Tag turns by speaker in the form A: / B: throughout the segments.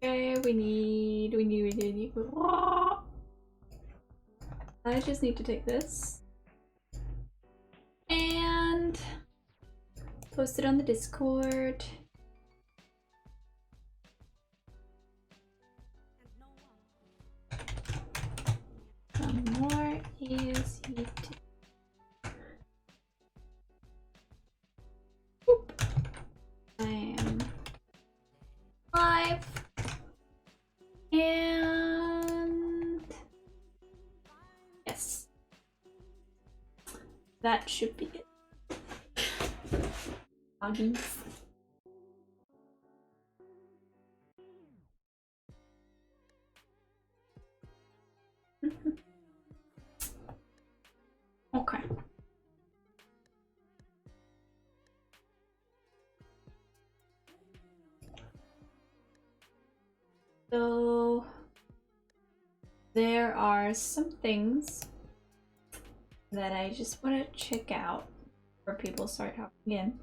A: Okay, we need. I just need to take this and post it on the Discord. Some more AoC. I am live. And yes, that should be it. Doggies. Okay. So there are some things that I just want to check out before people start hopping in.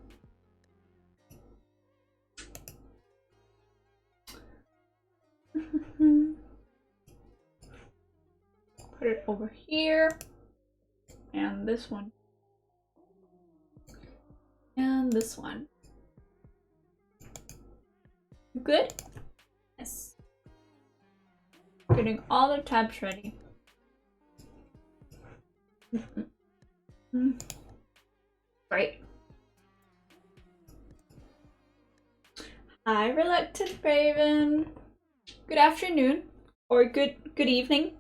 A: Put it over here, and this one, and this one. You good? Yes. Getting all the tabs ready. Right. Hi, Reluctant Raven. Good afternoon, or good evening,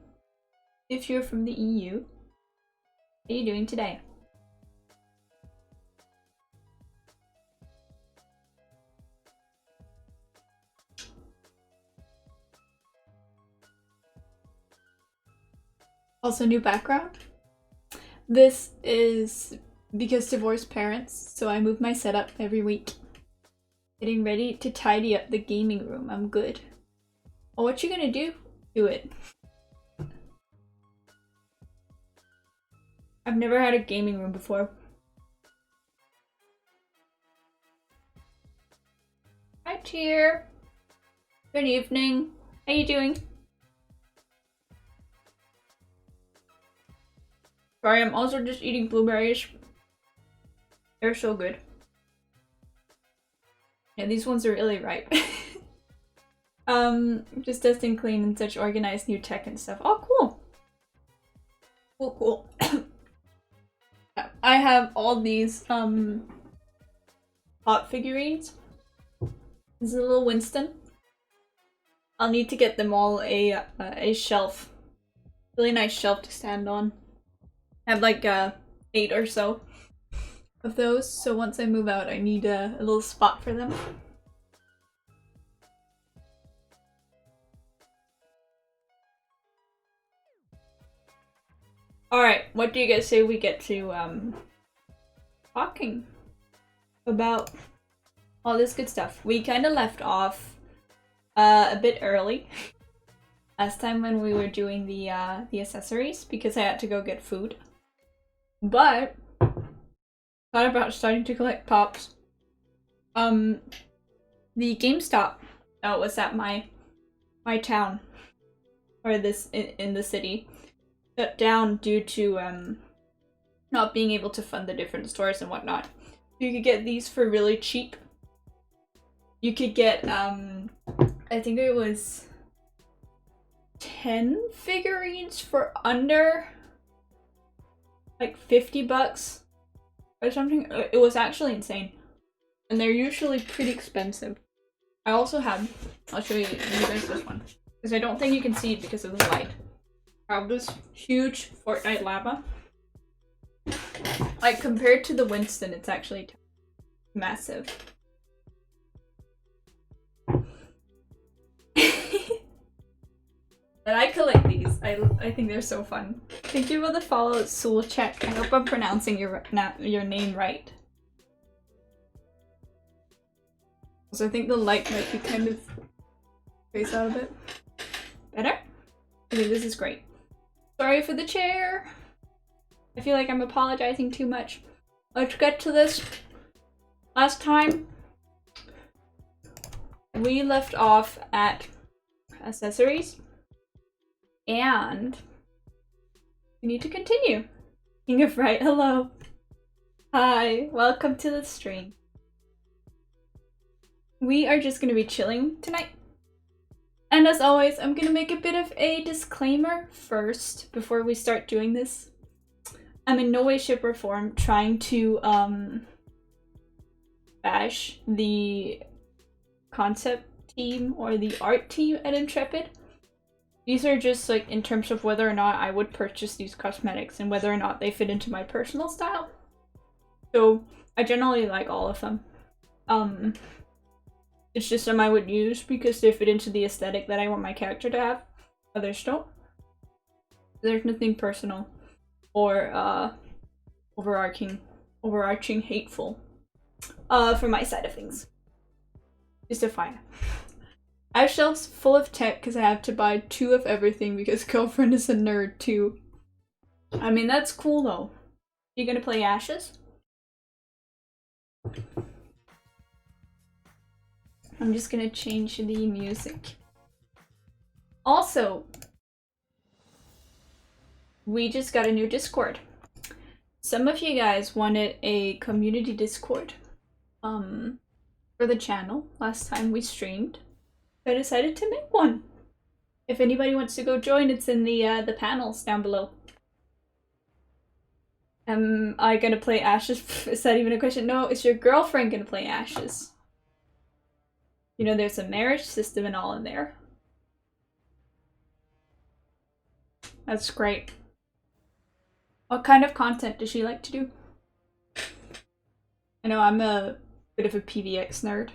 A: if you're from the EU. How are you doing today? Also, new background. This is because divorced parents, so I move my setup every week. Getting ready to tidy up the gaming room. I'm good. Well, what you gonna do? Do it. I've never had a gaming room before. Hi, Cheer. Good evening. How you doing? Sorry, I'm also just eating blueberries. They're so good. Yeah, these ones are really ripe. Just testing clean and such organized new tech and stuff. Oh, cool. Cool. I have all these hot figurines. This is a little Winston. I'll need to get them all a shelf. Really nice shelf to stand on. I have like 8 or so of those, so once I move out I need a little spot for them. Alright, what do you guys say we get to talking about all this good stuff? We kind of left off a bit early last time when we were doing the accessories because I had to go get food. But thought about starting to collect pops. The GameStop was at my town, or this in the city, shut down due to not being able to fund the different stores and whatnot. You could get these for really cheap. You could get I think it was 10 figurines for under like $50 or something. It was actually insane, and they're usually pretty expensive. I also have, I'll show you guys this one because I don't think you can see it because of the light. I have this huge Fortnite lava. Like compared to the Winston, it's actually massive. But I collect these. I think they're so fun. Thank you for the follow, Soul Check. I hope I'm pronouncing your name right. So I think the light might be kind of spaced out a bit. Better? Okay, this is great. Sorry for the chair. I feel like I'm apologizing too much. Let's get to this. Last time we left off at accessories. And we need to continue. King of Fright, hello. Hi, welcome to the stream. We are just gonna be chilling tonight. And as always, I'm gonna make a bit of a disclaimer first before we start doing this. I'm in no way, shape, or form trying to bash the concept team or the art team at Intrepid. These are just like in terms of whether or not I would purchase these cosmetics and whether or not they fit into my personal style. So I generally like all of them. It's just some I would use because they fit into the aesthetic that I want my character to have. Others don't. There's nothing personal or overarching hateful from my side of things. Just a fine. I have shelves full of tech because I have to buy 2 of everything because girlfriend is a nerd too. I mean, that's cool though. You gonna play Ashes? I'm just gonna change the music. Also, we just got a new Discord. Some of you guys wanted a community Discord for the channel last time we streamed. So I decided to make one. If anybody wants to go join, it's in the panels down below. Am I gonna play Ashes? Is that even a question? No, is your girlfriend gonna play Ashes? You know, there's a marriage system and all in there. That's great. What kind of content does she like to do? I know I'm a bit of a PVX nerd.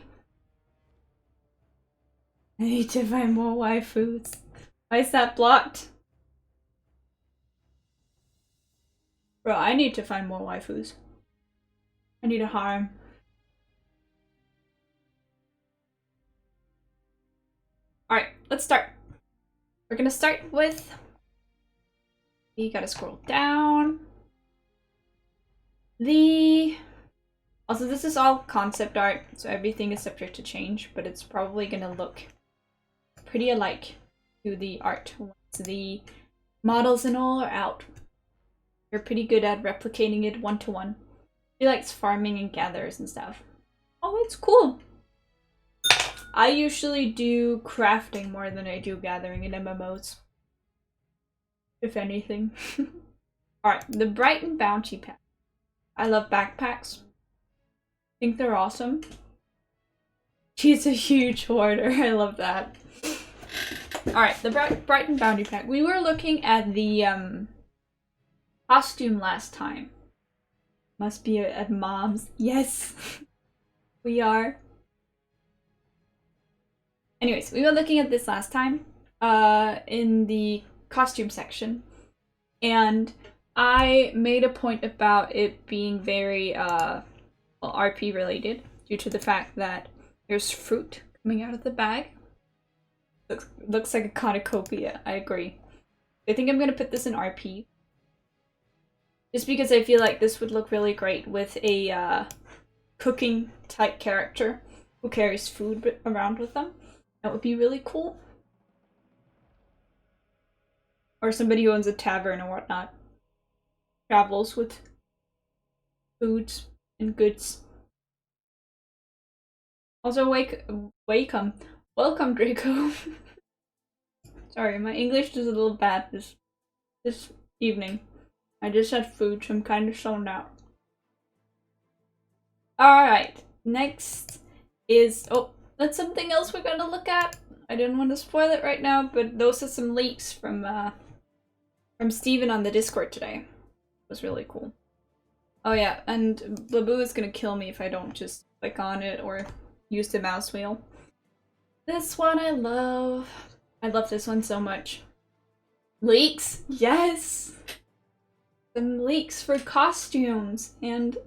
A: I need to find more waifus. Why is that blocked? Bro, I need to find more waifus. I need a harem. Alright, let's start. We're gonna start with... You gotta scroll down. Also, this is all concept art, so everything is subject to change, but it's probably gonna look pretty alike to the art once the models and all are out. You're pretty good at replicating it one-to-one. She likes farming and gathers and stuff. Oh, it's cool! I usually do crafting more than I do gathering in MMOs. If anything. Alright, the Brighton Bounty Pack. I love backpacks. I think they're awesome. She's a huge hoarder. I love that. Alright, the Brighton Bounty Pack. We were looking at the costume last time. Must be at Mom's. Yes! We are. Anyways, we were looking at this last time in the costume section, and I made a point about it being very well, RP related due to the fact that there's fruit coming out of the bag. Looks like a cornucopia. I agree. I think I'm gonna put this in RP just because I feel like this would look really great with a cooking type character who carries food around with them. That would be really cool. Or somebody who owns a tavern or whatnot. Travels with foods and goods. Also, welcome, Draco. Sorry, my English is a little bad this evening. I just had food, so I'm kind of zoned out. Alright, next is... Oh, that's something else we're gonna look at. I didn't want to spoil it right now, but those are some leaks from Steven on the Discord today. It was really cool. Oh yeah, and Babu is gonna kill me if I don't just click on it or use the mouse wheel. This one I love. I love this one so much. Leaks! Yes! Some leaks for costumes and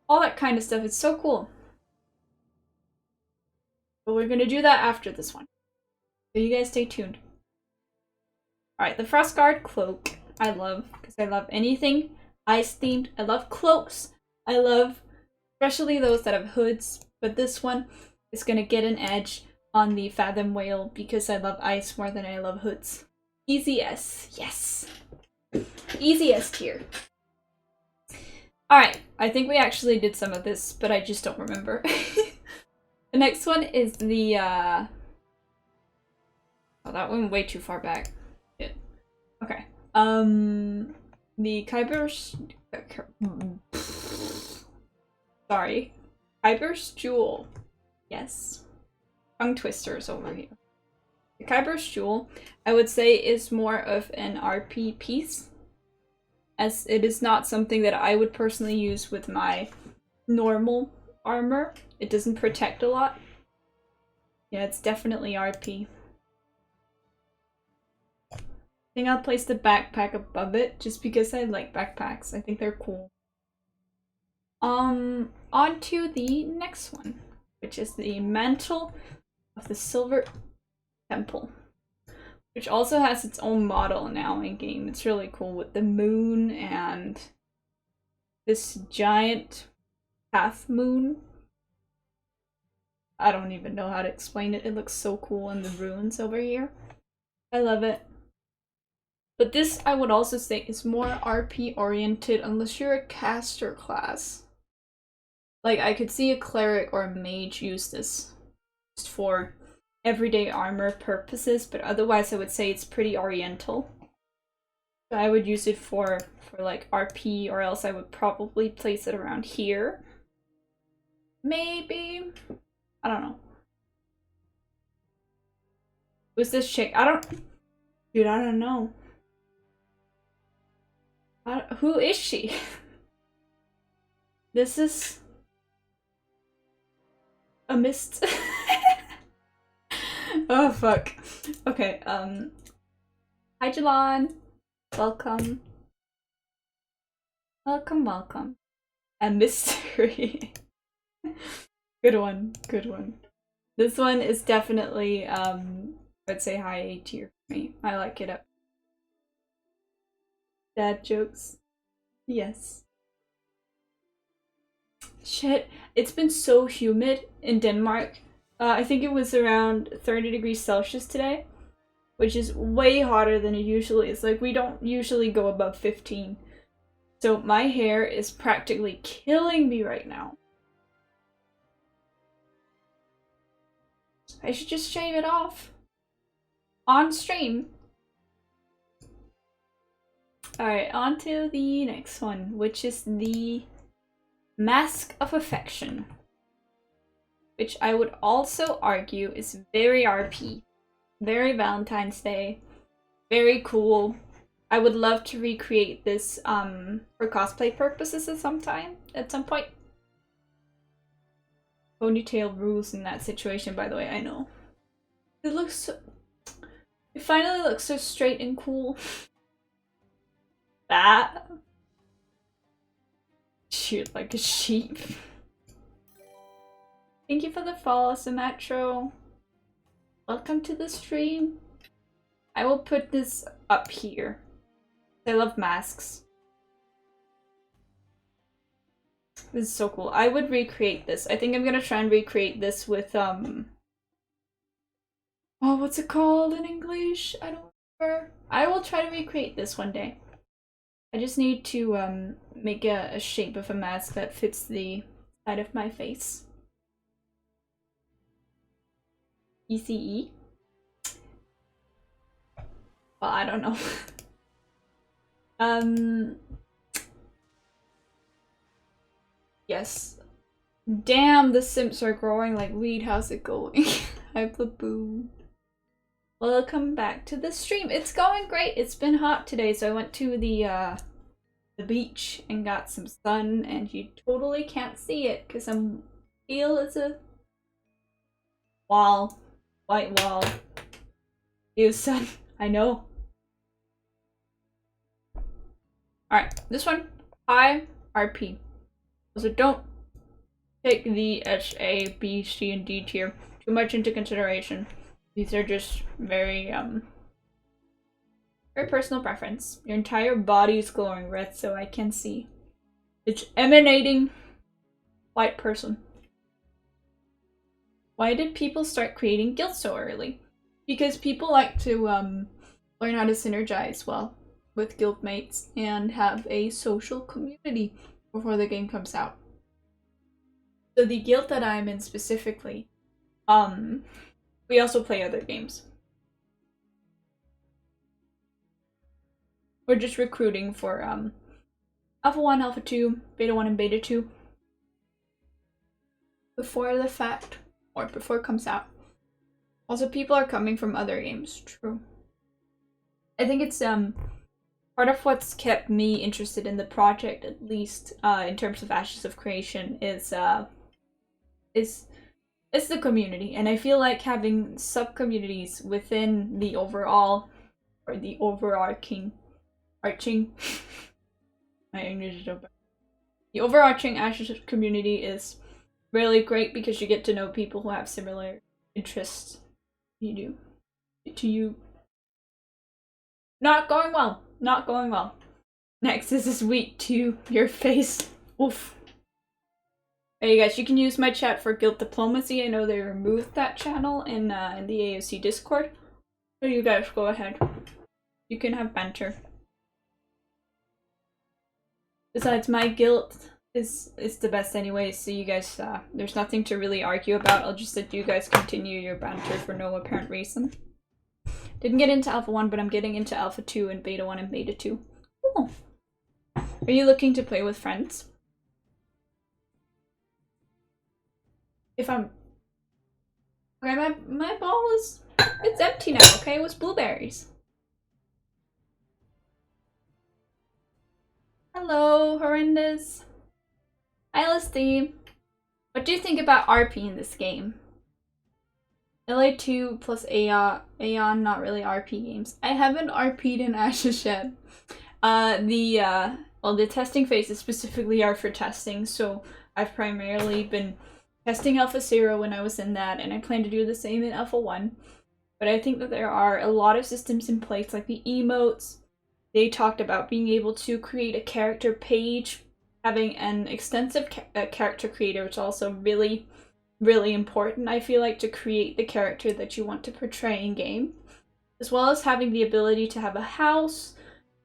A: all that kind of stuff. It's so cool. But we're gonna do that after this one. So you guys stay tuned. Alright, the Frostguard cloak I love, because I love anything ice themed. I love cloaks. I love especially those that have hoods, but this one is gonna get an edge on the Fathom Whale because I love ice more than I love hoods. Easy S, yes. Easy S tier. Alright, I think we actually did some of this, but I just don't remember. The next one is the, oh, that went way too far back. Yeah. Okay. The Kyber's... Sorry. Kyber's Jewel. Yes. Tongue twisters over here. The Kyber's Jewel, I would say, is more of an RP piece, as it is not something that I would personally use with my normal armor. It doesn't protect a lot. Yeah, it's definitely RP. I think I'll place the backpack above it, just because I like backpacks. I think they're cool. On to the next one, which is the Mantle of the Silver Temple, which also has its own model now in game. It's really cool with the moon and this giant half moon. I don't even know how to explain it. It looks so cool in the ruins over here. I love it. But this, I would also say, is more RP oriented unless you're a caster class. Like, I could see a cleric or a mage use this just for everyday armor purposes, but otherwise I would say it's pretty oriental. So I would use it for like RP, or else I would probably place it around here. Maybe? I don't know. Who's this chick? Dude, I don't know. Who is she? This is a mist. Oh fuck. Okay, hi Jalon. Welcome. Welcome, welcome. A mystery. Good one, good one. This one is definitely, I'd say high A tier for me. I like it up. Dad jokes. Yes. Shit, it's been so humid in Denmark. I think it was around 30 degrees Celsius today, which is way hotter than it usually is. Like, we don't usually go above 15. So my hair is practically killing me right now. I should just shave it off on stream. Alright, on to the next one, which is the Mask of Affection, which I would also argue is very RP, very Valentine's Day, very cool. I would love to recreate this for cosplay purposes at some point. Ponytail rules in that situation, by the way, I know. It looks so... It finally looks so straight and cool. That. Shoot like a sheep. Thank you for the follow, Symmetro. Welcome to the stream. I will put this up here. I love masks. This is so cool. I would recreate this. I think I'm gonna try and recreate this with, oh, what's it called in English? I don't remember. I will try to recreate this one day. I just need to, make a shape of a mask that fits the side of my face. ECE? Well, I don't know. Yes. Damn, the simps are growing like weed. How's it going? Hi, Plaboo. Welcome back to the stream. It's going great. It's been hot today, so I went to the beach and got some sun, and you totally can't see it because I'm pale as a wall. White wall. Ew, sun. I know. Alright, this one, high RP. So don't take the S, A, B, C, and D tier too much into consideration. These are just very, very personal preference. Your entire body is glowing red, so I can see. It's emanating white person. Why did people start creating guilds so early? Because people like to learn how to synergize well with guildmates and have a social community before the game comes out. So the guild that I'm in specifically, we also play other games. We're just recruiting for Alpha 1, Alpha 2, Beta 1, and Beta 2 before the fact, or before it comes out. Also, people are coming from other games, true. I think it's part of what's kept me interested in the project, at least in terms of Ashes of Creation, is the community, and I feel like having sub-communities within the overall, or the overarching my English is so bad. The overarching Ashes community is really great because you get to know people who have similar interests to you. Not going well. Not going well. Next, this is weak to your face. Oof. Hey guys, you can use my chat for guild diplomacy. I know they removed that channel in the AoC Discord. So you guys go ahead. You can have banter. Besides, my guild is the best anyway, so you guys, there's nothing to really argue about. I'll just let you guys continue your banter for no apparent reason. Didn't get into Alpha 1, but I'm getting into Alpha 2 and Beta 1 and Beta 2. Cool. Are you looking to play with friends? If I'm... Okay, my ball is... It's empty now, okay? It was blueberries. Hello, Horrendous. Hi, Listeam. What do you think about RP in this game? LA2 plus Aeon, not really RP games. I haven't RP'd in Ashes yet. The testing phases specifically are for testing, so I've primarily been testing Alpha 0 when I was in that, and I plan to do the same in Alpha 1. But I think that there are a lot of systems in place, like the emotes. They talked about being able to create a character page, having an extensive character creator, which is also really, really important, I feel like, to create the character that you want to portray in game, as well as having the ability to have a house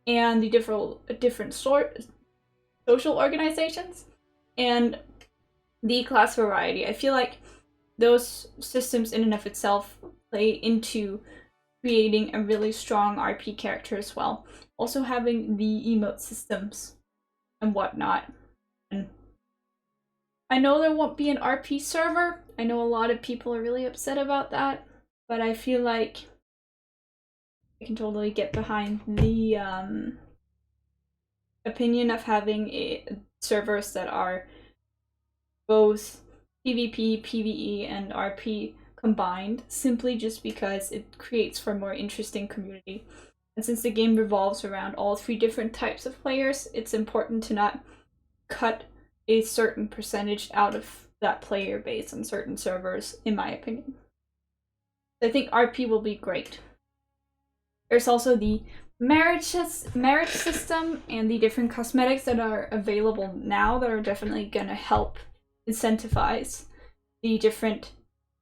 A: and the different social organizations and the class variety. I feel like those systems in and of itself play into creating a really strong RP character as well. Also having the emote systems and whatnot. And I know there won't be an RP server. I know a lot of people are really upset about that, but I feel like I can totally get behind the opinion of having servers that are both PvP, PvE, and RP combined, simply just because it creates for a more interesting community. And since the game revolves around all three different types of players, it's important to not cut a certain percentage out of that player base on certain servers, in my opinion. I think RP will be great. There's also the marriage system and the different cosmetics that are available now that are definitely gonna help incentivize the different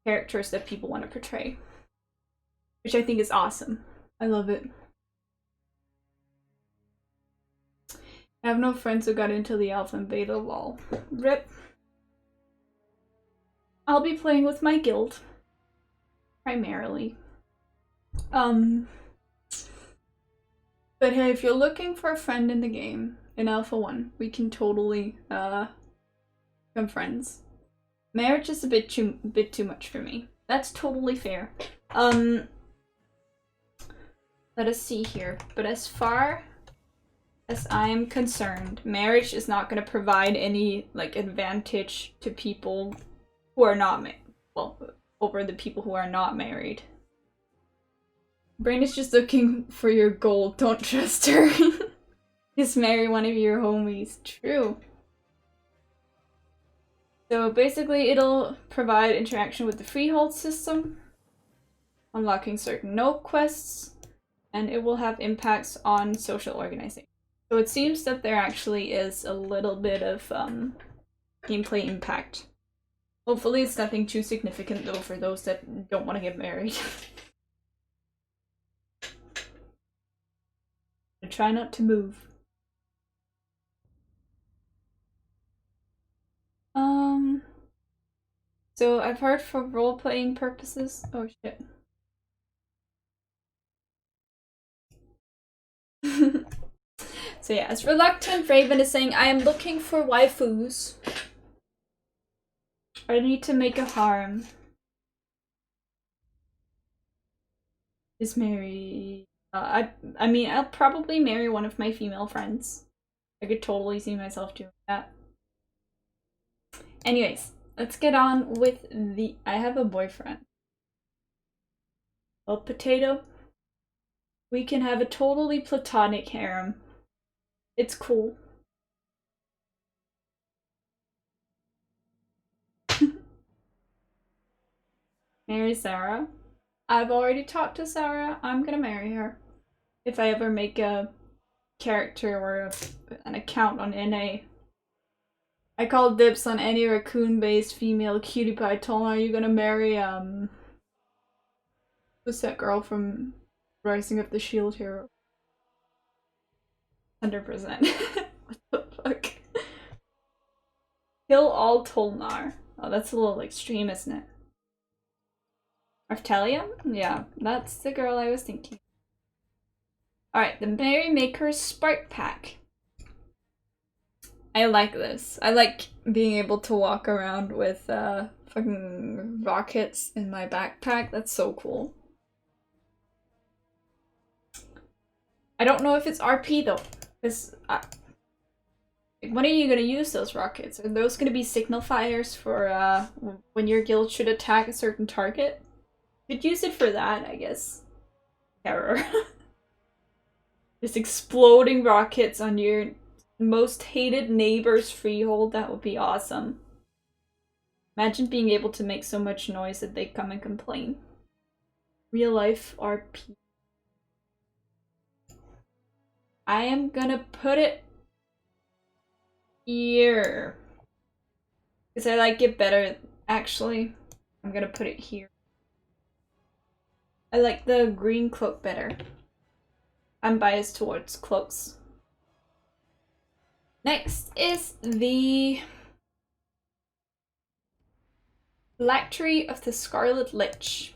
A: characters that people want to portray, which I think is awesome. I love it. I have no friends who got into the alpha and beta, lol. RIP. I'll be playing with my guild, primarily. But hey, if you're looking for a friend in the game, in Alpha 1, we can totally become friends. Marriage is a bit too much for me. That's totally fair. Let us see here. But as far as I'm concerned, marriage is not going to provide any like advantage to people who are not over the people who are not married. Brain is just looking for your gold. Don't trust her. Just marry one of your homies. True. So basically, it'll provide interaction with the freehold system, unlocking certain note quests, and it will have impacts on social organization. So it seems that there actually is a little bit of gameplay impact. Hopefully it's nothing too significant though for those that don't want to get married. Try not to move. So I've heard for role-playing purposes. Oh shit. So yeah, as Reluctant Raven is saying, I am looking for waifus. I need to make a harem. Is marry. I mean, I'll probably marry one of my female friends. I could totally see myself doing that. Anyways, let's get on with the. I have a boyfriend. Well, potato. We can have a totally platonic harem. It's cool. Marry Sarah. I've already talked to Sarah. I'm gonna marry her. If I ever make a character or an account on NA. I called dibs on any raccoon-based female cutie pie. I told her, are you gonna marry, who's that girl from Rising of the Shield Hero? 100%. What the fuck? Kill all Tolnar. Oh, that's a little extreme, isn't it? Arftelium? Yeah, that's the girl I was thinking. Alright, the Merrymaker Spark Pack. I like this. I like being able to walk around with fucking rockets in my backpack. That's so cool. I don't know if it's RP though. Because when are you gonna use those rockets? Are those gonna be signal fires for when your guild should attack a certain target? You could use it for that, I guess. Terror. Just exploding rockets on your most hated neighbor's freehold. That would be awesome. Imagine being able to make so much noise that they come and complain. Real life RP. I am gonna put it here. Because I like it better, actually. I'm gonna put it here. I like the green cloak better. I'm biased towards cloaks. Next is the Phylactery of the Scarlet Lich,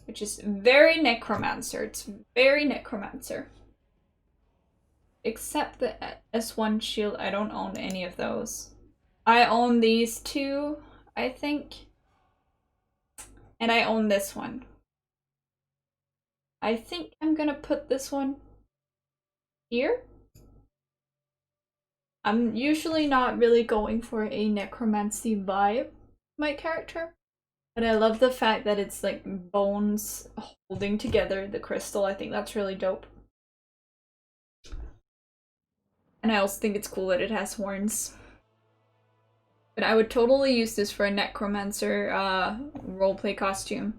A: which is very necromancer. It's very necromancer. Except the S1 shield, I don't own any of those. I own these two, I think. And I own this one. I think I'm gonna put this one here. I'm usually not really going for a necromancy vibe, my character. But I love the fact that it's like bones holding together the crystal. I think that's really dope. And I also think it's cool that it has horns. But I would totally use this for a necromancer roleplay costume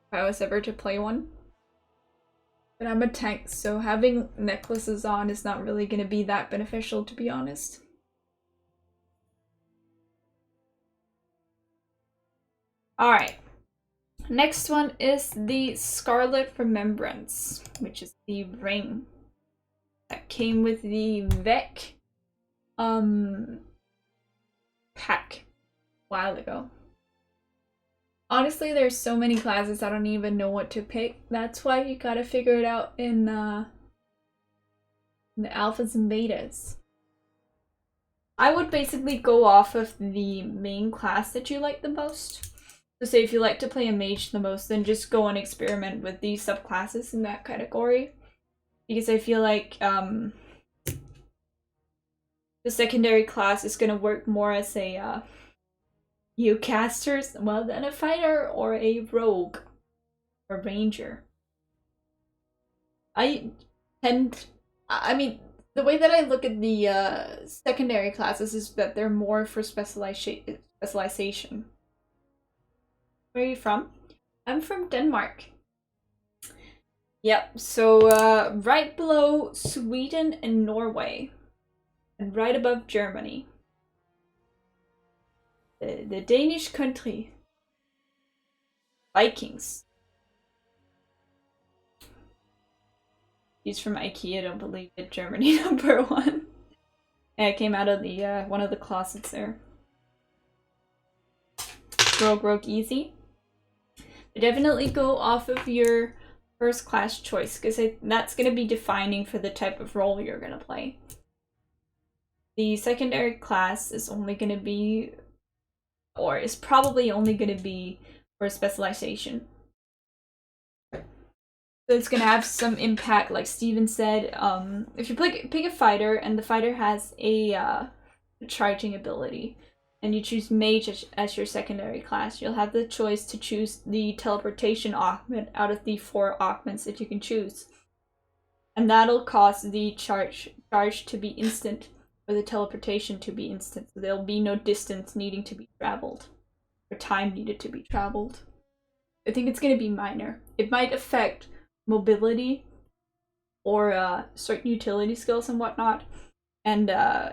A: if I was ever to play one. But I'm a tank, so having necklaces on is not really going to be that beneficial, to be honest. Alright. Next one is the Scarlet Remembrance, which is the ring that came with the Vec pack a while ago. Honestly, there's so many classes I don't even know what to pick. That's why you gotta figure it out in the alphas and betas. I would basically go off of the main class that you like the most. So say if you like to play a mage the most, then just go and experiment with the subclasses in that category. Because I feel like the secondary class is gonna work more as a you casters, well, than a fighter or a rogue or ranger. I mean, the way that I look at the secondary classes is that they're more for specialization. Where are you from? I'm from Denmark. Yep, so right below Sweden and Norway, and right above Germany. the Danish country. Vikings. He's from IKEA, don't believe it. Germany #1. Yeah, it came out of the one of the closets there. Rogue easy. But definitely go off of your first class choice, because that's going to be defining for the type of role you're going to play. The secondary class is only going to be, or is probably only going to be for specialization. So it's going to have some impact, like Steven said. If you pick a fighter and the fighter has a charging ability, and you choose mage as your secondary class, you'll have the choice to choose the teleportation augment out of the 4 augments that you can choose. And that'll cause the charge to be instant, or the teleportation to be instant. So there'll be no distance needing to be traveled, or time needed to be traveled. I think it's going to be minor. It might affect mobility, or certain utility skills and whatnot, and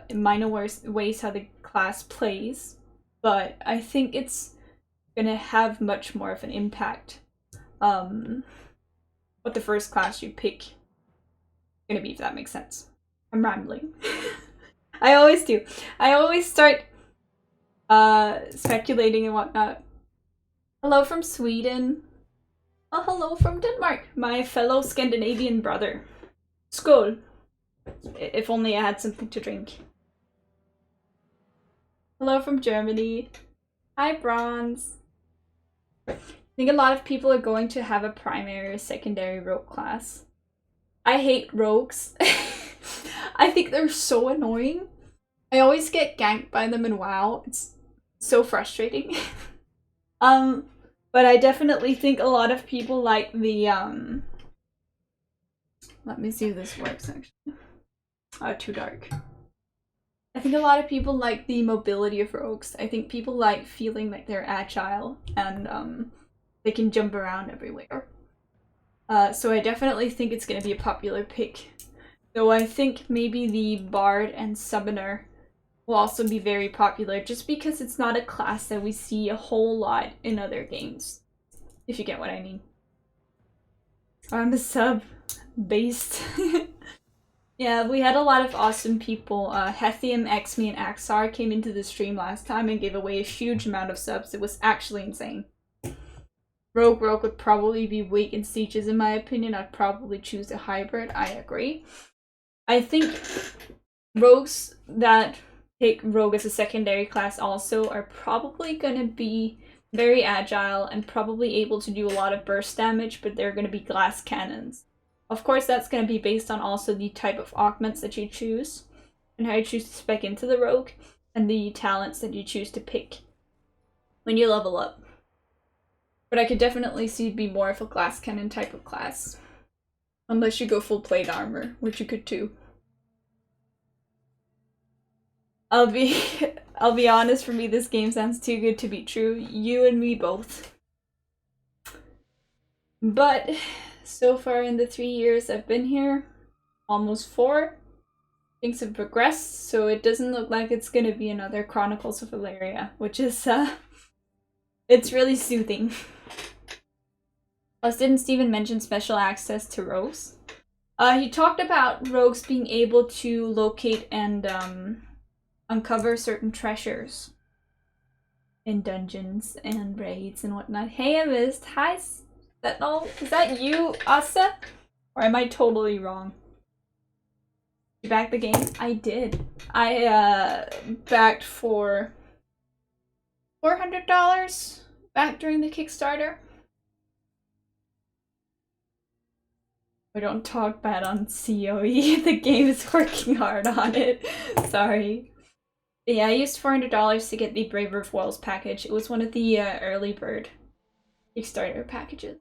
A: in minor ways how the class plays, but I think it's gonna have much more of an impact what the first class you pick is gonna be, if that makes sense. I'm rambling. I always do. I always start speculating and whatnot. Hello from Sweden. Oh, hello from Denmark, my fellow Scandinavian brother. Skål. If only I had something to drink. Hello from Germany. Hi, Bronze. I think a lot of people are going to have a primary or secondary rogue class. I hate rogues. I think they're so annoying. I always get ganked by them in WoW. It's so frustrating. But I definitely think a lot of people like the let me see if this works actually. Oh, too dark. I think a lot of people like the mobility of rogues. I think people like feeling like they're agile and they can jump around everywhere. So I definitely think it's going to be a popular pick. Though I think maybe the Bard and Summoner will also be very popular, just because it's not a class that we see a whole lot in other games. If you get what I mean. I'm a sub-based. Yeah, we had a lot of awesome people. Hethium, Xme, and Axar came into the stream last time and gave away a huge amount of subs. It was actually insane. Rogue would probably be weak in sieges in my opinion. I'd probably choose a hybrid. I agree. I think rogues that take rogue as a secondary class also are probably going to be very agile and probably able to do a lot of burst damage, but they're going to be glass cannons. Of course, that's going to be based on also the type of augments that you choose, and how you choose to spec into the rogue, and the talents that you choose to pick when you level up. But I could definitely see it be more of a glass cannon type of class. Unless you go full plate armor, which you could too. I'll be honest, for me this game sounds too good to be true. You and me both. But so far in the 3 years I've been here, almost 4, things have progressed, so it doesn't look like it's gonna be another Chronicles of Valeria, which is it's really soothing. Didn't Steven mention special access to rogues? He talked about rogues being able to locate and uncover certain treasures in dungeons and raids and whatnot. Hey, I missed. Hi, is that you, Asa? Or am I totally wrong? You backed the game? I did. I backed for $400 back during the Kickstarter. We don't talk bad on COE. The game is working hard on it. Sorry. But yeah, I used $400 to get the Braver of Wells package. It was one of the early bird Kickstarter packages.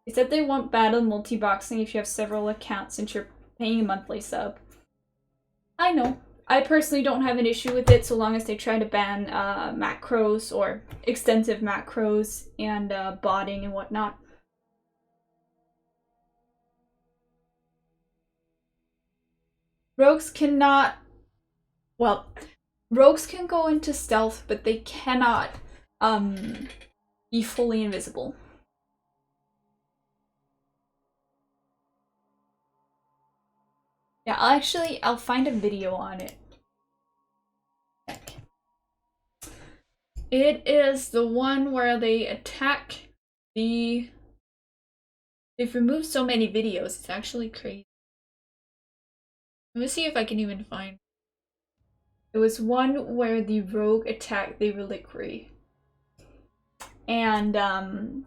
A: They said they want battle multi-boxing if you have several accounts since you're paying a monthly sub. I know. I personally don't have an issue with it so long as they try to ban macros or extensive macros and botting and whatnot. Rogues cannot... Well, rogues can go into stealth, but they cannot be fully invisible. Yeah, I'll find a video on it. It is the one where they attack the... They've removed so many videos, it's actually crazy. Let me see if I can even find... It was one where the rogue attacked the reliquary. And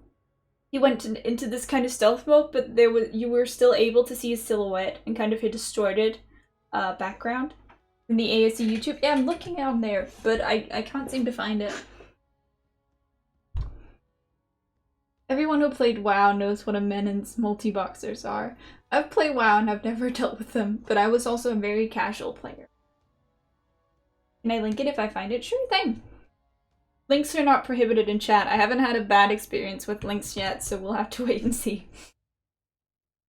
A: he went into this kind of stealth mode, but you were still able to see his silhouette and kind of a distorted background in the AoC YouTube. Yeah, I'm looking on there, but I can't seem to find it. Everyone who played WoW knows what a menace multi-boxers are. I've played WoW and I've never dealt with them, but I was also a very casual player. Can I link it if I find it? Sure thing. Links are not prohibited in chat. I haven't had a bad experience with links yet, so we'll have to wait and see.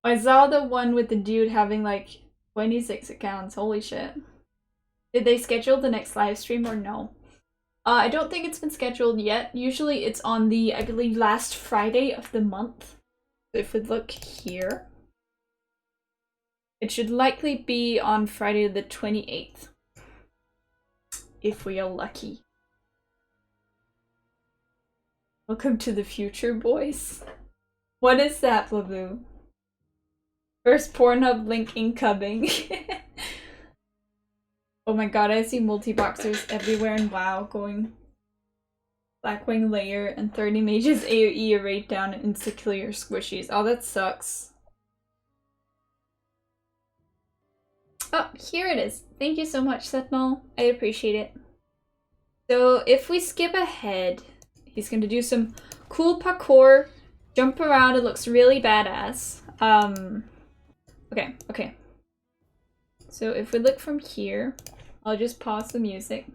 A: I saw the one with the dude having like 26 accounts. Holy shit. Did they schedule the next live stream or no? I don't think it's been scheduled yet. Usually it's on the, I believe, last Friday of the month. So if we look here, it should likely be on Friday the 28th. If we are lucky. Welcome to the future, boys. What is that, Blaboo? First Pornhub link incoming. Oh my god, I see multi-boxers everywhere in WoW going Blackwing layer and 30 mages AoE raid down and insta-clear squishies. Oh, that sucks. Oh, here it is. Thank you so much, Sentinel. I appreciate it. So if we skip ahead, he's gonna do some cool parkour, jump around. It looks really badass. Okay. So if we look from here, I'll just pause the music.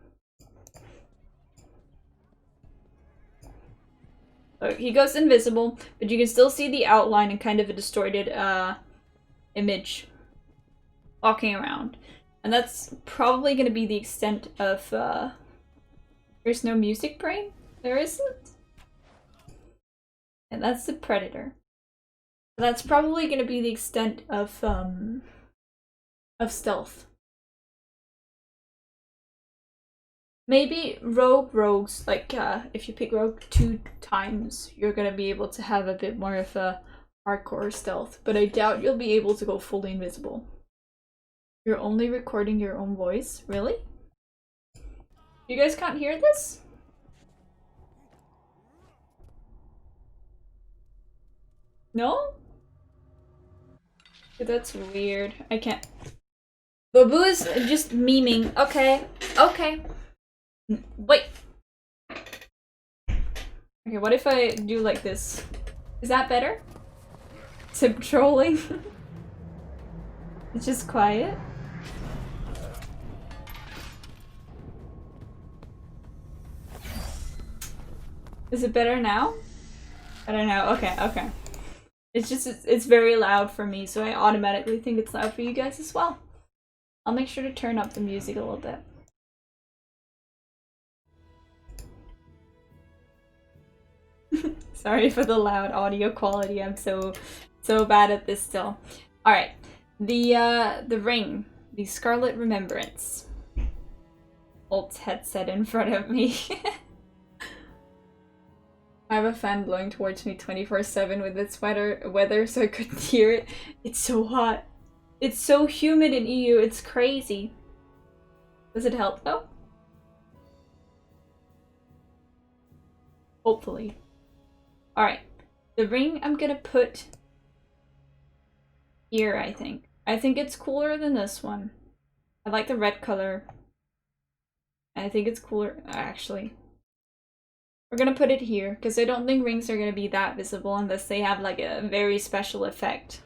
A: So he goes invisible, but you can still see the outline and kind of a distorted image walking around. And that's probably going to be the extent of... There's no music brain? There isn't? And that's the Predator. That's probably going to be the extent of stealth. Maybe rogues, like if you pick rogue 2 times, you're gonna be able to have a bit more of a hardcore stealth, but I doubt you'll be able to go fully invisible. You're only recording your own voice? Really? You guys can't hear this? No? That's weird. I can't. Babu is just memeing. Okay. Wait. Okay, what if I do like this? Is that better? Tip trolling? It's just quiet. Is it better now? I don't know. Okay. It's just, it's very loud for me, so I automatically think it's loud for you guys as well. I'll make sure to turn up the music a little bit. Sorry for the loud audio quality. I'm so bad at this still. All right, the ring, the Scarlet Remembrance. Alt headset in front of me. I have a fan blowing towards me 24/7 with its weather, so I couldn't hear it. It's so hot. It's so humid in EU. It's crazy. Does it help though? Hopefully. Alright, the ring I'm gonna put here, I think. I think it's cooler than this one. I like the red color. I think it's cooler, actually. We're gonna put it here, because I don't think rings are gonna be that visible unless they have like a very special effect.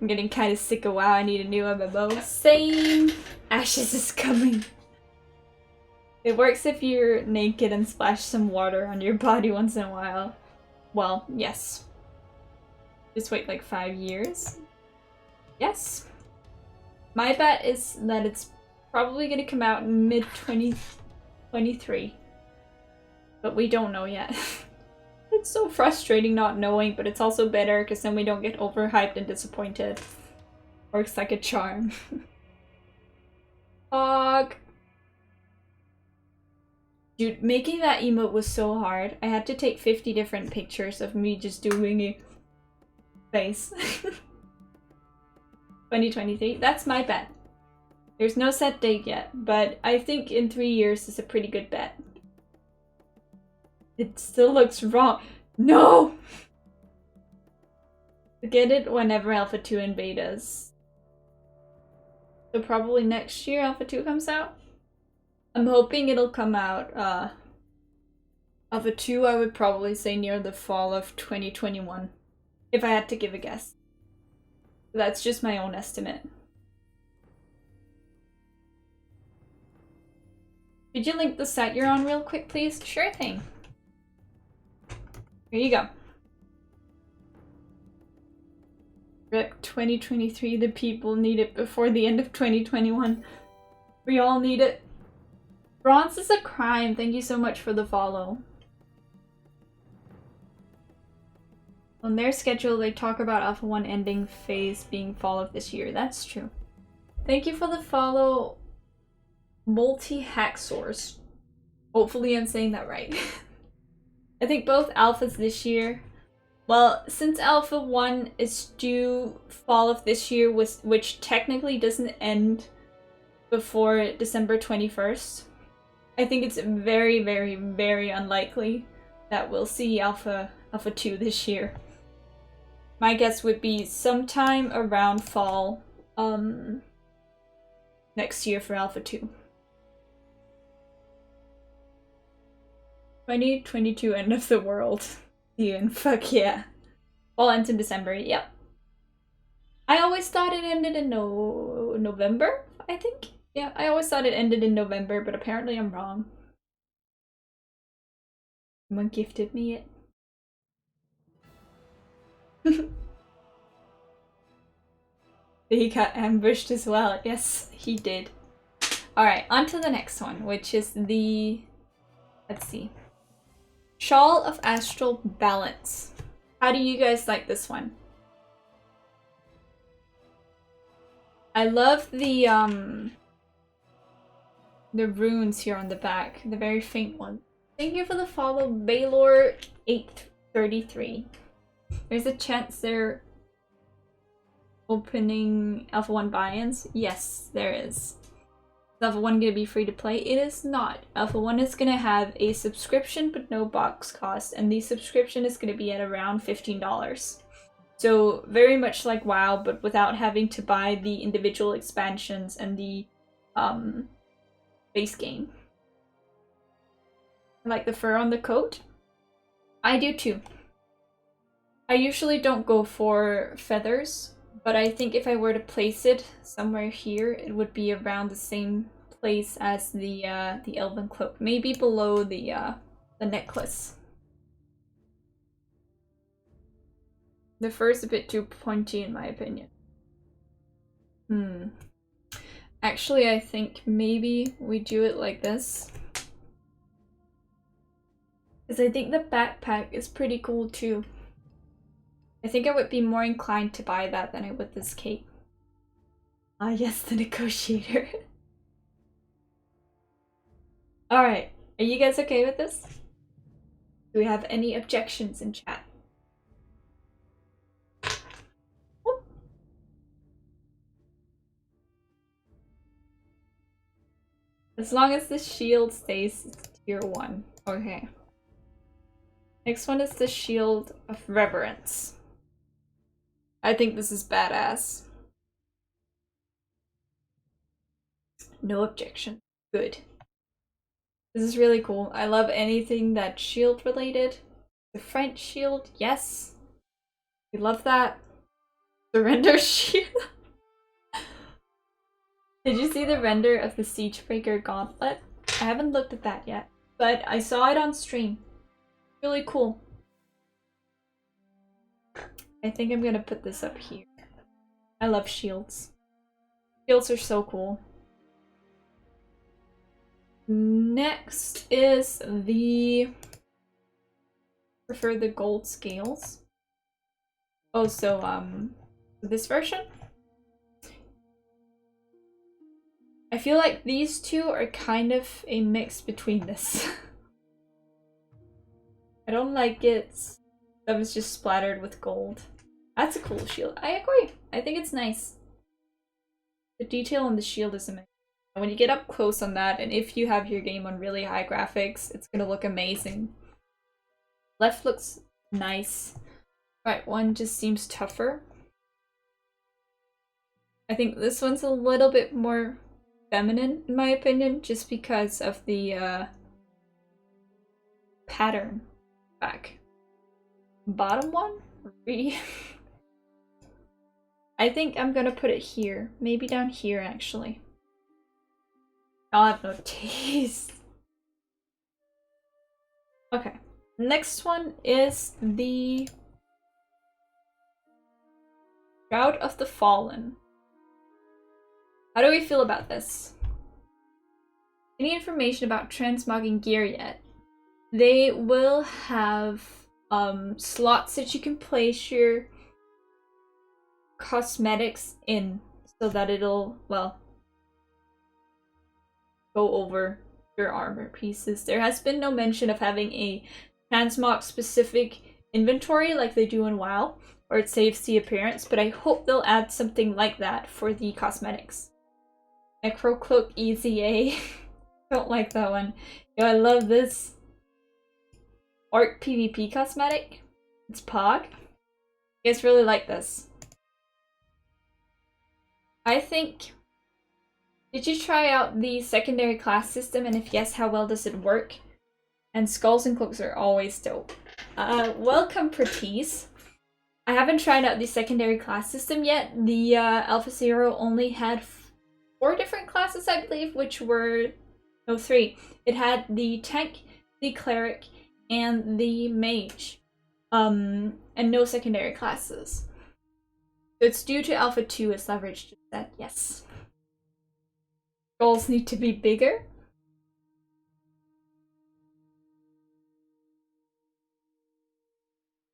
A: I'm getting kind of sick of WoW, I need a new MMO. Same! Ashes is coming. It works if you're naked and splash some water on your body once in a while. Well, yes. Just wait like 5 years? Yes. My bet is that it's probably gonna come out in mid-2023. But we don't know yet. It's so frustrating not knowing, but it's also better because then we don't get overhyped and disappointed. Works like a charm. Fuck. Dude, making that emote was so hard. I had to take 50 different pictures of me just doing a face. 2023, that's my bet. There's no set date yet, but I think in 3 years is a pretty good bet. It still looks wrong. No! Get it whenever Alpha 2 and betas. So probably next year Alpha 2 comes out. I'm hoping it'll come out, Alpha 2 I would probably say near the fall of 2021. If I had to give a guess. That's just my own estimate. Could you link the site you're on real quick, please? Sure thing. Here you go. Rip 2023, the people need it before the end of 2021. We all need it. Bronze is a crime. Thank you so much for the follow. On their schedule, they talk about Alpha 1 ending phase being fall of this year. That's true. Thank you for the follow, multi-hacksaurs. Hopefully I'm saying that right. I think both alphas this year. Well, since Alpha 1 is due fall of this year, which technically doesn't end before December 21st, I think it's very, very, very unlikely that we'll see Alpha 2 this year. My guess would be sometime around fall next year for Alpha 2. 2022 end of the world. Ian, fuck yeah. Fall ends in December, yep. I always thought it ended in November, I think. Yeah, I always thought it ended in November, but apparently I'm wrong. Someone gifted me it. He got ambushed as well. Yes, he did. Alright, on to the next one, which is the... Let's see. Shawl of Astral Balance. How do you guys like this one? I love the runes here on the back, the very faint one. Thank you for the follow, Baylor833. There's a chance they're opening Alpha 1 buy-ins? Yes, there is. Is Alpha 1 gonna be free to play? It is not. Alpha 1 is gonna have a subscription but no box cost, and the subscription is gonna be at around $15. So very much like WoW, but without having to buy the individual expansions and the base game. I like the fur on the coat. I do too. I usually don't go for feathers, but I think if I were to place it somewhere here, it would be around the same place as the elven cloak, maybe below the necklace. The fur's a bit too pointy in my opinion. Actually, I think maybe we do it like this. Because I think the backpack is pretty cool too. I think I would be more inclined to buy that than I would this cape. Ah yes, the negotiator. Alright, are you guys okay with this? Do we have any objections in chat? As long as the shield stays tier 1. Okay. Next one is the Shield of Reverence. I think this is badass. No objection. Good. This is really cool. I love anything that's shield related. The French shield, yes. We love that. Surrender shield. Did you see the render of the Siegebreaker gauntlet? I haven't looked at that yet, but I saw it on stream. Really cool. I think I'm gonna put this up here. I love shields. Shields are so cool. Next is the... prefer the gold scales. Oh, so, this version? I feel like these two are kind of a mix between this. I don't like it. That was just splattered with gold. That's a cool shield. I agree. I think it's nice. The detail on the shield is amazing. When you get up close on that, and if you have your game on really high graphics, it's gonna look amazing. Left looks nice. Right one just seems tougher. I think this one's a little bit more feminine, in my opinion, just because of the pattern back. Bottom one? I think I'm gonna put it here. Maybe down here, actually. I'll have no taste. Okay. Next one is the Shroud of the Fallen. How do we feel about this? Any information about transmogging gear yet? They will have slots that you can place your cosmetics in so that it'll, well, go over your armor pieces. There has been no mention of having a transmog specific inventory like they do in WoW, or it saves the appearance, but I hope they'll add something like that for the cosmetics. Necro Cloak EZA. Don't like that one. Yo, I love this Orc PvP cosmetic. It's Pog. You guys really like this. I think... Did you try out the secondary class system, and if yes, how well does it work? And skulls and cloaks are always dope. Welcome, Pratis. I haven't tried out the secondary class system yet. The Alpha Zero only had 4 different classes, I believe, which were... No, 3. It had the tank, the cleric, and the mage. And no secondary classes. So it's due to Alpha 2, as Leverage just said, yes. Goals need to be bigger.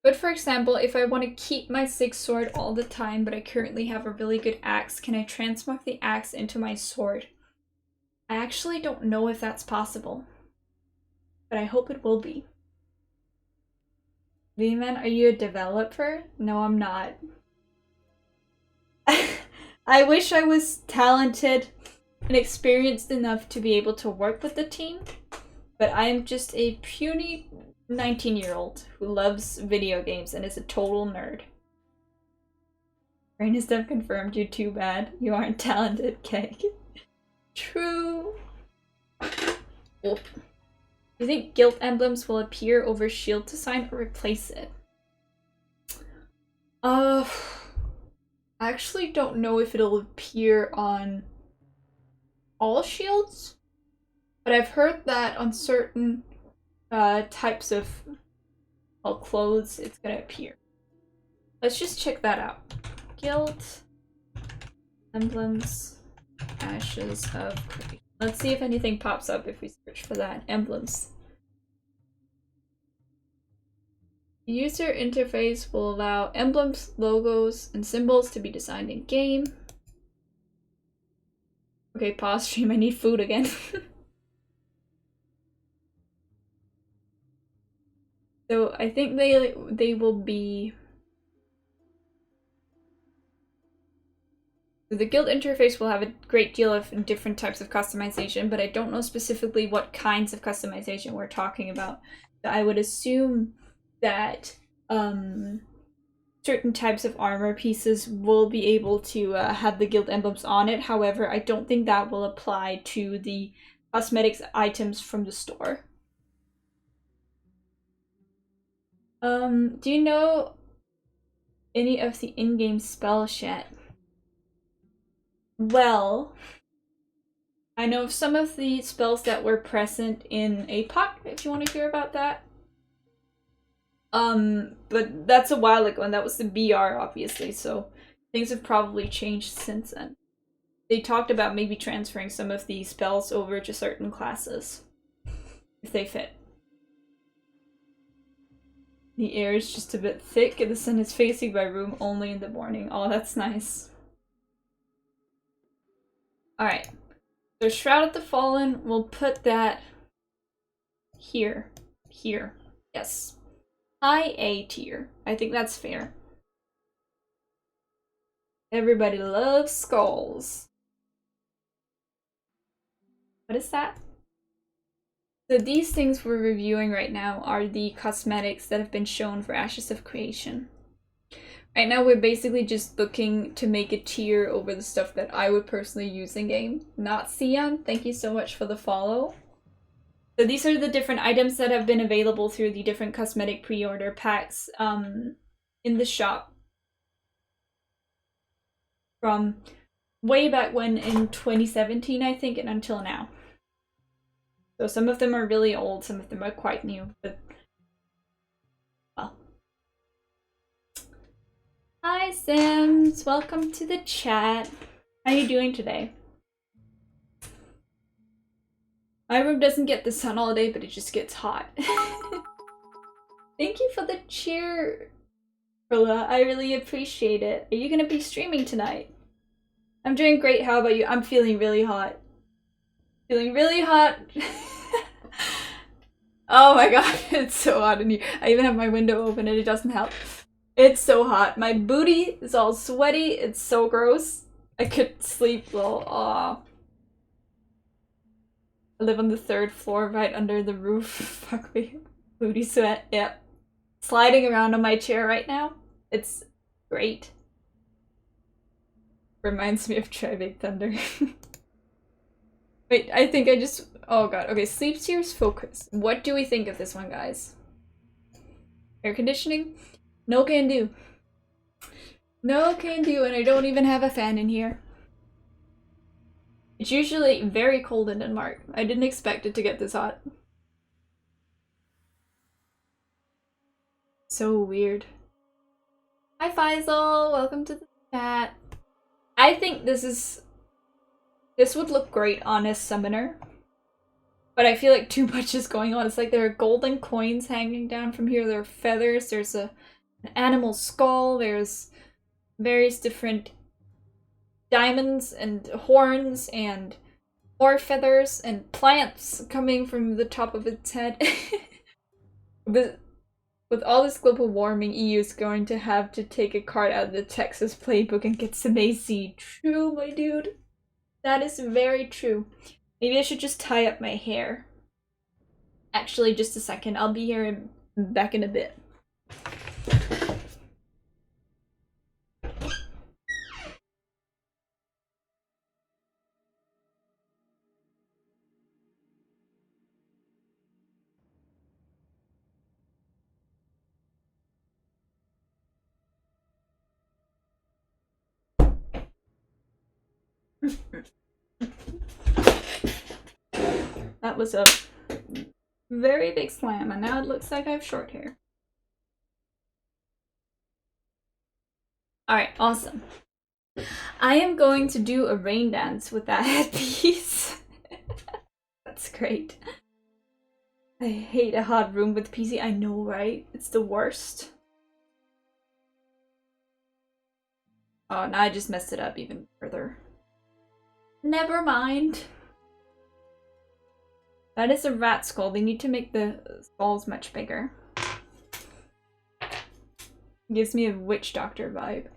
A: But for example, if I want to keep my 6 sword all the time, but I currently have a really good axe, can I transmog the axe into my sword? I actually don't know if that's possible, but I hope it will be. V-Man, are you a developer? No, I'm not. I wish I was talented and experienced enough to be able to work with the team, but I'm just a puny 19-year-old who loves video games and is a total nerd. Brain is dev confirmed, you're too bad. You aren't talented, Keg. True. Oh. Do you think guild emblems will appear over shield design or replace it? I actually don't know if it'll appear on all shields, but I've heard that on certain types of clothes it's gonna appear. Let's just check that out. Guild emblems, ashes of creation. Let's see if anything pops up if we search for that. Emblems. The user interface will allow emblems, logos, and symbols to be designed in game. Okay, pause stream. I need food again. So I think they will be... The guild interface will have a great deal of different types of customization, but I don't know specifically what kinds of customization we're talking about. So I would assume that certain types of armor pieces will be able to have the guild emblems on it. However, I don't think that will apply to the cosmetics items from the store. Do you know any of the in-game spells yet? Well, I know of some of the spells that were present in APOC, if you want to hear about that. But that's a while ago, and that was the BR, obviously, so things have probably changed since then. they talked about maybe transferring some of these spells over to certain classes, if they fit. The air is just a bit thick and the sun is facing my room only in the morning. Oh, that's nice. Alright. So Shroud of the Fallen, we'll put that here. Here. Yes. High A tier. I think that's fair. Everybody loves skulls. What is that? So these things we're reviewing right now are the cosmetics that have been shown for Ashes of Creation. Right now we're basically just looking to make a tier over the stuff that I would personally use in game. Not Sion, thank you so much for the follow. So these are the different items that have been available through the different cosmetic pre-order packs in the shop. From way back when in 2017, I think, and until now. So some of them are really old, some of them are quite new, but well. Hi Sims, welcome to the chat. How are you doing today? My room doesn't get the sun all day, but it just gets hot. Thank you for the cheer, Perla. I really appreciate it. Are you gonna be streaming tonight? I'm doing great, how about you? I'm feeling really hot. Feeling really hot. Oh my god, it's so hot in here. I even have my window open and it doesn't help. It's so hot. My booty is all sweaty. It's so gross. I could sleep though. Aw. I live on the 3rd floor right under the roof. Fuck me. Booty sweat. Yep. Sliding around on my chair right now. It's great. Reminds me of Try Big Thunder. Wait, I think I just... Oh god. Okay, Sleep Tears Focus. What do we think of this one, guys? Air conditioning? No can do. No can do, and I don't even have a fan in here. It's usually very cold in Denmark. I didn't expect it to get this hot. So weird. Hi Faisal, welcome to the chat. I think this would look great on a summoner. But I feel like too much is going on. It's like there are golden coins hanging down from here, there are feathers, there's an animal skull, there's various different diamonds and horns and more feathers and plants coming from the top of its head. With all this global warming, EU is going to have to take a card out of the Texas playbook and get some AC. True, my dude. That is very true. Maybe I should just tie up my hair. Actually, just a second. I'll be here back in a bit. That was a very big slam, and now it looks like I have short hair. Alright, awesome. I am going to do a rain dance with that headpiece. That's great. I hate a hot room with PC. I know, right? It's the worst. Oh, now I just messed it up even further. Never mind. That is a rat skull. They need to make the skulls much bigger. Gives me a witch doctor vibe.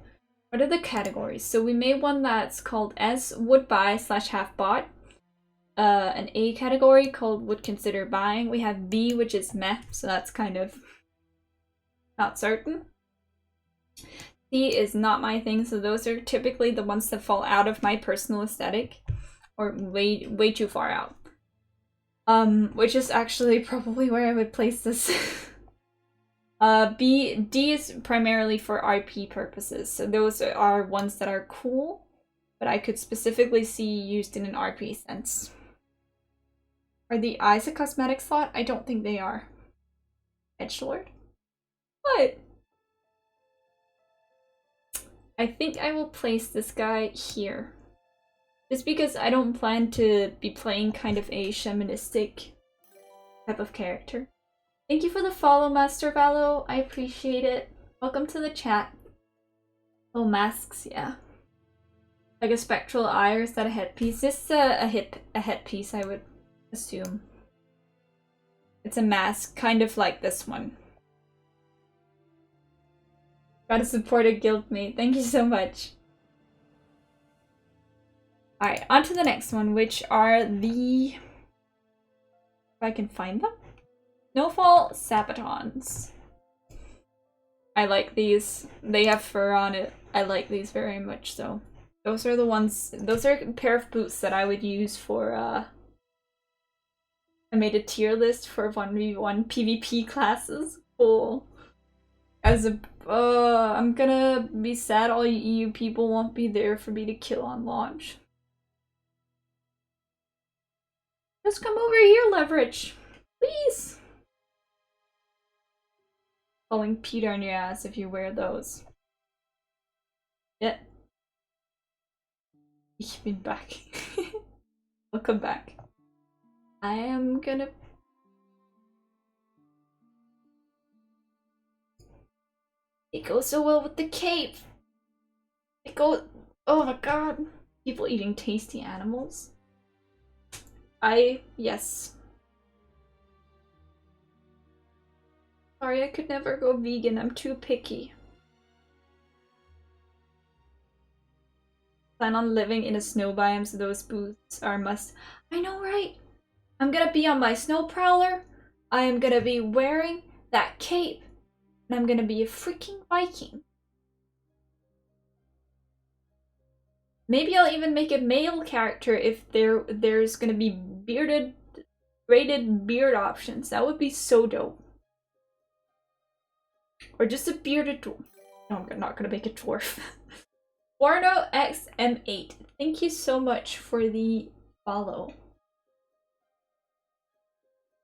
A: What are the categories? So we made one that's called S would buy / half bought. An A category called would consider buying. We have B, which is meh, so that's kind of not certain. C is not my thing, so those are typically the ones that fall out of my personal aesthetic, or way too far out. Which is actually probably where I would place this. D is primarily for RP purposes, so those are ones that are cool, but I could specifically see used in an RP sense. Are the eyes a cosmetic slot? I don't think they are. Edgelord? What? I think I will place this guy here. Just because I don't plan to be playing kind of a shamanistic type of character. Thank you for the follow, Master Valo. I appreciate it. Welcome to the chat. Oh, masks, yeah. Like a spectral eye, or is that a headpiece? This is a headpiece, I would assume. It's a mask, kind of like this one. Gotta support a guildmate. Thank you so much. Alright, on to the next one, which are the... If I can find them? Snowfall Sabatons. I like these. They have fur on it. I like these very much so. Those are the ones, those are a pair of boots that I would use for, I made a tier list for 1v1 PvP classes. Cool. As a, I'm gonna be sad all you people won't be there for me to kill on launch. Just come over here, Leverage. Please. Falling Peter on your ass if you wear those. Yeah. Ich bin back. Welcome back. I am gonna... It goes so well with the cape. It goes... Oh my god. People eating tasty animals. Yes. Sorry, I could never go vegan. I'm too picky. Plan on living in a snow biome, so those boots are must. I know, right? I'm gonna be on my snow prowler. I am gonna be wearing that cape. And I'm gonna be a freaking Viking. Maybe I'll even make a male character if there's gonna be braided beard options. That would be so dope. Or just a bearded dwarf. No, I'm not gonna make a dwarf. Warno XM8. Thank you so much for the follow.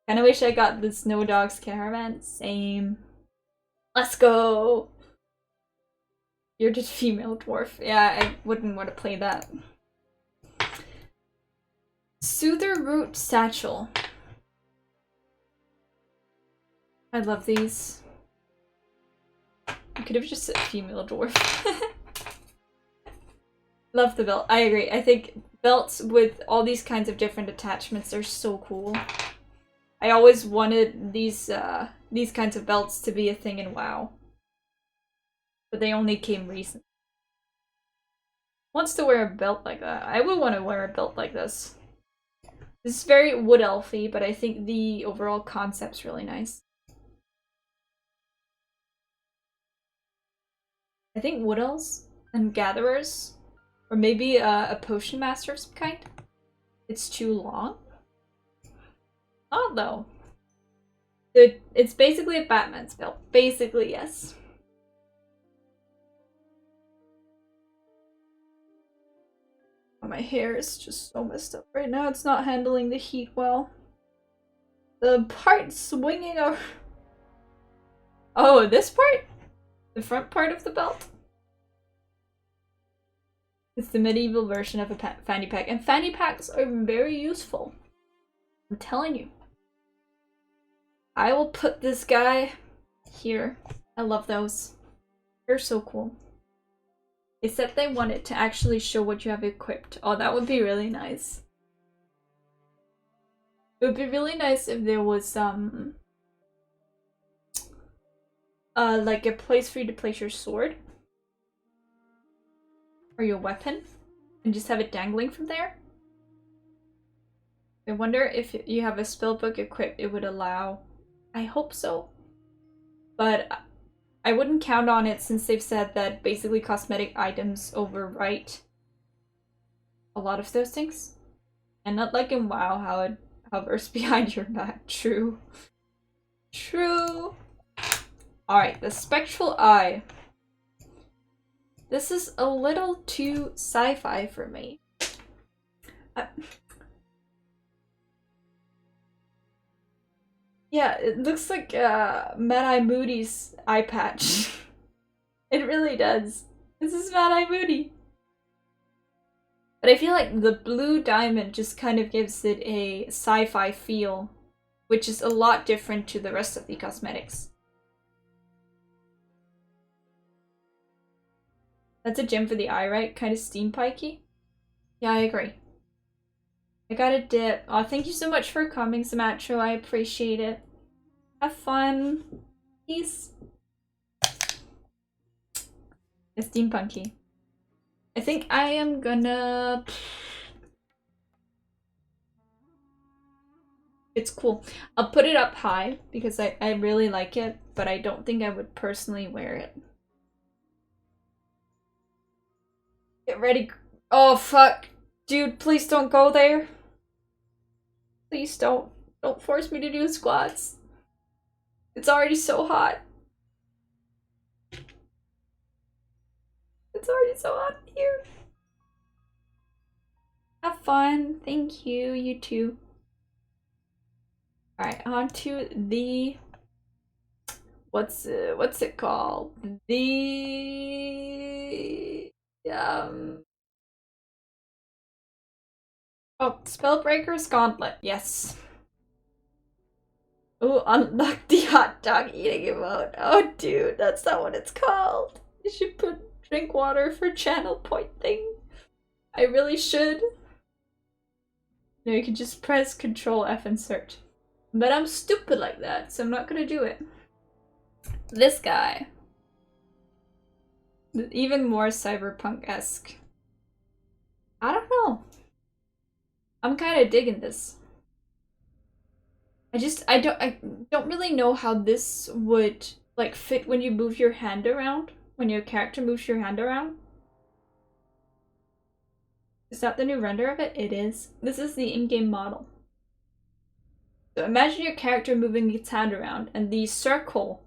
A: Kinda wish I got the Snow Dogs caravan. Same. Let's go! Bearded female dwarf. Yeah, I wouldn't want to play that. Soother Root Satchel. I love these. I could have just said female dwarf. Love the belt. I agree. I think belts with all these kinds of different attachments are so cool. I always wanted these kinds of belts to be a thing in WoW. But they only came recently. Wants to wear a belt like that. I would want to wear a belt like this. This is very wood elfy, but I think the overall concept's really nice. I think wood elves and gatherers, or maybe a potion master of some kind. It's too long. Not though. It's basically a Batman spell. Basically, yes. My hair is just so messed up right now. It's not handling the heat well. The part swinging over... Oh, this part? The front part of the belt? It's the medieval version of a fanny pack. And fanny packs are very useful. I'm telling you. I will put this guy here. I love those. They're so cool. Except they want it to actually show what you have equipped. Oh, that would be really nice. It would be really nice if there was like a place for you to place your sword. Or your weapon. And just have it dangling from there. I wonder if you have a spellbook equipped, it would allow... I hope so. But I wouldn't count on it since they've said that basically cosmetic items overwrite a lot of those things. And not like in WoW how it hovers behind your back. True. True. Alright, the Spectral Eye. This is a little too sci-fi for me. Yeah, it looks like Mad-Eye Moody's eye patch. It really does. This is Mad-Eye Moody. But I feel like the blue diamond just kind of gives it a sci-fi feel, which is a lot different to the rest of the cosmetics. That's a gem for the eye, right? Kind of steampikey. Yeah, I agree. I got a dip. Oh, thank you so much for coming, Symmetro. I appreciate it. Have fun. Peace. It's steampunky. I think I am gonna... It's cool. I'll put it up high because I really like it, but I don't think I would personally wear it. Get ready. Oh, fuck. Dude, please don't go there. Please don't. Don't force me to do squats. It's already so hot. It's already so hot here. Have fun. Thank you. You too. Alright, on to the... What's it called? The... Oh, Spellbreaker's Gauntlet. Yes. Oh, unlock the hot dog eating emote. Oh, dude, that's not what it's called. You should put drink water for channel point thing. I really should. No, you can just press Control F and search. But I'm stupid like that, so I'm not gonna do it. This guy. Even more cyberpunk-esque. I don't know. I'm kind of digging this. I don't really know how this would like fit when you move your hand around, when your character moves your hand around. Is that the new render of it? It is. This is the in-game model. So imagine your character moving its hand around and the circle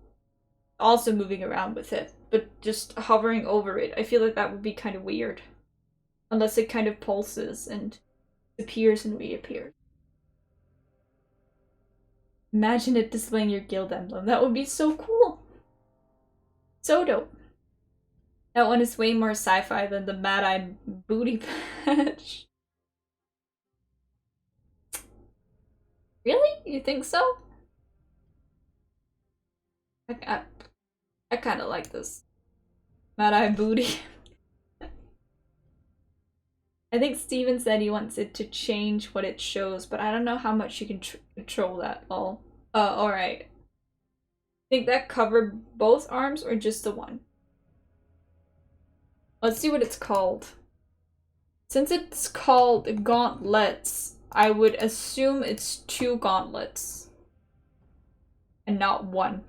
A: also moving around with it, but just hovering over it. I feel like that would be kind of weird. Unless it kind of pulses and appears and reappears. Imagine it displaying your guild emblem. That would be so cool. So dope. That one is way more sci-fi than the Mad Eye booty patch. Really? You think so? I kind of like this. Mad Eye booty. I think Steven said he wants it to change what it shows, but I don't know how much you can control that all. Alright. Think that covered both arms or just the one? Let's see what it's called. Since it's called gauntlets, I would assume it's 2 gauntlets. And not 1.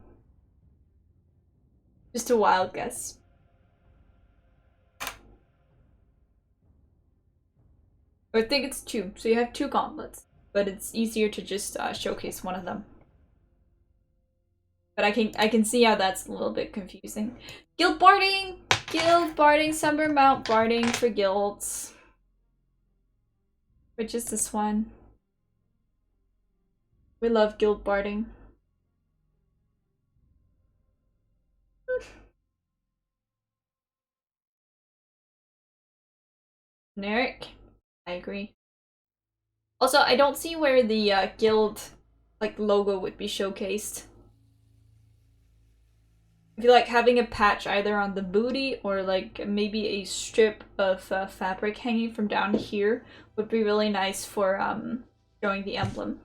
A: Just a wild guess. I think it's 2, so you have 2 gauntlets, but it's easier to just showcase one of them. But I can see how that's a little bit confusing. Guild barding! Guild barding, summer mount barding for guilds. Which is this one? We love guild barding. Generic? I agree. Also, I don't see where the guild like logo would be showcased. I feel like having a patch either on the booty or like maybe a strip of fabric hanging from down here would be really nice for showing the emblem.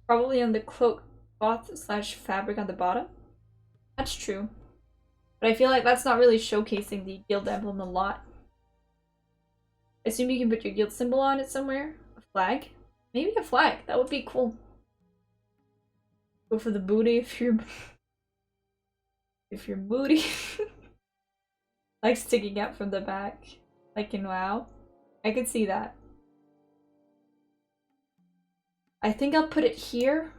A: Probably on the cloak cloth slash fabric on the bottom. That's true. But I feel like that's not really showcasing the guild emblem a lot. I assume you can put your guild symbol on it somewhere. A flag? Maybe a flag. That would be cool. Go for the booty if you're... if your booty like sticking out from the back. Like in WoW. I could see that. I think I'll put it here.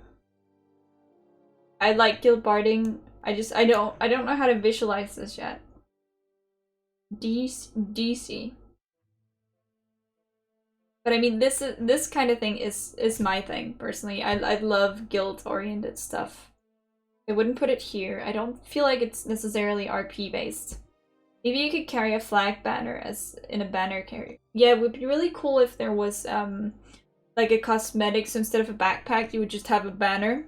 A: I like guild barding. I don't know how to visualize this yet. DC. But I mean, this kind of thing is my thing personally. I love guild oriented stuff. I wouldn't put it here. I don't feel like it's necessarily RP based. Maybe you could carry a flag banner as in a banner carrier. Yeah, it would be really cool if there was like a cosmetics instead of a backpack, you would just have a banner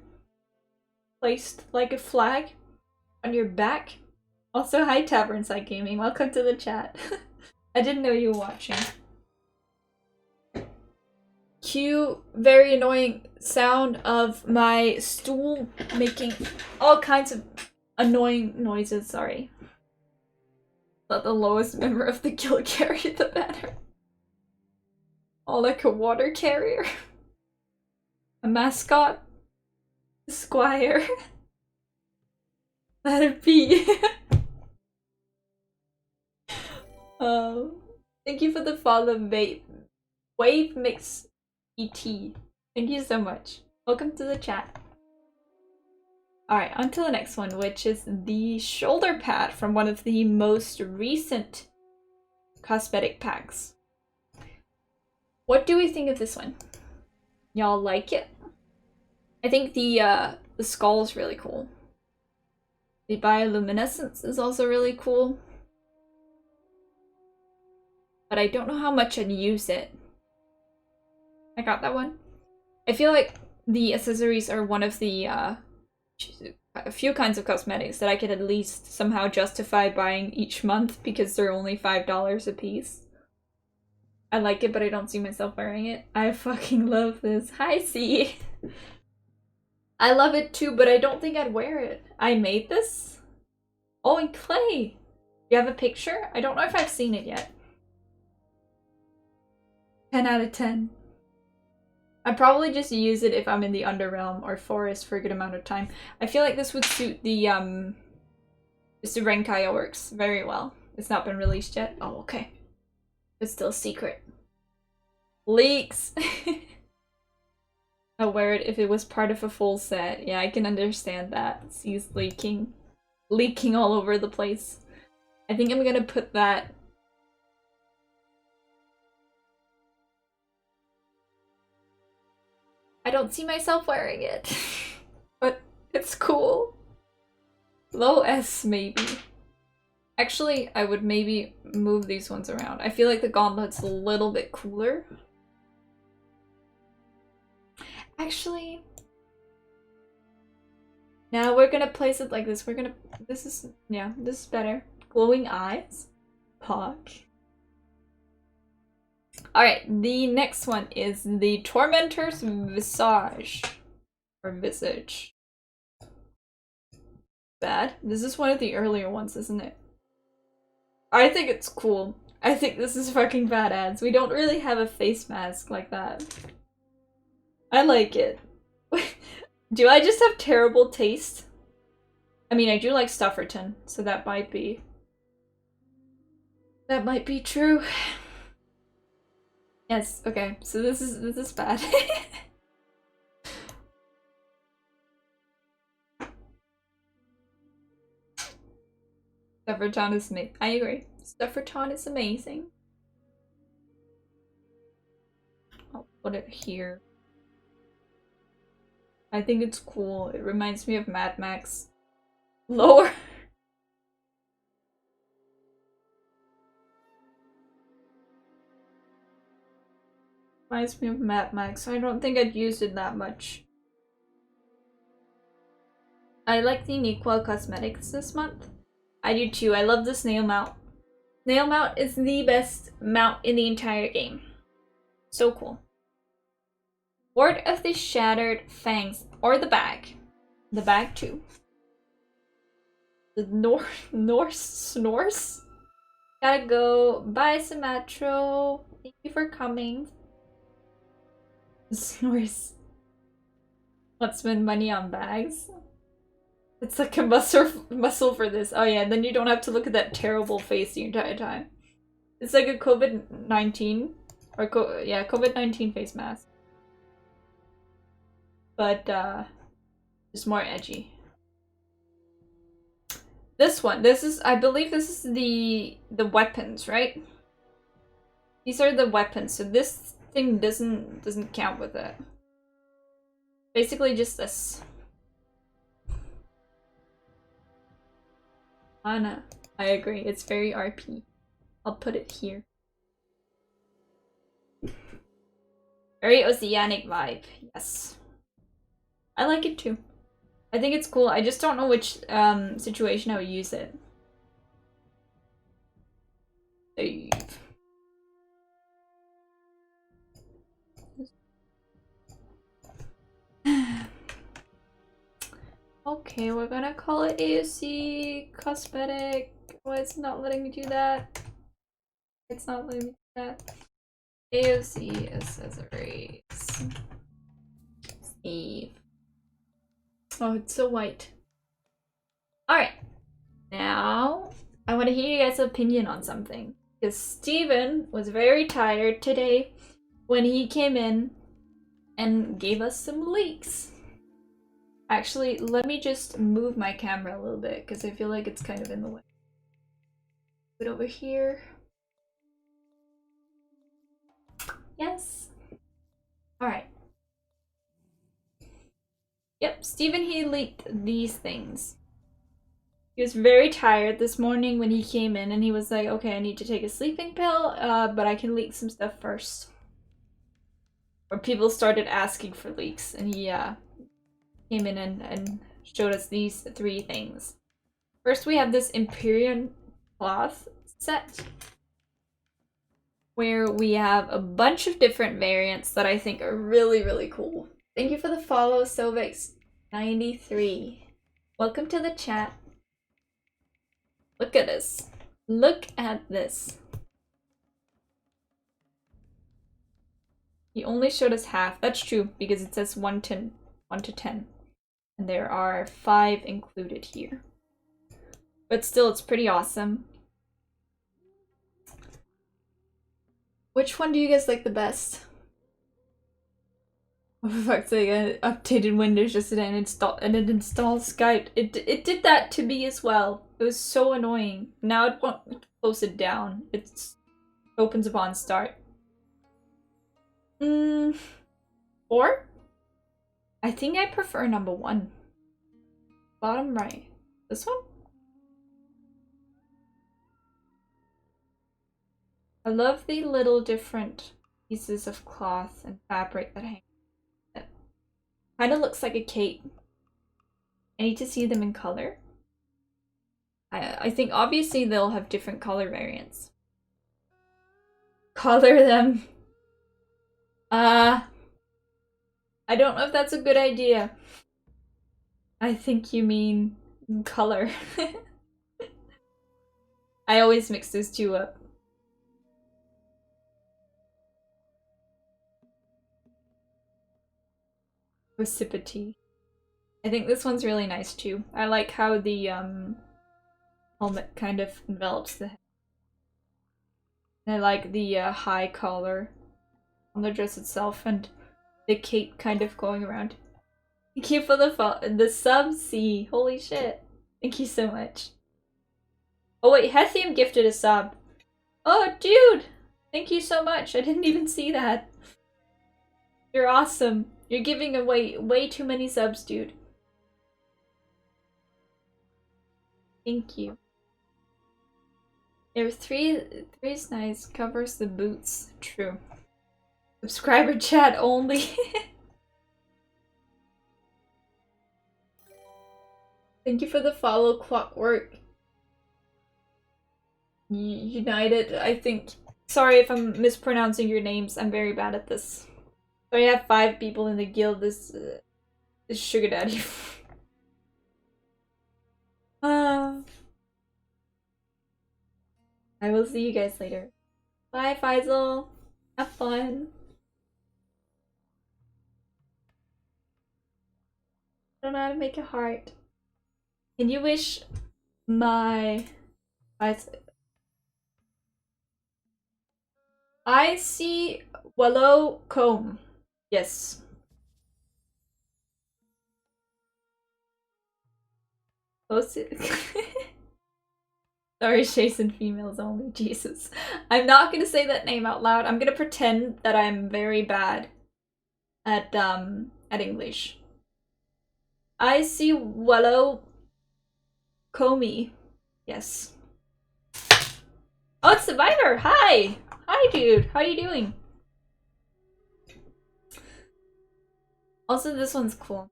A: placed like a flag on your back. Also, hi Tavernside Gaming, welcome to the chat. I didn't know you were watching. Cue very annoying sound of my stool making all kinds of annoying noises, sorry. Let the lowest member of the guild carry the banner. Oh, like a water carrier. A mascot. A squire. Let it be. Thank you for the follow, Wave Mix ET. Thank you so much. Welcome to the chat. Alright, on to the next one, which is the shoulder pad from one of the most recent cosmetic packs. What do we think of this one? Y'all like it? I think the skull is really cool. The bioluminescence is also really cool. But I don't know how much I'd use it. I got that one. I feel like the accessories are one of the a few kinds of cosmetics that I could at least somehow justify buying each month because they're only $5 a piece. I like it, but I don't see myself wearing it. I fucking love this. Hi, C. I love it too, but I don't think I'd wear it. I made this? Oh, in clay. You have a picture? I don't know if I've seen it yet. 10 out of 10. I'd probably just use it if I'm in the Underrealm or Forest for a good amount of time. I feel like this would suit the Renkaya works very well. It's not been released yet. Oh, okay. It's still secret. Leaks! I'll wear it if it was part of a full set. Yeah, I can understand that. He's leaking. Leaking all over the place. I think I'm gonna put that... I don't see myself wearing it. But it's cool. Low S, maybe. Actually, I would maybe move these ones around. I feel like the gauntlet's a little bit cooler. Actually... Now we're gonna place it like this. We're gonna... This is... Yeah, this is better. Glowing eyes. Pog. Alright, the next one is the Tormentor's Visage. Or Visage. Bad. This is one of the earlier ones, isn't it? I think it's cool. I think this is fucking badass. We don't really have a face mask like that. I like it. Do I just have terrible taste? I mean, I do like Stufferton, so that might be... That might be true. Yes, okay. So this is bad. Stufferton is amazing. I agree. Stufferton is amazing. I'll put it here. I think it's cool. It reminds me of Mad Max. Lower. Reminds me of Mad Max. I don't think I'd use it that much. I like the Nequel Cosmetics this month. I do too. I love the snail mount. Snail mount is the best mount in the entire game. So cool. Ward of the Shattered Fangs. Or the bag. The bag too. The Norse Snores? Gotta go. Bye, Symmetro. Thank you for coming. Snores. Let's spend money on bags. It's like a muscle for this. Oh yeah, then you don't have to look at that terrible face the entire time. It's like a COVID-19 or COVID-19 face mask. But just more edgy. This one, I believe this is the weapons, right? These are the weapons, so this thing doesn't count with it. Basically just this. Anna. I agree. It's very RP. I'll put it here. Very oceanic vibe. Yes. I like it too. I think it's cool. I just don't know which situation I would use it. Save. Okay, we're gonna call it AoC Cosmetic. Oh, it's not letting me do that. It's not letting me do that. AoC Accessories. Save. Oh, it's so white. Alright. Now, I want to hear you guys' opinion on something. Because Steven was very tired today when he came in and gave us some leaks. Actually, let me just move my camera a little bit because I feel like it's kind of in the way. Put it over here. Yes. Alright. Yep, Steven, he leaked these things. He was very tired this morning when he came in and he was like, okay, I need to take a sleeping pill, but I can leak some stuff first. Or people started asking for leaks and he came in and showed us these 3 things. First, we have this Imperial cloth set where we have a bunch of different variants that I think are really, really cool. Thank you for the follow, Sovex93. Welcome to the chat. Look at this. Look at this. He only showed us half. That's true, because it says 1 to 10. And there are 5 included here. But still, it's pretty awesome. Which one do you guys like the best? Oh, for fuck's sake, I updated Windows yesterday and it installed Skype. It did that to me as well. It was so annoying. Now it won't close it down. It opens upon start. 4? I think I prefer number 1. Bottom right. This one? I love the little different pieces of cloth and fabric that hang. Kind of looks like a cape. I need to see them in color. I think obviously they'll have different color variants. Color them. I don't know if that's a good idea. I think you mean color. I always mix those 2 up. Reciprocity. I think this one's really nice too. I like how the helmet kind of envelops the head. And I like the high collar on the dress itself and the cape kind of going around. Thank you for the sub C. Holy shit. Thank you so much. Oh wait, Hethium gifted a sub. Oh dude! Thank you so much. I didn't even see that. You're awesome. You're giving away way too many subs, dude. Thank you. There are 3 is nice. Covers the boots. True. Subscriber chat only. Thank you for the follow, Clockwork. United, I think. Sorry if I'm mispronouncing your names. I'm very bad at this. So I have 5 people in the guild. This sugar daddy. I will see you guys later. Bye, Faisal. Have fun. I don't know how to make a heart. Can you wish my... I see Wallow Comb. Yes. Post it. Sorry, Jason, females only. Jesus. I'm not gonna say that name out loud. I'm gonna pretend that I'm very bad at English. I see Wallow Comey. Yes. Oh, it's Survivor! Hi! Hi, dude! How you doing? Also, this one's cool.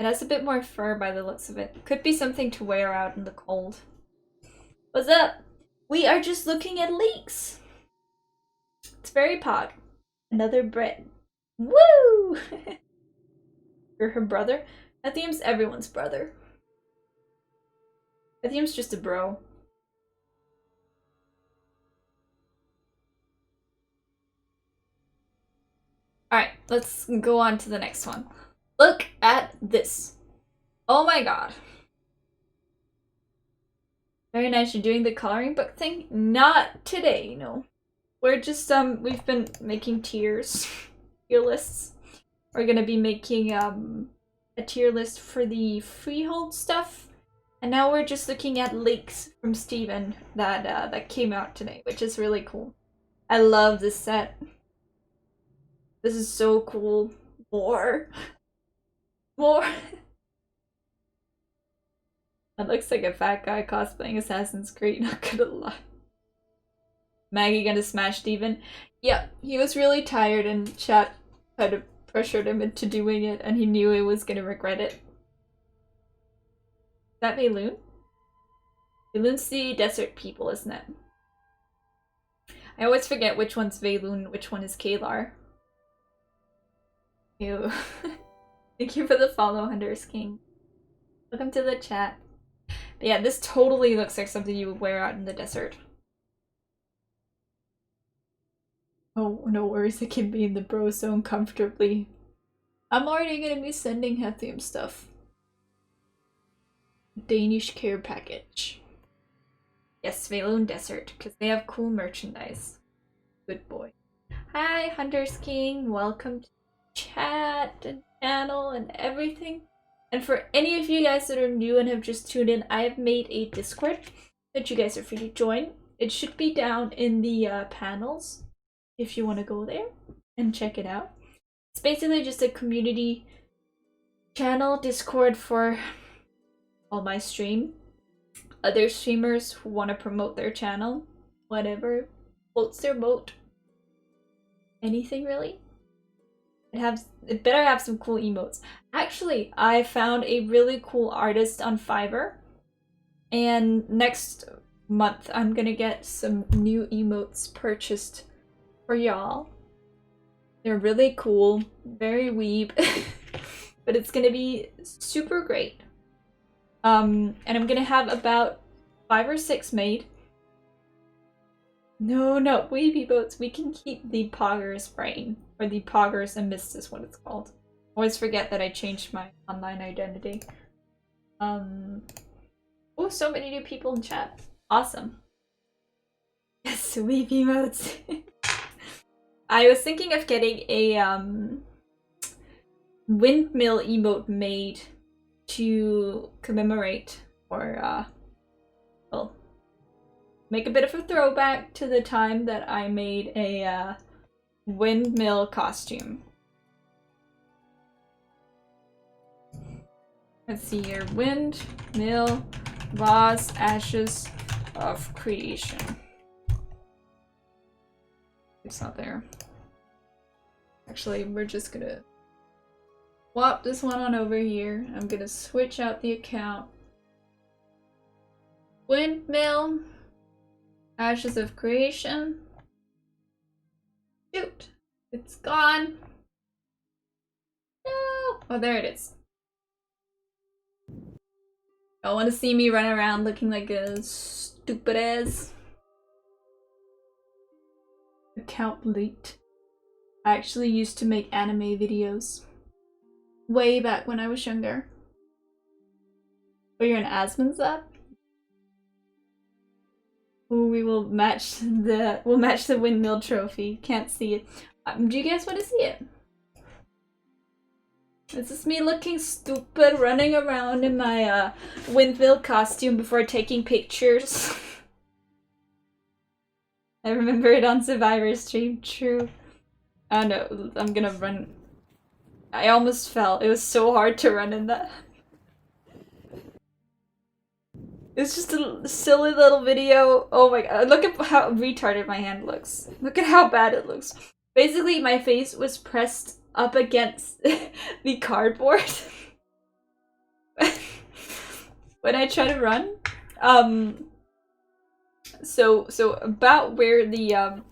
A: It has a bit more fur by the looks of it. Could be something to wear out in the cold. What's up? We are just looking at leaks! It's very pog. Another Brit. Woo! You're her brother? Ethium's everyone's brother. Ethium's just a bro. Alright, let's go on to the next one. Look at this. Oh my god. Very nice. You're doing the coloring book thing? Not today, no. We're just, we've been making tiers. Tier lists. We're gonna be making, a tier list for the freehold stuff. And now we're just looking at leaks from Steven that came out today, which is really cool. I love this set. This is so cool. More. More. That looks like a fat guy cosplaying Assassin's Creed, not gonna lie. Maggie gonna smash Steven? Yeah, he was really tired and chat kind of pressured him into doing it and he knew he was gonna regret it. Is that Veyloon? Veyloon's the desert people, isn't it? I always forget which one's Veyloon, which one is Kalar. Ew. Thank you for the follow, Hunter's King. Welcome to the chat. But yeah, this totally looks like something you would wear out in the desert. Oh, no worries, I can be in the bro zone comfortably. I'm already gonna be sending Hethium stuff. Danish care package. Yes, Veyloon Desert, because they have cool merchandise. Good boy. Hi, Hunter's King. Welcome to chat and channel and everything. And for any of you guys that are new and have just tuned in, I have made a Discord that you guys are free to join. It should be down in the panels if you want to go there and check it out. It's basically just a community channel Discord for all my stream. Other streamers who want to promote their channel, whatever floats their boat. Anything really. It better have some cool emotes. Actually, I found a really cool artist on Fiverr, and next month I'm gonna get some new emotes purchased for y'all. They're really cool, very weeb, but it's gonna be super great. And I'm gonna have about 5 or 6 made. No, weeby boats. We can keep the Poggers brain. Or the Poggers and Mist is what it's called. Always forget that I changed my online identity. Oh, so many new people in chat. Awesome. Yes, weeby modes. I was thinking of getting a windmill emote made to commemorate or well, make a bit of a throwback to the time that I made a windmill costume. Let's see here. Windmill, lost ashes of creation. It's not there. Actually, we're just gonna swap this one on over here. I'm gonna switch out the account. Windmill, ashes of creation. Shoot, it's gone. No. Oh, there it is. Y'all want to see me run around looking like a stupid ass? Account leaked. I actually used to make anime videos way back when I was younger. Oh, you're an Asmon's up? Ooh, we'll match the windmill trophy. Can't see it. Do you guys want to see it? This is me looking stupid, running around in my windmill costume before taking pictures. I remember it on Survivor stream. True. Oh no, I'm gonna run. I almost fell. It was so hard to run in that. It's just a silly little video. Oh my god, look at how retarded my hand looks. Look at how bad it looks. Basically, my face was pressed up against the cardboard when I try to run. So about where the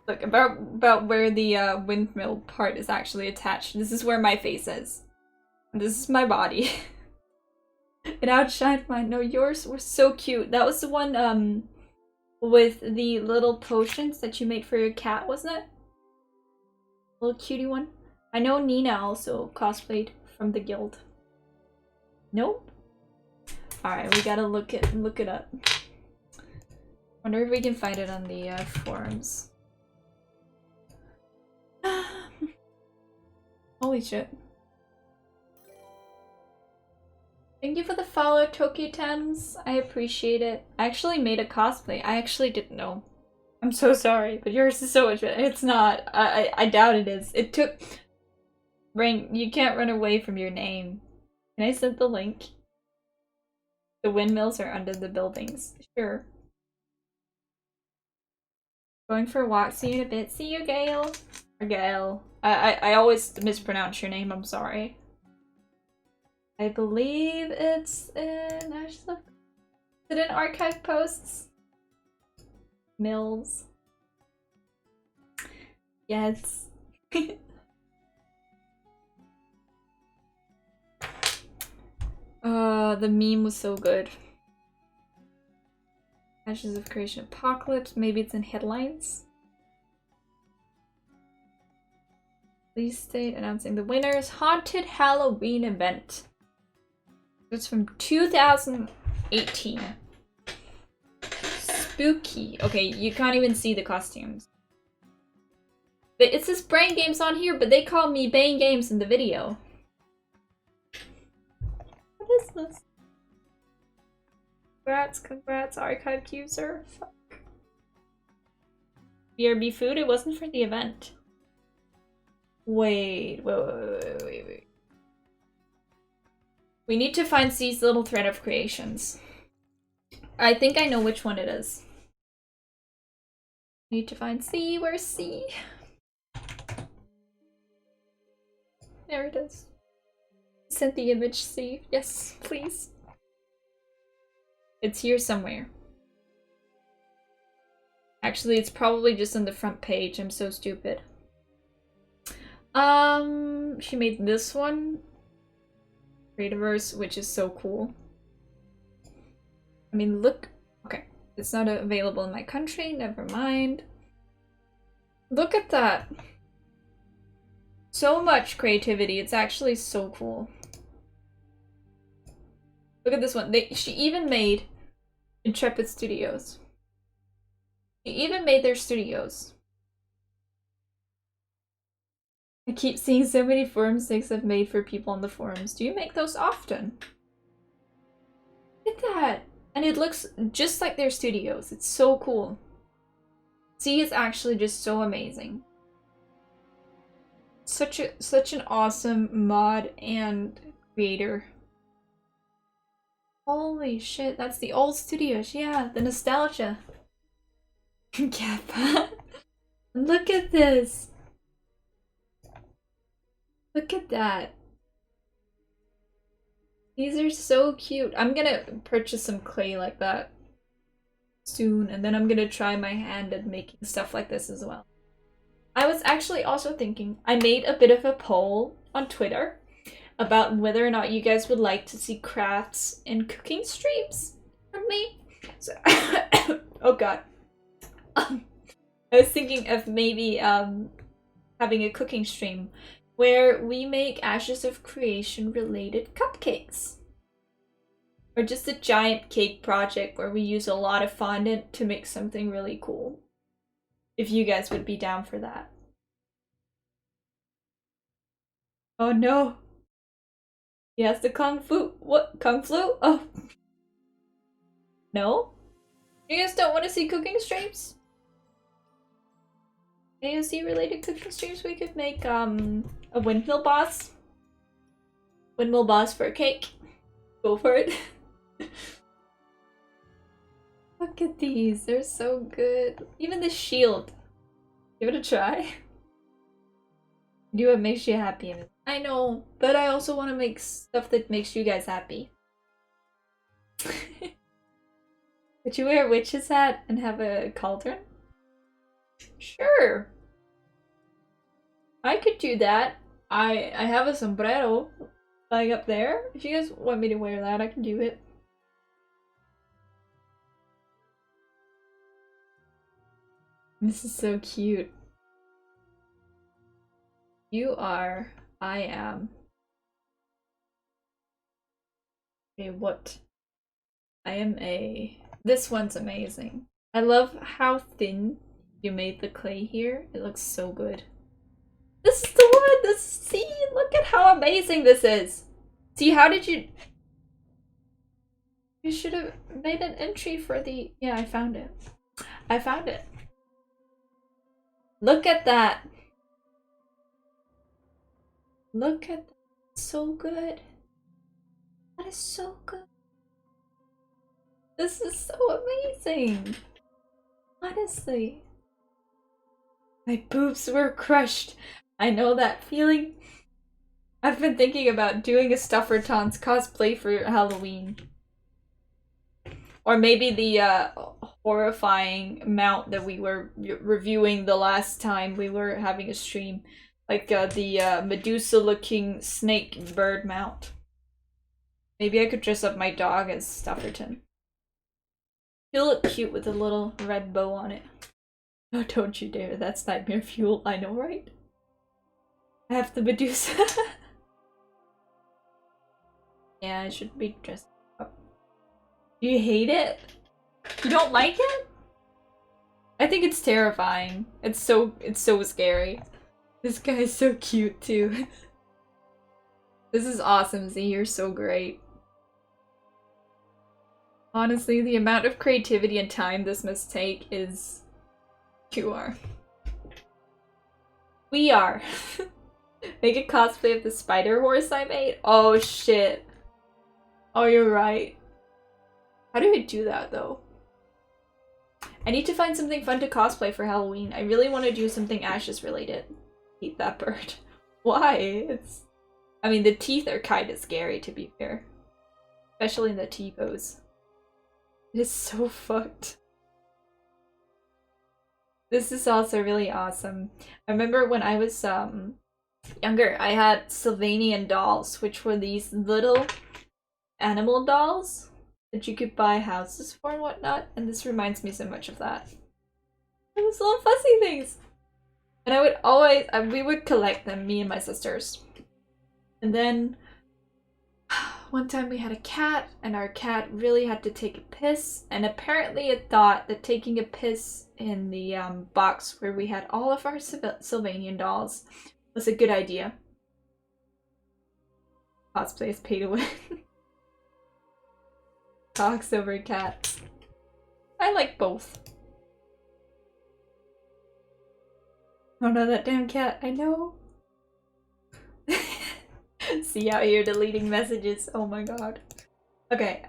A: look about where the windmill part is actually attached. This is where my face is. This is my body. It outshined mine. No, yours were so cute. That was the one with the little potions that you made for your cat, wasn't it? Little cutie one. I know Nina also cosplayed from the guild. Nope. Alright, we gotta look it up. Wonder if we can find it on the forums. Holy shit. Thank you for the follow, Tokyo Thames. I appreciate it. I actually made a cosplay. I actually didn't know. I'm so sorry, but yours is so much better. It's not. I doubt it is. It took... Ring, you can't run away from your name. Can I send the link? The windmills are under the buildings. Sure. Going for a walk. See you in a bit. See you, Gail. Or Gail. I always mispronounce your name. I'm sorry. I believe it's in... Is it in archive posts? Mills. Yes. The meme was so good. Ashes of Creation Apocalypse. Maybe it's in headlines. Release date announcing the winners. Haunted Halloween event. It's from 2018. Spooky. Okay, you can't even see the costumes. It says Brain Games on here, but they call me Bane Games in the video. What is this? Congrats, archived user. Fuck. BRB food? It wasn't for the event. Wait. We need to find C's little thread of creations. I think I know which one it is. Need to find C. Where's C? There it is. Send the image, C. Yes, please. It's here somewhere. Actually, it's probably just on the front page. I'm so stupid. She made this one. Creativerse, which is so cool. I mean, look. Okay, it's not available in my country. Never mind. Look at that. So much creativity. It's actually so cool. Look at this one. She even made Intrepid Studios. She even made their studios. I keep seeing so many forum sticks I've made for people on the forums. Do you make those often? Look at that! And it looks just like their studios. It's so cool. C is actually just so amazing. Such an awesome mod and creator. Holy shit, that's the old studios. Yeah, the nostalgia. Kappa. Look at this. Look at that. These are so cute. I'm gonna purchase some clay like that soon, and then I'm gonna try my hand at making stuff like this as well. I was actually also thinking, I made a bit of a poll on Twitter about whether or not you guys would like to see crafts and cooking streams from me. So oh god. I was thinking of maybe having a cooking stream where we make Ashes of Creation related cupcakes. Or just a giant cake project where we use a lot of fondant to make something really cool. If you guys would be down for that. Oh no! Yes, the Kung Fu. What? Kung Flu? Oh. No? You guys don't want to see cooking streams? AoC related cooking streams? We could make a windmill boss. Windmill boss for a cake. Go for it. Look at these, they're so good. Even the shield. Give it a try. Do what makes you happy. I know, but I also want to make stuff that makes you guys happy. Would you wear a witch's hat and have a cauldron? Sure. I could do that. I have a sombrero lying up there. If you guys want me to wear that, I can do it. This is so cute. You are. I am. Okay, what? I am a... This one's amazing. I love how thin you made the clay here. It looks so good. This is the one! This, see? Look at how amazing this is! See, how did you... You should have made an entry for the... Yeah, I found it. I found it. Look at that! Look at that. So good. That is so good. This is so amazing. Honestly. My boobs were crushed. I know that feeling. I've been thinking about doing a Stuffertons cosplay for Halloween. Or maybe the horrifying mount that we were reviewing the last time we were having a stream. Like the Medusa-looking snake bird mount. Maybe I could dress up my dog as Stufferton. He'll look cute with a little red bow on it. Oh, don't you dare. That's nightmare fuel. I know, right? I have the Medusa. Yeah, I should be dressed up. Do you hate it? You don't like it? I think it's terrifying. It's so scary. This guy is so cute too. This is awesome, Z. You're so great. Honestly, the amount of creativity and time this must take is... You are. We are. Make a cosplay of the spider horse I made? Oh shit. Oh, you're right. How do we do that though? I need to find something fun to cosplay for Halloween. I really want to do something Ashes related. Eat that bird. Why? It's... I mean, the teeth are kind of scary, to be fair. Especially in the T-pose. It is so fucked. This is also really awesome. I remember when I was younger, I had Sylvanian dolls, which were these little animal dolls that you could buy houses for and whatnot, and this reminds me so much of that. Those little fuzzy things! And I would always, we would collect them, me and my sisters. And then one time we had a cat, and our cat really had to take a piss, and apparently it thought that taking a piss in the box where we had all of our Sylvanian dolls was a good idea. Cosplay is pay to win. Dogs over cats. I like both. Oh no, that damn cat, I know. See out here deleting messages. Oh my god. Okay,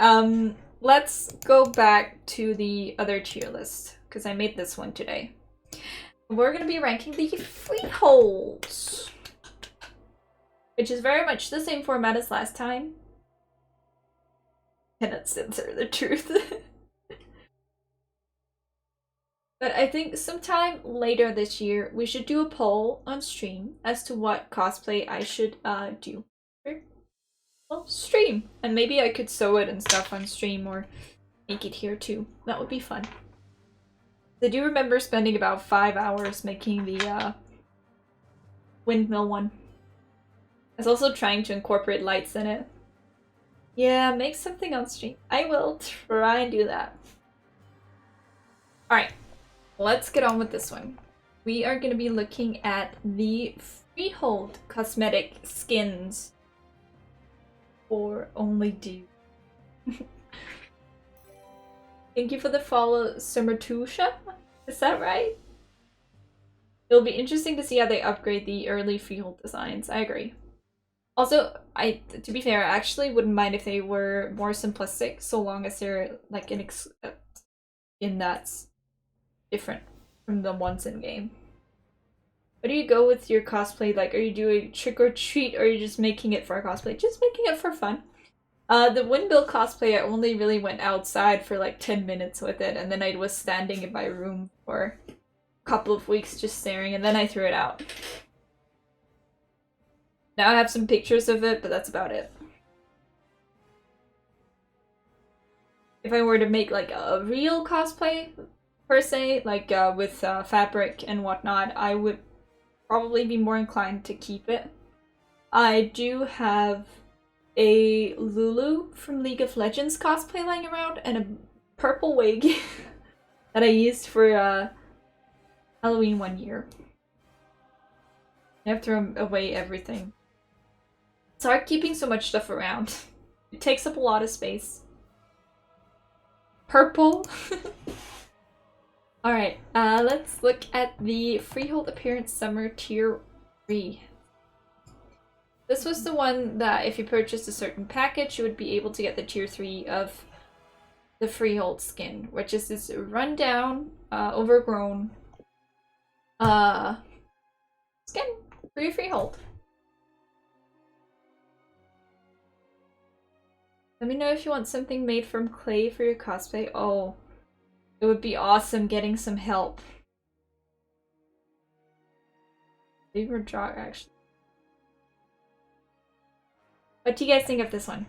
A: let's go back to the other tier list, because I made this one today. We're gonna be ranking the freeholds, which is very much the same format as last time. Cannot censor the truth. But I think sometime later this year, we should do a poll on stream as to what cosplay I should do. Well, stream. And maybe I could sew it and stuff on stream or make it here too. That would be fun. I do remember spending about 5 hours making the windmill one. I was also trying to incorporate lights in it. Yeah, make something on stream. I will try and do that. Alright. Let's get on with this one. We are going to be looking at the freehold cosmetic skins for only do. Thank you for the follow, Summertusha. Is that right? It'll be interesting to see how they upgrade the early freehold designs. I agree. Also, to be fair, I actually wouldn't mind if they were more simplistic, so long as they're like in that's different from the ones in game. What do you go with your cosplay? Like, are you doing trick or treat, or are you just making it for a cosplay? Just making it for fun. The windmill cosplay, I only really went outside for like 10 minutes with it, and then I was standing in my room for a couple of weeks just staring, and then I threw it out. Now I have some pictures of it, but that's about it. If I were to make like a real cosplay, per se, like with fabric and whatnot, I would probably be more inclined to keep it. I do have a Lulu from League of Legends cosplay lying around and a purple wig that I used for Halloween one year. I have to throw away everything. It's hard keeping so much stuff around. It takes up a lot of space. Purple. Alright, let's look at the Freehold Appearance Summer Tier 3. This was the one that if you purchased a certain package, you would be able to get the Tier 3 of the Freehold skin, which is this rundown, overgrown skin for your Freehold. Let me know if you want something made from clay for your cosplay. Oh, it would be awesome getting some help. Favorite draw, actually. What do you guys think of this one?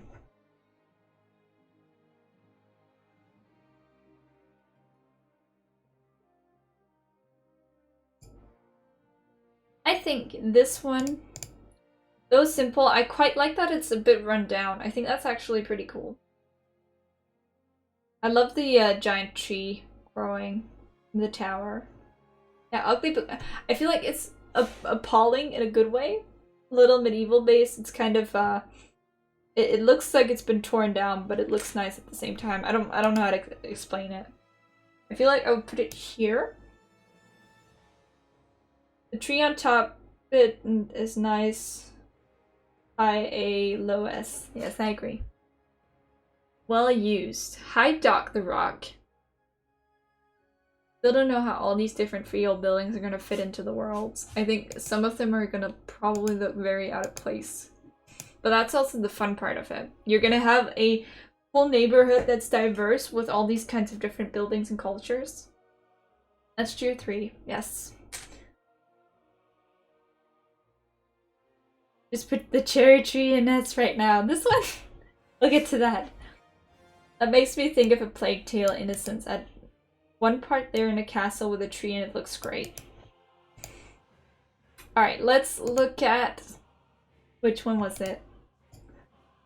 A: I think this one, though simple, I quite like that it's a bit run down. I think that's actually pretty cool. I love the giant tree growing in the tower. Yeah, ugly, but I feel like it's appalling in a good way. A little medieval base. It's kind of it looks like it's been torn down, but it looks nice at the same time. I don't know how to explain it. I feel like I would put it here. The tree on top bit is nice. High A, low S. Yes, I agree. Well used. High Dock the Rock. Still don't know how all these different freehold buildings are gonna fit into the worlds. I think some of them are gonna probably look very out of place. But that's also the fun part of it. You're gonna have a full neighborhood that's diverse with all these kinds of different buildings and cultures. That's Tier 3, yes. Just put the cherry tree in us right now. This one, we'll get to that. That makes me think of A Plague Tale: Innocence. At one part there in a castle with a tree and it looks great. Alright, let's look at... Which one was it?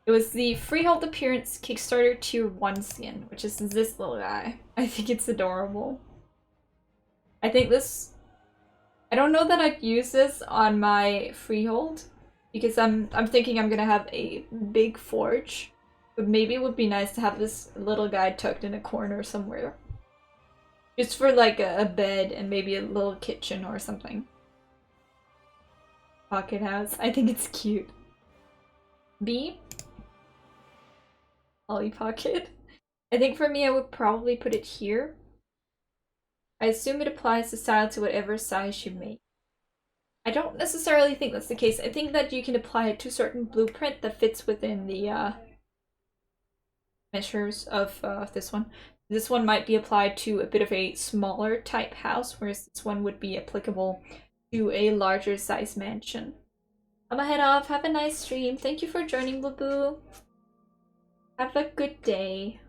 A: It was the Freehold Appearance Kickstarter Tier 1 skin, which is this little guy. I think it's adorable. I think this... I don't know that I'd use this on my Freehold, because I'm thinking I'm gonna have a big forge. But maybe it would be nice to have this little guy tucked in a corner somewhere. Just for like a bed and maybe a little kitchen or something. Pocket house. I think it's cute. B. Polly Pocket. I think for me I would probably put it here. I assume it applies the style to whatever size you make. I don't necessarily think that's the case. I think that you can apply it to a certain blueprint that fits within the measures of this one. This one might be applied to a bit of a smaller type house, whereas this one would be applicable to a larger size mansion. I'm gonna head off. Have a nice stream. Thank you for joining, Boo. Have a good day.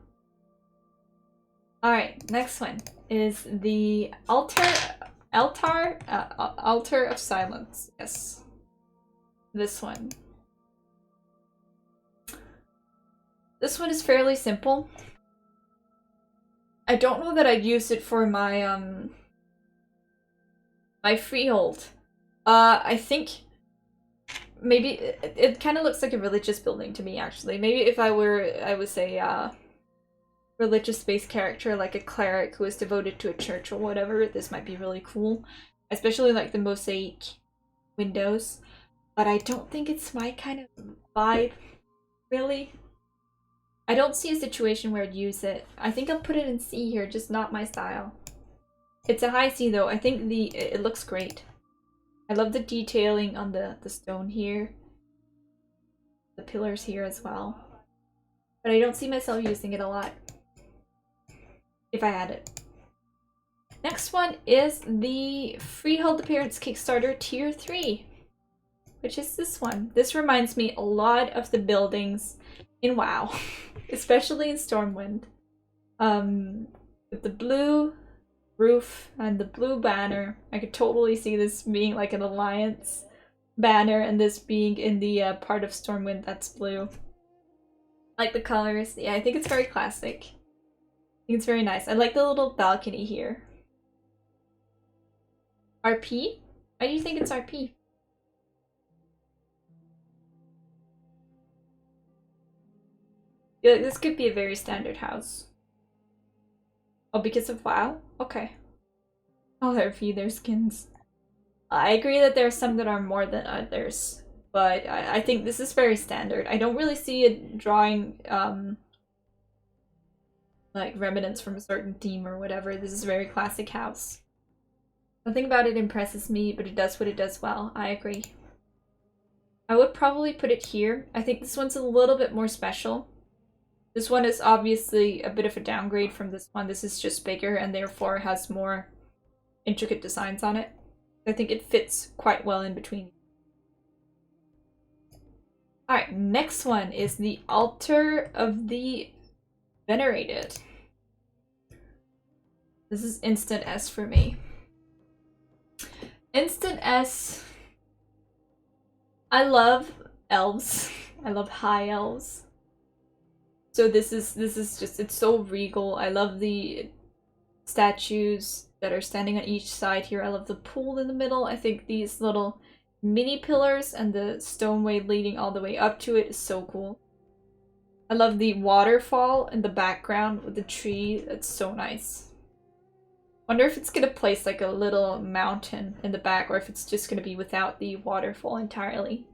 A: Alright, next one is the Altar of Silence. Yes. This one. This one is fairly simple. I don't know that I'd use it for my my Freehold. I think maybe it kind of looks like a religious building to me, actually. Maybe if I was a religious-based character, like a cleric who is devoted to a church or whatever, this might be really cool. Especially like the mosaic windows. But I don't think it's my kind of vibe, really. I don't see a situation where I'd use it. I think I'll put it in C here, just not my style. It's a high C though. I think it looks great. I love the detailing on the stone here. The pillars here as well. But I don't see myself using it a lot. If I had it. Next one is the Freehold Appearance Kickstarter Tier 3. Which is this one. This reminds me a lot of the buildings in WoW. Especially in Stormwind. With the blue roof and the blue banner. I could totally see this being like an alliance banner and this being in the part of Stormwind that's blue. Like the colors. Yeah, I think it's very classic. I think it's very nice. I like the little balcony here. RP? Why do you think it's RP? Yeah, this could be a very standard house. Oh, because of WoW? Okay. I'll RP their skins. I agree that there are some that are more than others, but I think this is very standard. I don't really see it drawing like remnants from a certain team or whatever. This is a very classic house. Nothing about it impresses me, but it does what it does well. I agree. I would probably put it here. I think this one's a little bit more special. This one is obviously a bit of a downgrade from this one. This is just bigger and therefore has more intricate designs on it. I think it fits quite well in between. Alright, next one is the Altar of the Venerated. This is instant S for me. Instant S. I love elves. I love high elves. So this is just, it's so regal. I love the statues that are standing on each side here. I love the pool in the middle. I think these little mini pillars and the stoneway leading all the way up to it is so cool. I love the waterfall in the background with the tree. That's so nice. Wonder if it's gonna place like a little mountain in the back or if it's just gonna be without the waterfall entirely.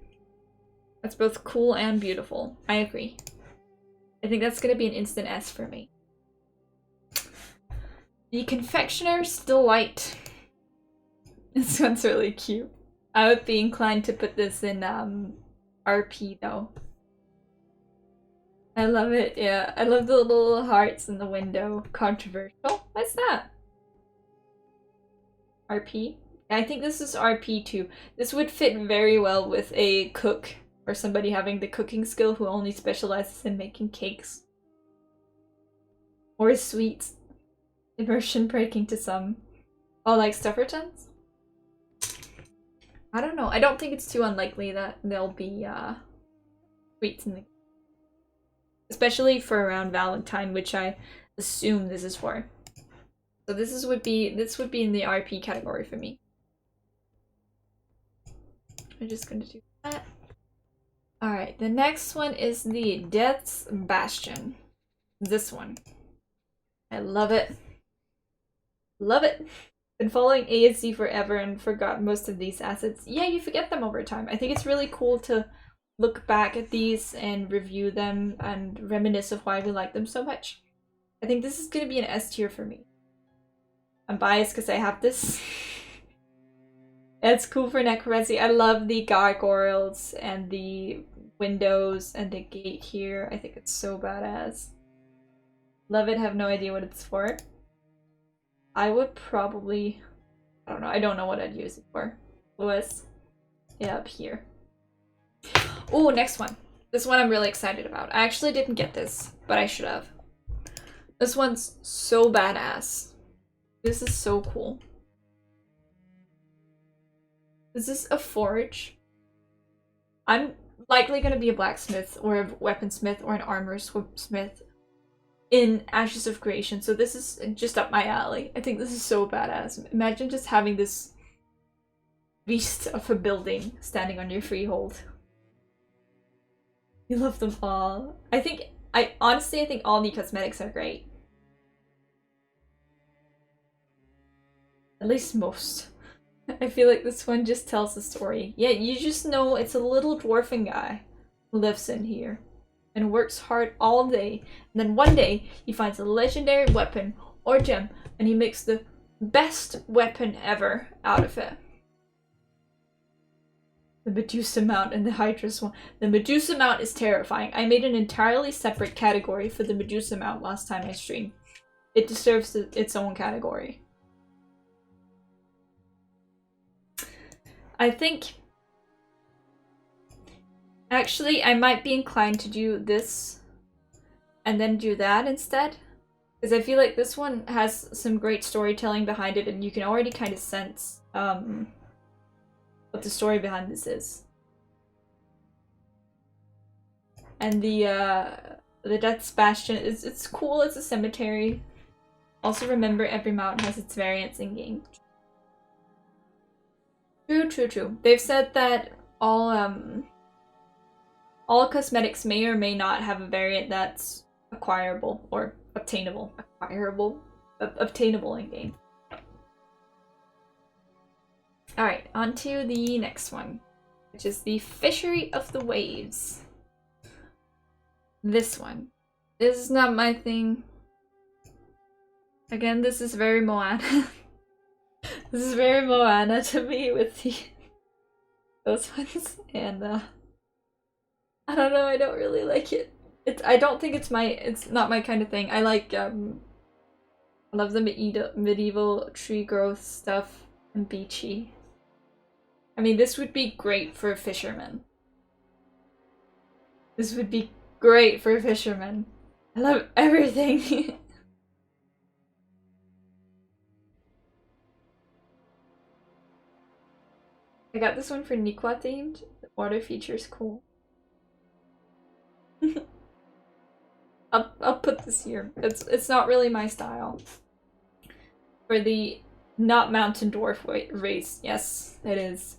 A: That's both cool and beautiful. I agree. I think that's gonna be an instant S for me. The Confectioner's Delight. This one's really cute. I would be inclined to put this in RP though. I love it, yeah. I love the little hearts in the window. Controversial? What's that? RP? I think this is RP too. This would fit very well with a cook or somebody having the cooking skill who only specializes in making cakes. Or sweets. Immersion breaking to some. Oh, like Stuffertons? I don't know. I don't think it's too unlikely that there'll be sweets in the, especially for around Valentine, which I assume this is for. So this would be in the RP category for me. I'm just gonna do that. Alright, the next one is the Death's Bastion. This one. I love it. Love it. Been following AoC forever and forgot most of these assets. Yeah, you forget them over time. I think it's really cool to look back at these and review them and reminisce of why we like them so much. I think this is going to be an S tier for me. I'm biased because I have this. It's cool for necromancy. I love the gargoyles and the windows and the gate here. I think it's so badass. Love it, have no idea what it's for. I would probably, I don't know what I'd use it for. Lewis. Yeah, up here. Oh, next one. This one I'm really excited about. I actually didn't get this, but I should have. This one's so badass. This is so cool. This is a forge. I'm likely going to be a blacksmith or a weaponsmith or an armor smith in Ashes of Creation, so this is just up my alley. I think this is so badass. Imagine just having this beast of a building standing on your freehold. You love them all. Honestly, I think all the cosmetics are great. At least most. I feel like this one just tells the story. Yeah, you just know it's a little dwarfing guy who lives in here. and works hard all day. And then one day he finds a legendary weapon or gem and he makes the best weapon ever out of it. The Medusa mount and the Hydra's one. The Medusa mount is terrifying. I made an entirely separate category for the Medusa mount last time I streamed. It deserves its own category. I think... Actually, I might be inclined to do this and then do that instead. Because I feel like this one has some great storytelling behind it and you can already kind of sense what the story behind this is. And the Death's Bastion, it's cool, it's a cemetery. Also remember every mount has its variants in game. True. They've said that all cosmetics may or may not have a variant that's acquirable or obtainable. Obtainable in game. Alright, on to the next one, which is the Fishery of the Waves. This one. This is not my thing. Again, this is very Moana. This is very Moana to me with those ones, and I don't know, I don't really like it. I don't think it's not my kind of thing. I like I love the medieval tree growth stuff and beachy. I mean, this would be great for a fisherman. This would be great for a fisherman. I love everything. I got this one for Nikwa themed. The water feature's cool. I'll put this here. It's not really my style. For the not mountain dwarf race, yes, it is.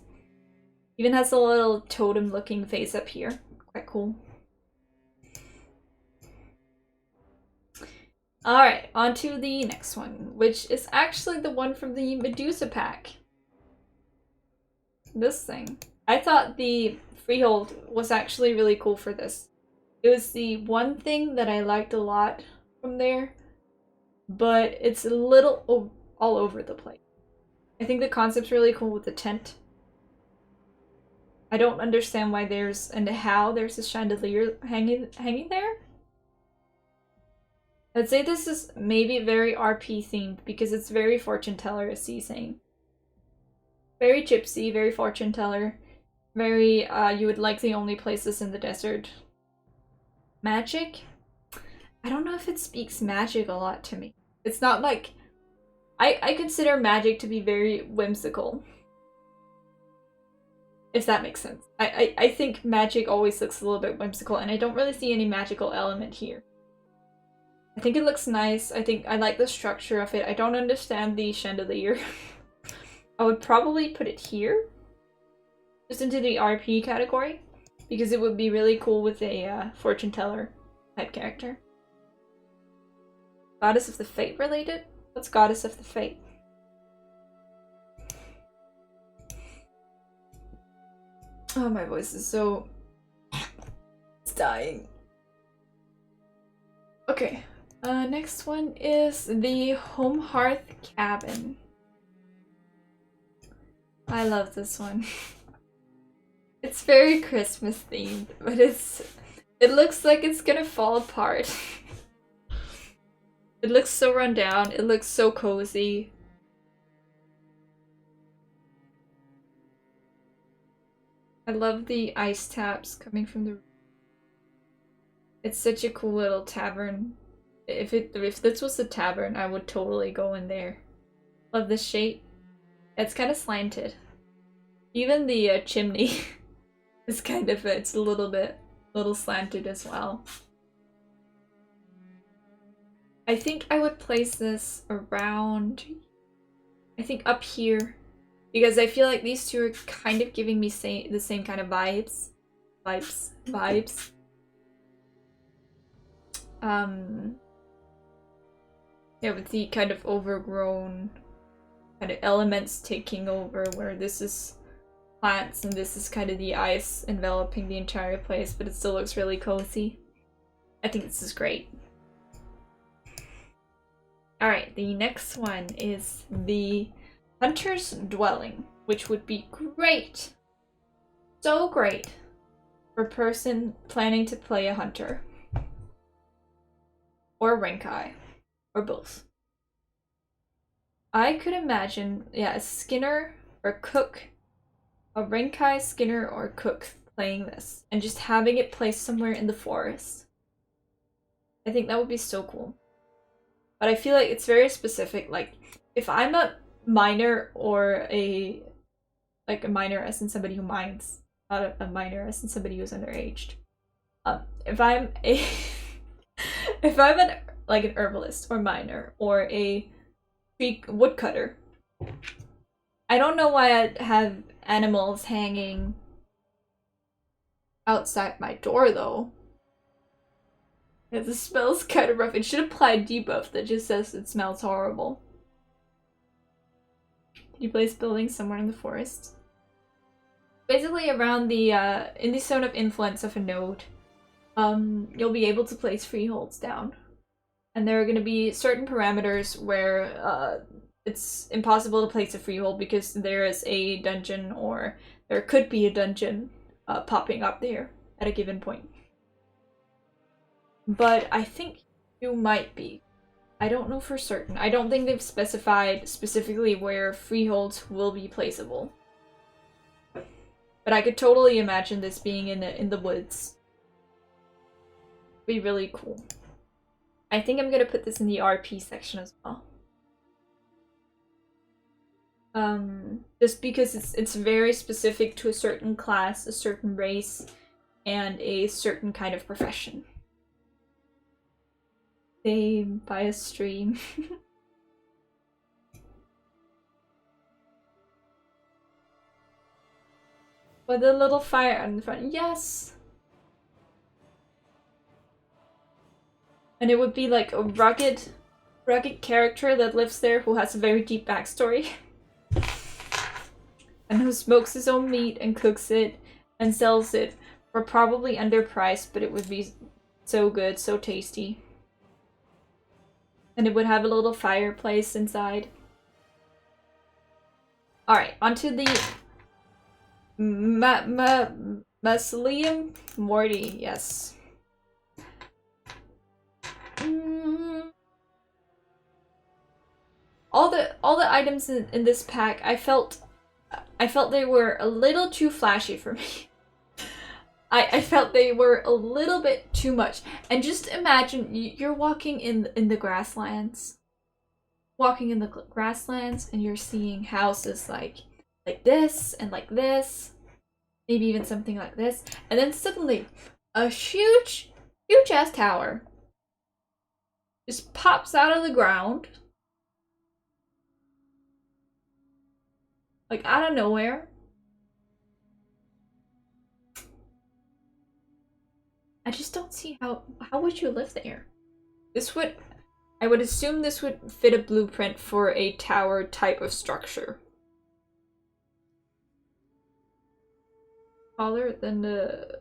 A: Even has a little totem looking face up here. Quite cool. Alright, on to the next one, which is actually the one from the Medusa pack. This thing. I thought the freehold was actually really cool for this. It was the one thing that I liked a lot from there, but it's a little all over the place. I think the concept's really cool with the tent. I don't understand why there's a chandelier hanging there. I'd say this is maybe very RP themed because it's very fortune teller, as he's saying. Very gypsy, very fortune teller. Very, you would likely only place this in the desert. Magic? I don't know if it speaks magic a lot to me. It's not like... I consider magic to be very whimsical. If that makes sense. I think magic always looks a little bit whimsical, and I don't really see any magical element here. I think it looks nice. I like the structure of it. I don't understand the chandelier. I would probably put it here. Just into the RP category. Because it would be really cool with a fortune teller type character. Goddess of the Fate related? What's Goddess of the Fate? Oh, my voice is so... it's dying. Okay. Next one is the Home Hearth Cabin. I love this one. It's very Christmas themed, but it looks like it's gonna fall apart. It looks so run down, it looks so cozy. I love the ice taps coming from the... It's such a cool little tavern. If this was a tavern, I would totally go in there. Love the shape. It's kind of slanted. Even the chimney is kind of, it's a little slanted as well. I think I would place this around, I think up here, because I feel like these two are kind of giving me the same kind of vibes. Yeah, with the kind of overgrown kind of elements taking over, where this is plants and this is kind of the ice enveloping the entire place, but it still looks really cozy. I think this is great. Alright, the next one is the Hunter's Dwelling, which would be great. So great for a person planning to play a hunter. Or a Renkai. Or both. I could imagine, yeah, a Skinner or cook, a Renkai, Skinner, or cook playing this, and just having it placed somewhere in the forest. I think that would be so cool. But I feel like it's very specific. Like, if I'm a miner or a miner as in somebody who mines, not a miner as in somebody who's underaged. If I'm a if I'm an herbalist or miner or a woodcutter, I don't know why I'd have animals hanging outside my door though. Yeah, the smell's kind of rough. It should apply a debuff that just says it smells horrible. Can you place buildings somewhere in the forest? Basically around the, in the zone of influence of a node, you'll be able to place freeholds down. And there are going to be certain parameters where, it's impossible to place a freehold because there is a dungeon, or there could be a dungeon, popping up there at a given point. But I think you might be. I don't know for certain. I don't think they've specified specifically where freeholds will be placeable. But I could totally imagine this being in the woods. Be really cool. I think I'm gonna put this in the RP section as well. Just because it's very specific to a certain class, a certain race, and a certain kind of profession. They buy a stream. With a little fire in front. Yes! And it would be like a rugged character that lives there who has a very deep backstory. And who smokes his own meat and cooks it and sells it for probably underpriced, but it would be so good, so tasty. And it would have a little fireplace inside. Alright, onto the Mausoleum Morty, yes. All the items in this pack, I felt they were a little too flashy for me. I felt they were a little bit too much. And just imagine you're walking in the grasslands. Walking in the grasslands and you're seeing houses like this and like this. Maybe even something like this. And then suddenly a huge ass tower just pops out of the ground. Like out of nowhere. I just don't see how would you live there? I would assume this would fit a blueprint for a tower type of structure. Taller than the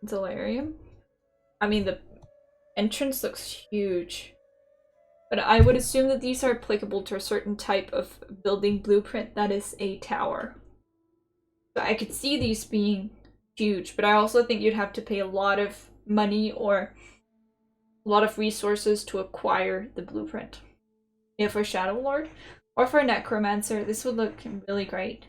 A: Delirium? I mean, the entrance looks huge. But I would assume that these are applicable to a certain type of building blueprint that is a tower. So I could see these being huge, but I also think you'd have to pay a lot of money or a lot of resources to acquire the blueprint. Yeah, for Shadow Lord or for Necromancer, this would look really great.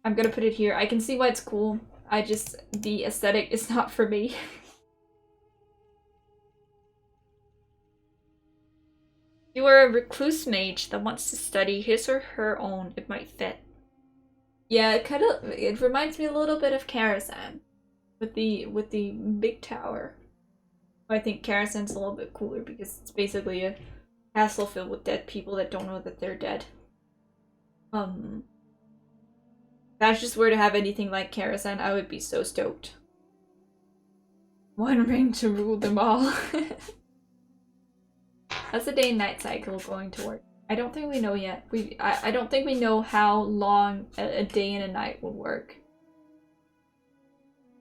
A: I'm gonna put it here. I can see why it's cool. The aesthetic is not for me. You are a recluse mage that wants to study his or her own, it might fit. Yeah, it reminds me a little bit of Karazhan with the big tower. I think Karazhan's a little bit cooler because it's basically a castle filled with dead people that don't know that they're dead. If I just were to have anything like Karazhan, I would be so stoked. One ring to rule them all. How's the day and night cycle going to work? I don't think we know yet. I don't think we know how long a day and a night will work.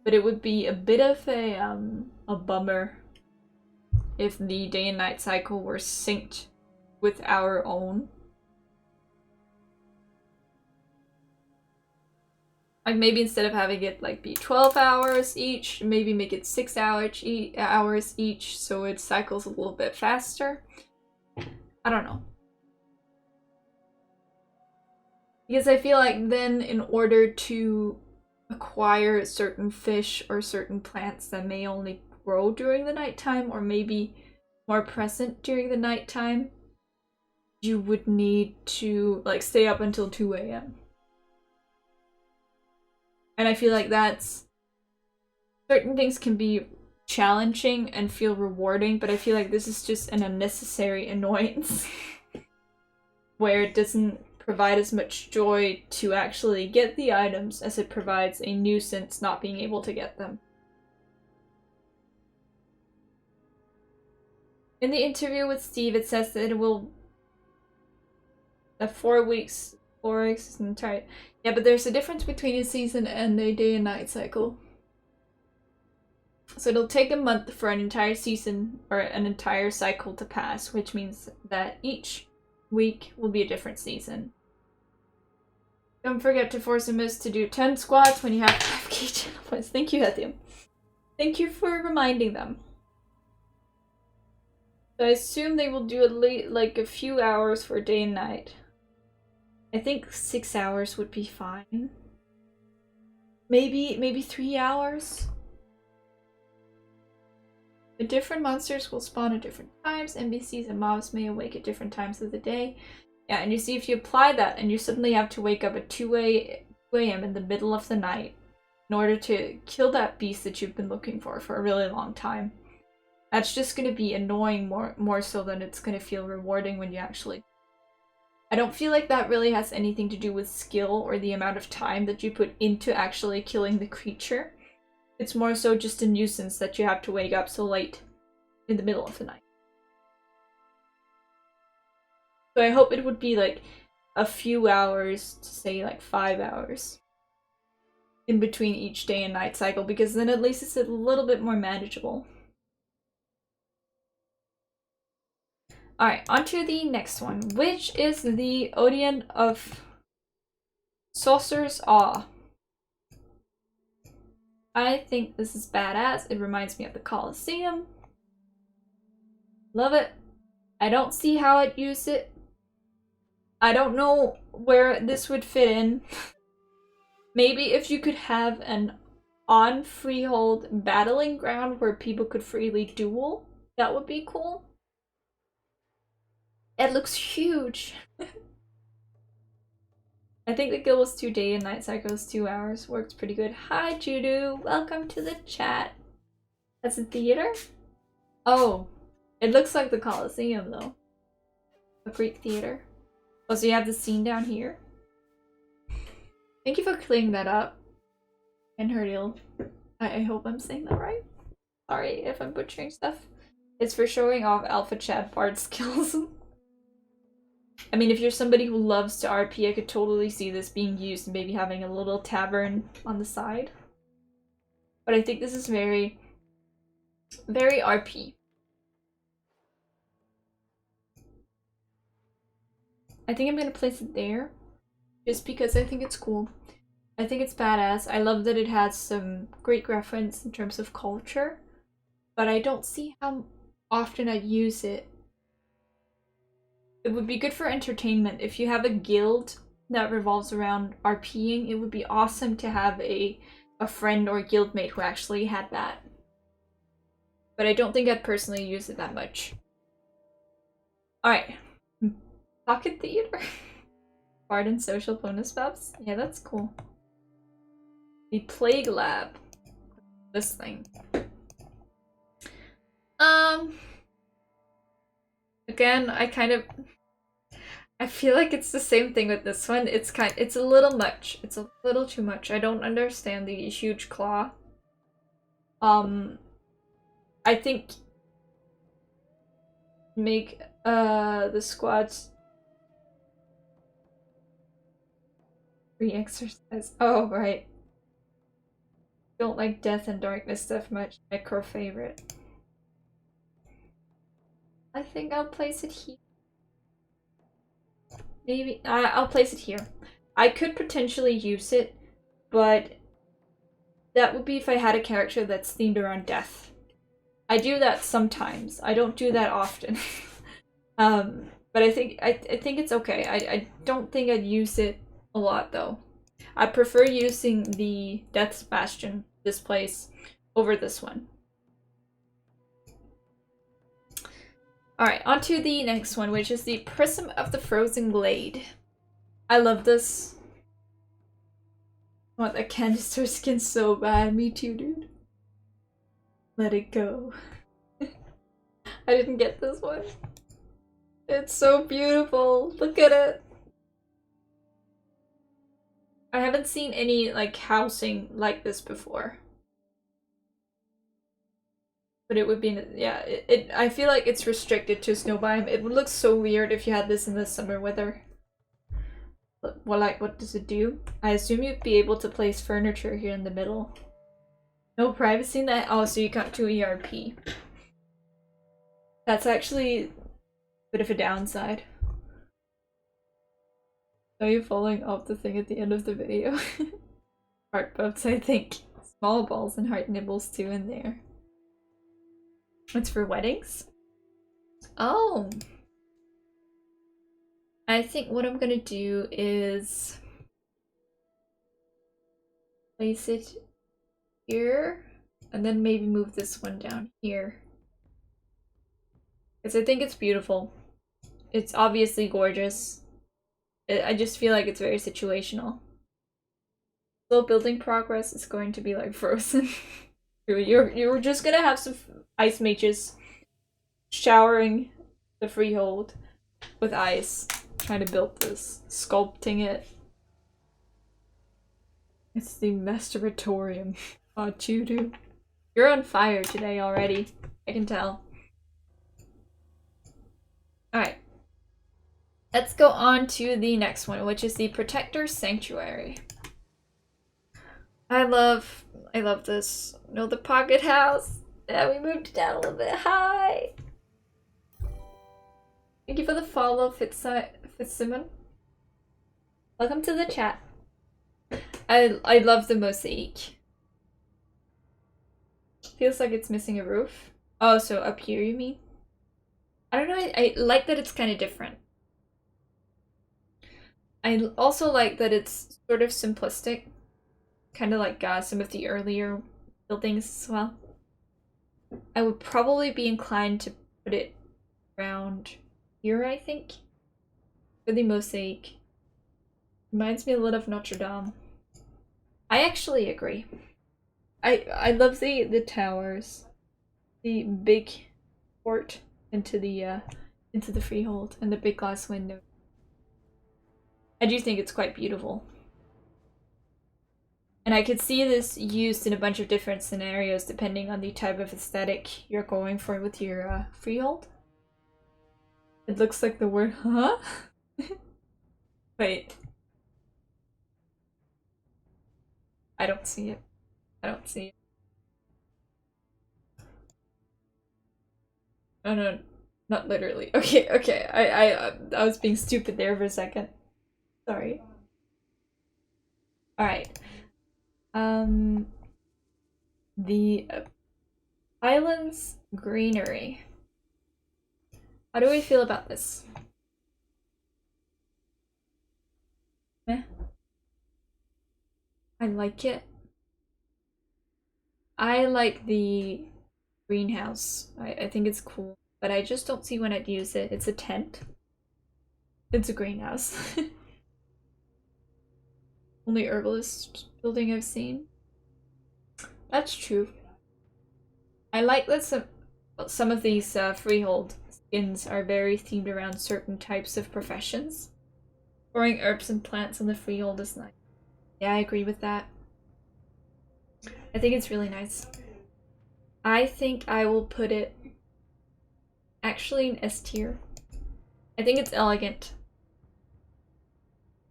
A: but it would be a bit of a bummer if the day and night cycle were synced with our own. Like maybe instead of having it like be 12 hours each, maybe make it 6 hours each so it cycles a little bit faster. I don't know. Because I feel like then in order to acquire certain fish or certain plants that may only grow during the nighttime or maybe more present during the nighttime, you would need to like stay up until 2 a.m. And I feel like certain things can be challenging and feel rewarding, but I feel like this is just an unnecessary annoyance where it doesn't provide as much joy to actually get the items as it provides a nuisance not being able to get them. In the interview with Steve, it says that it will... that 4 weeks is an entire... Yeah, but there's a difference between a season and a day and night cycle. So it'll take a month for an entire season or an entire cycle to pass, which means that each week will be a different season. Don't forget to force a miss to do 10 squats when you have 5k channel points. Thank you, Etium. Thank you for reminding them. So I assume they will do like a few hours for day and night. I think 6 hours would be fine. Maybe 3 hours. The different monsters will spawn at different times. NPCs and mobs may awake at different times of the day. Yeah, and you see if you apply that and you suddenly have to wake up at 2 a.m. in the middle of the night in order to kill that beast that you've been looking for a really long time. That's just going to be annoying more so than it's going to feel rewarding when you actually... I don't feel like that really has anything to do with skill or the amount of time that you put into actually killing the creature. It's more so just a nuisance that you have to wake up so late in the middle of the night. So I hope it would be like a few hours, to say like 5 hours in between each day and night cycle, because then at least it's a little bit more manageable. Alright, on to the next one, which is the Odeon of Sorcerer's Awe. I think this is badass. It reminds me of the Colosseum. Love it. I don't see how I'd use it. I don't know where this would fit in. Maybe if you could have an on-freehold battling ground where people could freely duel, that would be cool. It looks huge. I think the guild was 2 day and night cycle was 2 hours. Works pretty good. Hi, Judo. Welcome to the chat. That's a theater? Oh, it looks like the Colosseum, though. A Greek theater. Oh, so you have the scene down here? Thank you for clearing that up. And Hurdle. I hope I'm saying that right. Sorry if I'm butchering stuff. It's for showing off Alpha Chat bard skills. I mean, if you're somebody who loves to RP, I could totally see this being used and maybe having a little tavern on the side. But I think this is very, very RP. I think I'm gonna place it there, just because I think it's cool. I think it's badass. I love that it has some great reference in terms of culture, but I don't see how often I'd use it. It would be good for entertainment. If you have a guild that revolves around RPing, it would be awesome to have a friend or guildmate who actually had that. But I don't think I'd personally use it that much. Alright. Pocket Theater. Bard and social bonus buffs. Yeah, that's cool. The Plague Lab. This thing. Again, I feel like it's the same thing with this one. It's a little much. It's a little too much. I don't understand the huge claw. I think make the squads re-exercise. Oh, right. Don't like death and darkness stuff much. Necro favorite. I think I'll place it here. Maybe I'll place it here. I could potentially use it, but that would be if I had a character that's themed around death. I do that sometimes. I don't do that often. But I think it's okay. I don't think I'd use it a lot though. I prefer using the Death's Bastion, this place, over this one. Alright, on to the next one, which is the Prism of the Frozen Glade. I love this. I want that canister skin so bad. Me too, dude. Let it go. I didn't get this one. It's so beautiful. Look at it. I haven't seen any like housing like this before. But it would be, yeah, I feel like it's restricted to snow biome. It would look so weird if you had this in the summer weather. Well, like, what does it do? I assume you'd be able to place furniture here in the middle. No privacy in that? Oh, so you can't do ERP. That's actually a bit of a downside. Are you falling off the thing at the end of the video? Heart puffs, I think. Small balls and heart nibbles too in there. It's for weddings? Oh! I think what I'm gonna do is place it here, and then maybe move this one down here. Because I think it's beautiful. It's obviously gorgeous. I just feel like it's very situational. Slow building progress is going to be like Frozen. You're just gonna have some ice mages showering the freehold with ice, trying to build this, sculpting it. It's the masturbatorium. Oh, Chudu. You're on fire today already. I can tell. Alright. Let's go on to the next one, which is the Protector's Sanctuary. I love this. No, the pocket house. Yeah, we moved it down a little bit. Hi! Thank you for the follow, Fitzsimon. Welcome to the chat. I love the mosaic. Feels like it's missing a roof. Oh, so up here you mean? I don't know, I like that it's kind of different. I also like that it's sort of simplistic. Kind of like some of the earlier buildings as well. I would probably be inclined to put it around here, I think. For the mosaic. Reminds me a lot of Notre Dame. I actually agree. I love the towers. The big port into the freehold and the big glass window. I do think it's quite beautiful. And I could see this used in a bunch of different scenarios depending on the type of aesthetic you're going for with your freehold. It looks like the word, huh? Wait. I don't see it. I don't see it. Oh no, not literally. Okay, okay. I was being stupid there for a second. Sorry. Alright. The island's greenery. How do we feel about this? Meh. I like it. I like the greenhouse. I think it's cool, but I just don't see when I'd use it. It's a tent. It's a greenhouse. Only herbalist building I've seen. That's true. I like that some of these freehold skins are very themed around certain types of professions. Growing herbs and plants on the freehold is nice. Yeah, I agree with that. I think it's really nice. I think I will put it actually in S tier. I think it's elegant.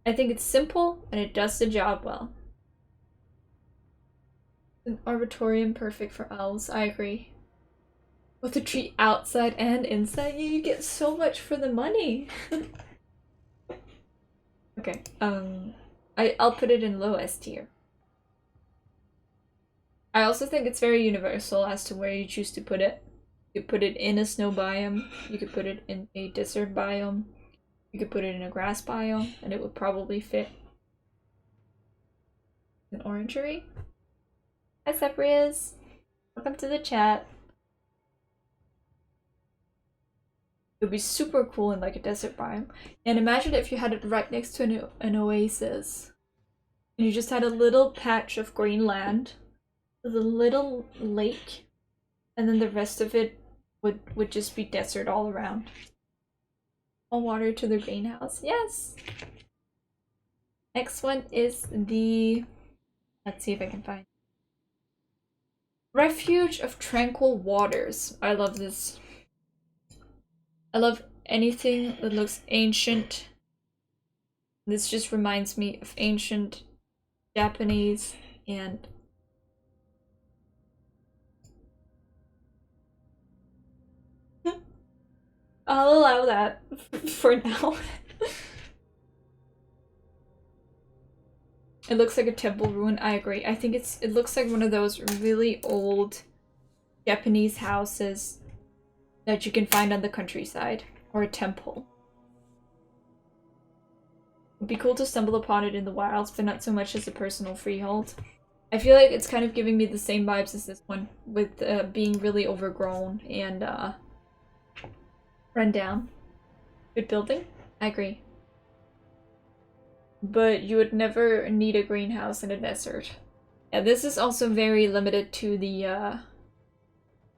A: I think it's simple and it does the job well. An arboretum perfect for owls. I agree. With a tree outside and inside, you get so much for the money. Okay. I'll put it in low S tier. I also think it's very universal as to where you choose to put it. You could put it in a snow biome. You could put it in a desert biome. You could put it in a grass biome, and it would probably fit. An orangery. Hi, Seprias. Welcome to the chat. It would be super cool in like a desert biome. And imagine if you had it right next to an oasis. And you just had a little patch of green land with a little lake. And then the rest of it would just be desert all around. All water to the greenhouse. Yes! Next one is the... Let's see if I can find... Refuge of Tranquil Waters. I love this. I love anything that looks ancient. This just reminds me of ancient Japanese and I'll allow that for now. It looks like a temple ruin. I agree. I think it looks like one of those really old Japanese houses that you can find on the countryside, or a temple. It'd be cool to stumble upon it in the wilds, but not so much as a personal freehold. I feel like it's kind of giving me the same vibes as this one, with being really overgrown and run down. Good building? I agree. But you would never need a greenhouse in a desert. Yeah, this is also very limited to the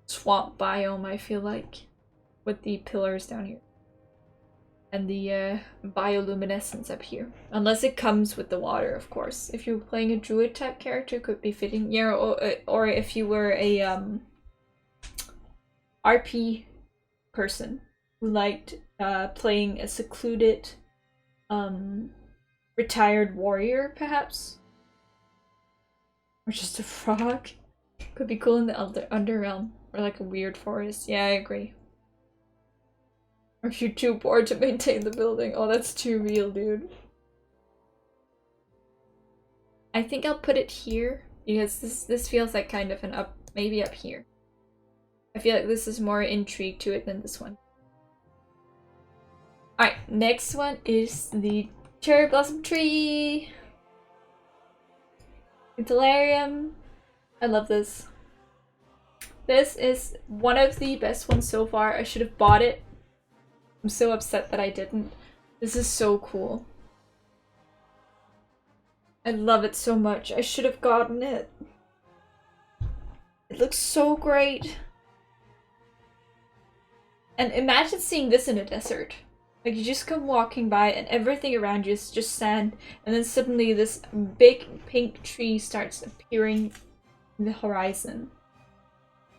A: swamp biome, I feel like, with the pillars down here. And the bioluminescence up here. Unless it comes with the water, of course. If you're playing a druid type character, it could be fitting. Yeah, or if you were a RP person who liked playing a secluded retired warrior, perhaps? Or just a frog? Could be cool in the Underrealm. Or like a weird forest. Yeah, I agree. Or if you're too bored to maintain the building. Oh, that's too real, dude. I think I'll put it here, because this feels like kind of an up, maybe up here. I feel like this is more intrigue to it than this one. Alright, next one is the cherry blossom tree. Utilarium. I love this. This is one of the best ones so far. I should have bought it. I'm so upset that I didn't. This is so cool. I love it so much. I should have gotten it. It looks so great. And imagine seeing this in a desert. Like, you just come walking by and everything around you is just sand, and then suddenly this big pink tree starts appearing in the horizon.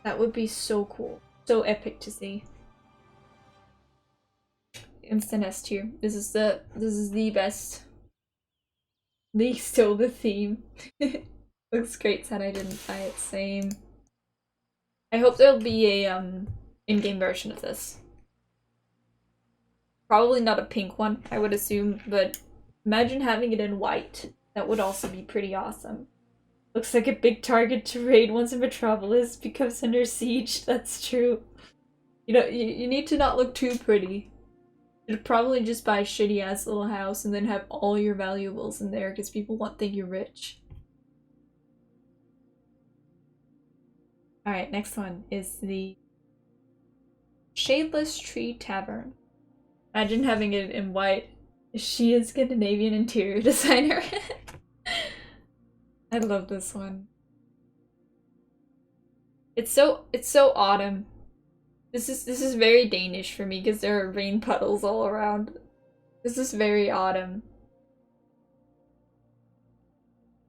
A: That would be so cool. So epic to see. Instant S tier. This is the best. They stole the theme. Looks great, sad I didn't buy it. Same. I hope there'll be a in-game version of this. Probably not a pink one, I would assume, but imagine having it in white. That would also be pretty awesome. Looks like a big target to raid once a metropolis becomes under siege. That's true. You know, you need to not look too pretty. You'd probably just buy a shitty ass little house and then have all your valuables in there because people want to think you're rich. Alright, next one is the Shadeless Tree Tavern. Imagine having it in white. She is Scandinavian interior designer. I love this one. It's so autumn. This is very Danish for me because there are rain puddles all around. This is very autumn.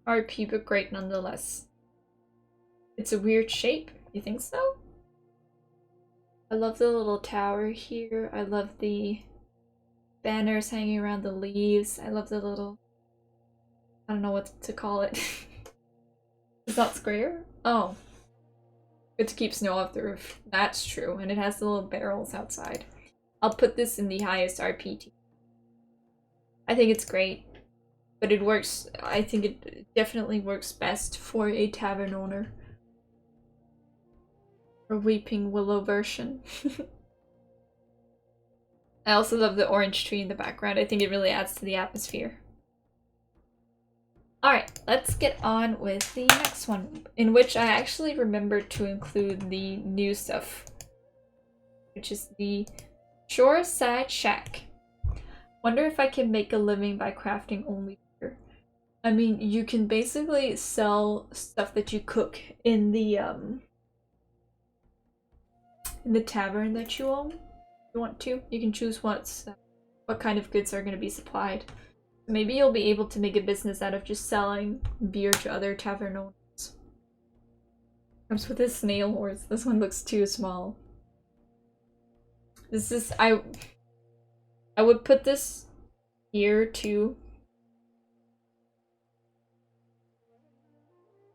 A: RP, but great nonetheless. It's a weird shape. You think so? I love the little tower here. I love the banners hanging around the leaves. I love the little... I don't know what to call it. It's not square? Oh. Good to keep snow off the roof. That's true, and it has the little barrels outside. I'll put this in the highest RP. I think it's great, but it works. I think it definitely works best for a tavern owner. Or Weeping Willow version. I also love the orange tree in the background. I think it really adds to the atmosphere. Alright, let's get on with the next one, in which I actually remembered to include the new stuff, which is the Shoreside Shack. Wonder if I can make a living by crafting only here. I mean, you can basically sell stuff that you cook in the tavern that you own. If you want to, you can choose what kind of goods are going to be supplied. Maybe you'll be able to make a business out of just selling beer to other tavern owners. Comes with a snail horse. This one looks too small. This is I would put this here too.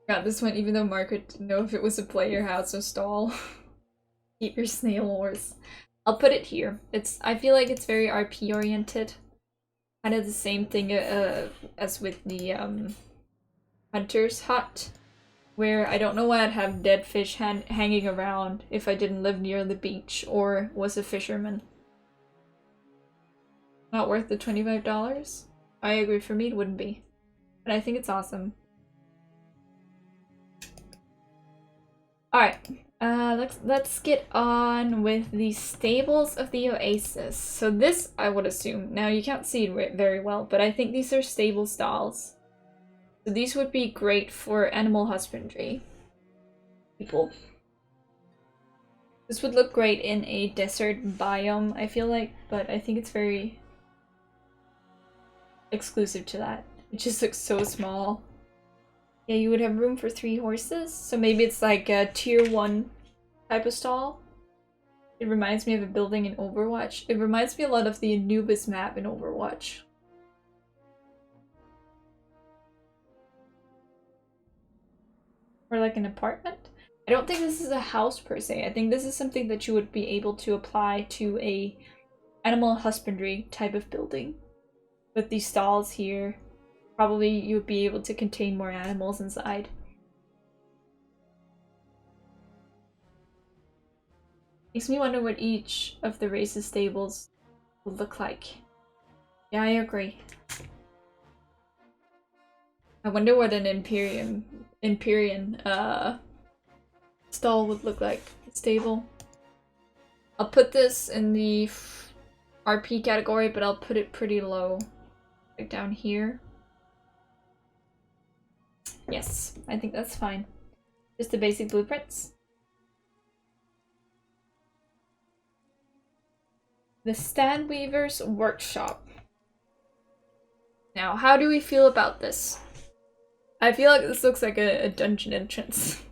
A: Got this one even though Margaret didn't know if it was a player house or stall. Keep your snail horse. I'll put it here. I feel like it's very RP oriented. Kind of the same thing as with the hunter's hut, where I don't know why I'd have dead fish hanging around if I didn't live near the beach or was a fisherman. Not worth the $25? I agree, for me it wouldn't be. But I think it's awesome. Alright, let's get on with the stables of the Oasis. So this, I would assume, now you can't see it very well, but I think these are stable stalls. So these would be great for animal husbandry people. This would look great in a desert biome, I feel like, but I think it's very exclusive to that. It just looks so small. Yeah, you would have room for 3 horses, so maybe it's like a tier 1 type of stall. It reminds me of a building in Overwatch. It reminds me a lot of the Anubis map in Overwatch. Or like an apartment? I don't think this is a house per se. I think this is something that you would be able to apply to a animal husbandry type of building. With these stalls here, probably you would be able to contain more animals inside. Makes me wonder what each of the race's stables would look like. Yeah, I agree. I wonder what an Empyrean stall would look like. Stable. I'll put this in the RP category, but I'll put it pretty low. Like down here. Yes, I think that's fine. Just the basic blueprints. The Stan Weaver's Workshop. Now, how do we feel about this? I feel like this looks like a dungeon entrance.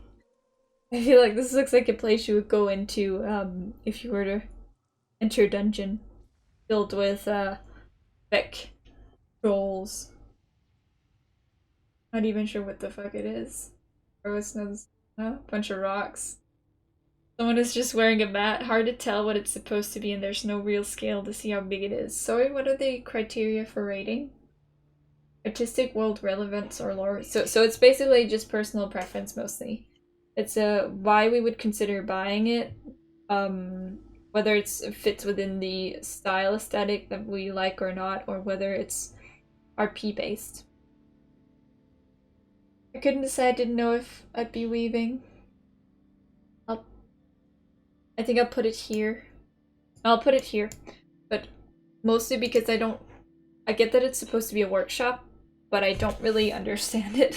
A: I feel like this looks like a place you would go into if you were to enter a dungeon filled with Beck trolls. Not even sure what the fuck it is. Or it's a bunch of rocks. Someone is just wearing a mat. Hard to tell what it's supposed to be, and there's no real scale to see how big it is. Sorry, what are the criteria for rating? Artistic, world relevance, or lore? So it's basically just personal preference mostly. It's why we would consider buying it. Whether it fits within the style aesthetic that we like or not, or whether it's RP based. I couldn't decide, didn't know if I'd be weaving. I think I'll put it here. I'll put it here, but mostly because I get that it's supposed to be a workshop, but I don't really understand it.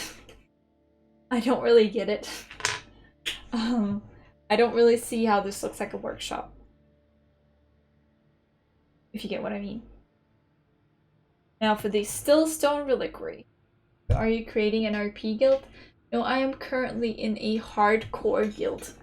A: I don't really get it. I don't really see how this looks like a workshop. If you get what I mean. Now for the Stillstone Reliquary. Are you creating an RP guild? No, I am currently in a hardcore guild.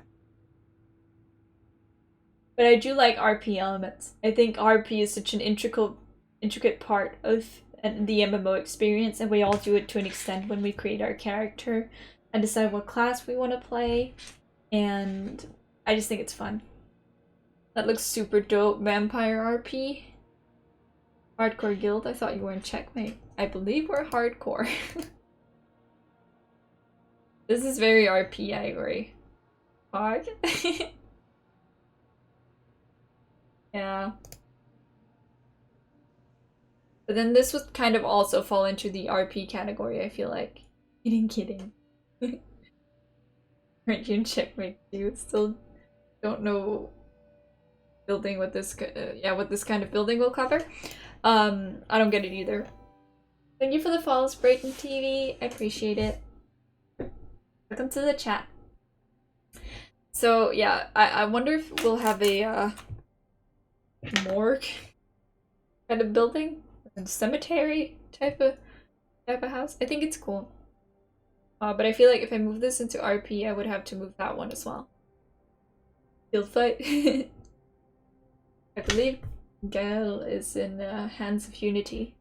A: But I do like RP elements. I think RP is such an intricate part of the MMO experience, and we all do it to an extent when we create our character. and decide what class we want to play, and I just think it's fun. That looks super dope. Vampire RP. Hardcore guild. I thought you were in checkmate. I believe we're hardcore. This is very RP, I agree. Hard? Yeah. But then this would kind of also fall into the RP category, I feel like. Kidding. Right, you in checkmate too. Still don't know building what this what this kind of building will cover. I don't get it either. Thank you for the follows, Brayton TV. I appreciate it. Welcome to the chat. So yeah, I wonder if we'll have a morgue kind of building, a cemetery type of house. I think it's cool. But I feel like if I move this into RP, I would have to move that one as well. Field fight. I believe Gael is in Hands of Unity.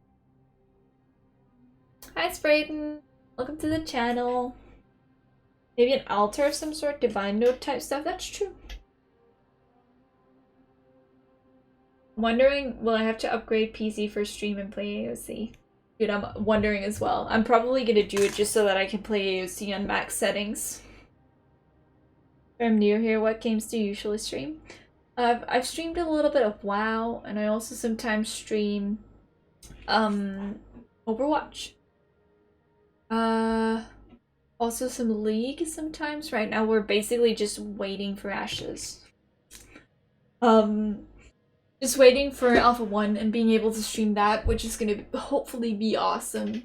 A: Hi Sprayton! Welcome to the channel. Maybe an altar of some sort, divine node type stuff, that's true. I'm wondering, will I have to upgrade PC for stream and play AoC? Dude, I'm wondering as well. I'm probably gonna do it just so that I can play AoC on max settings. I'm new here, what games do you usually stream? I've streamed a little bit of WoW, and I also sometimes stream Overwatch. Also some League sometimes. Right now we're basically just waiting for Ashes. Just waiting for Alpha 1 and being able to stream that, which is gonna hopefully be awesome.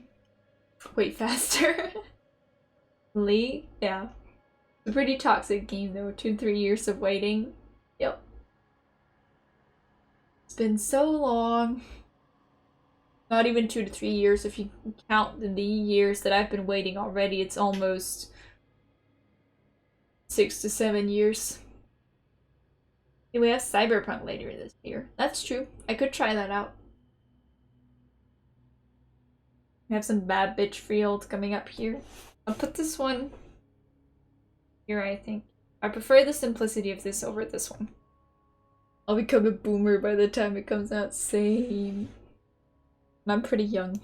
A: Way faster. League? Yeah. A pretty toxic game though, 2-3 years of waiting. Yep. It's been so long. Not even 2 to 3 years if you count the years that I've been waiting already. It's almost 6 to 7 years. We have Cyberpunk later this year. That's true. I could try that out. We have some bad bitch freeholds coming up here. I'll put this one here, I think. I prefer the simplicity of this over this one. I'll become a boomer by the time it comes out. Same. And I'm pretty young.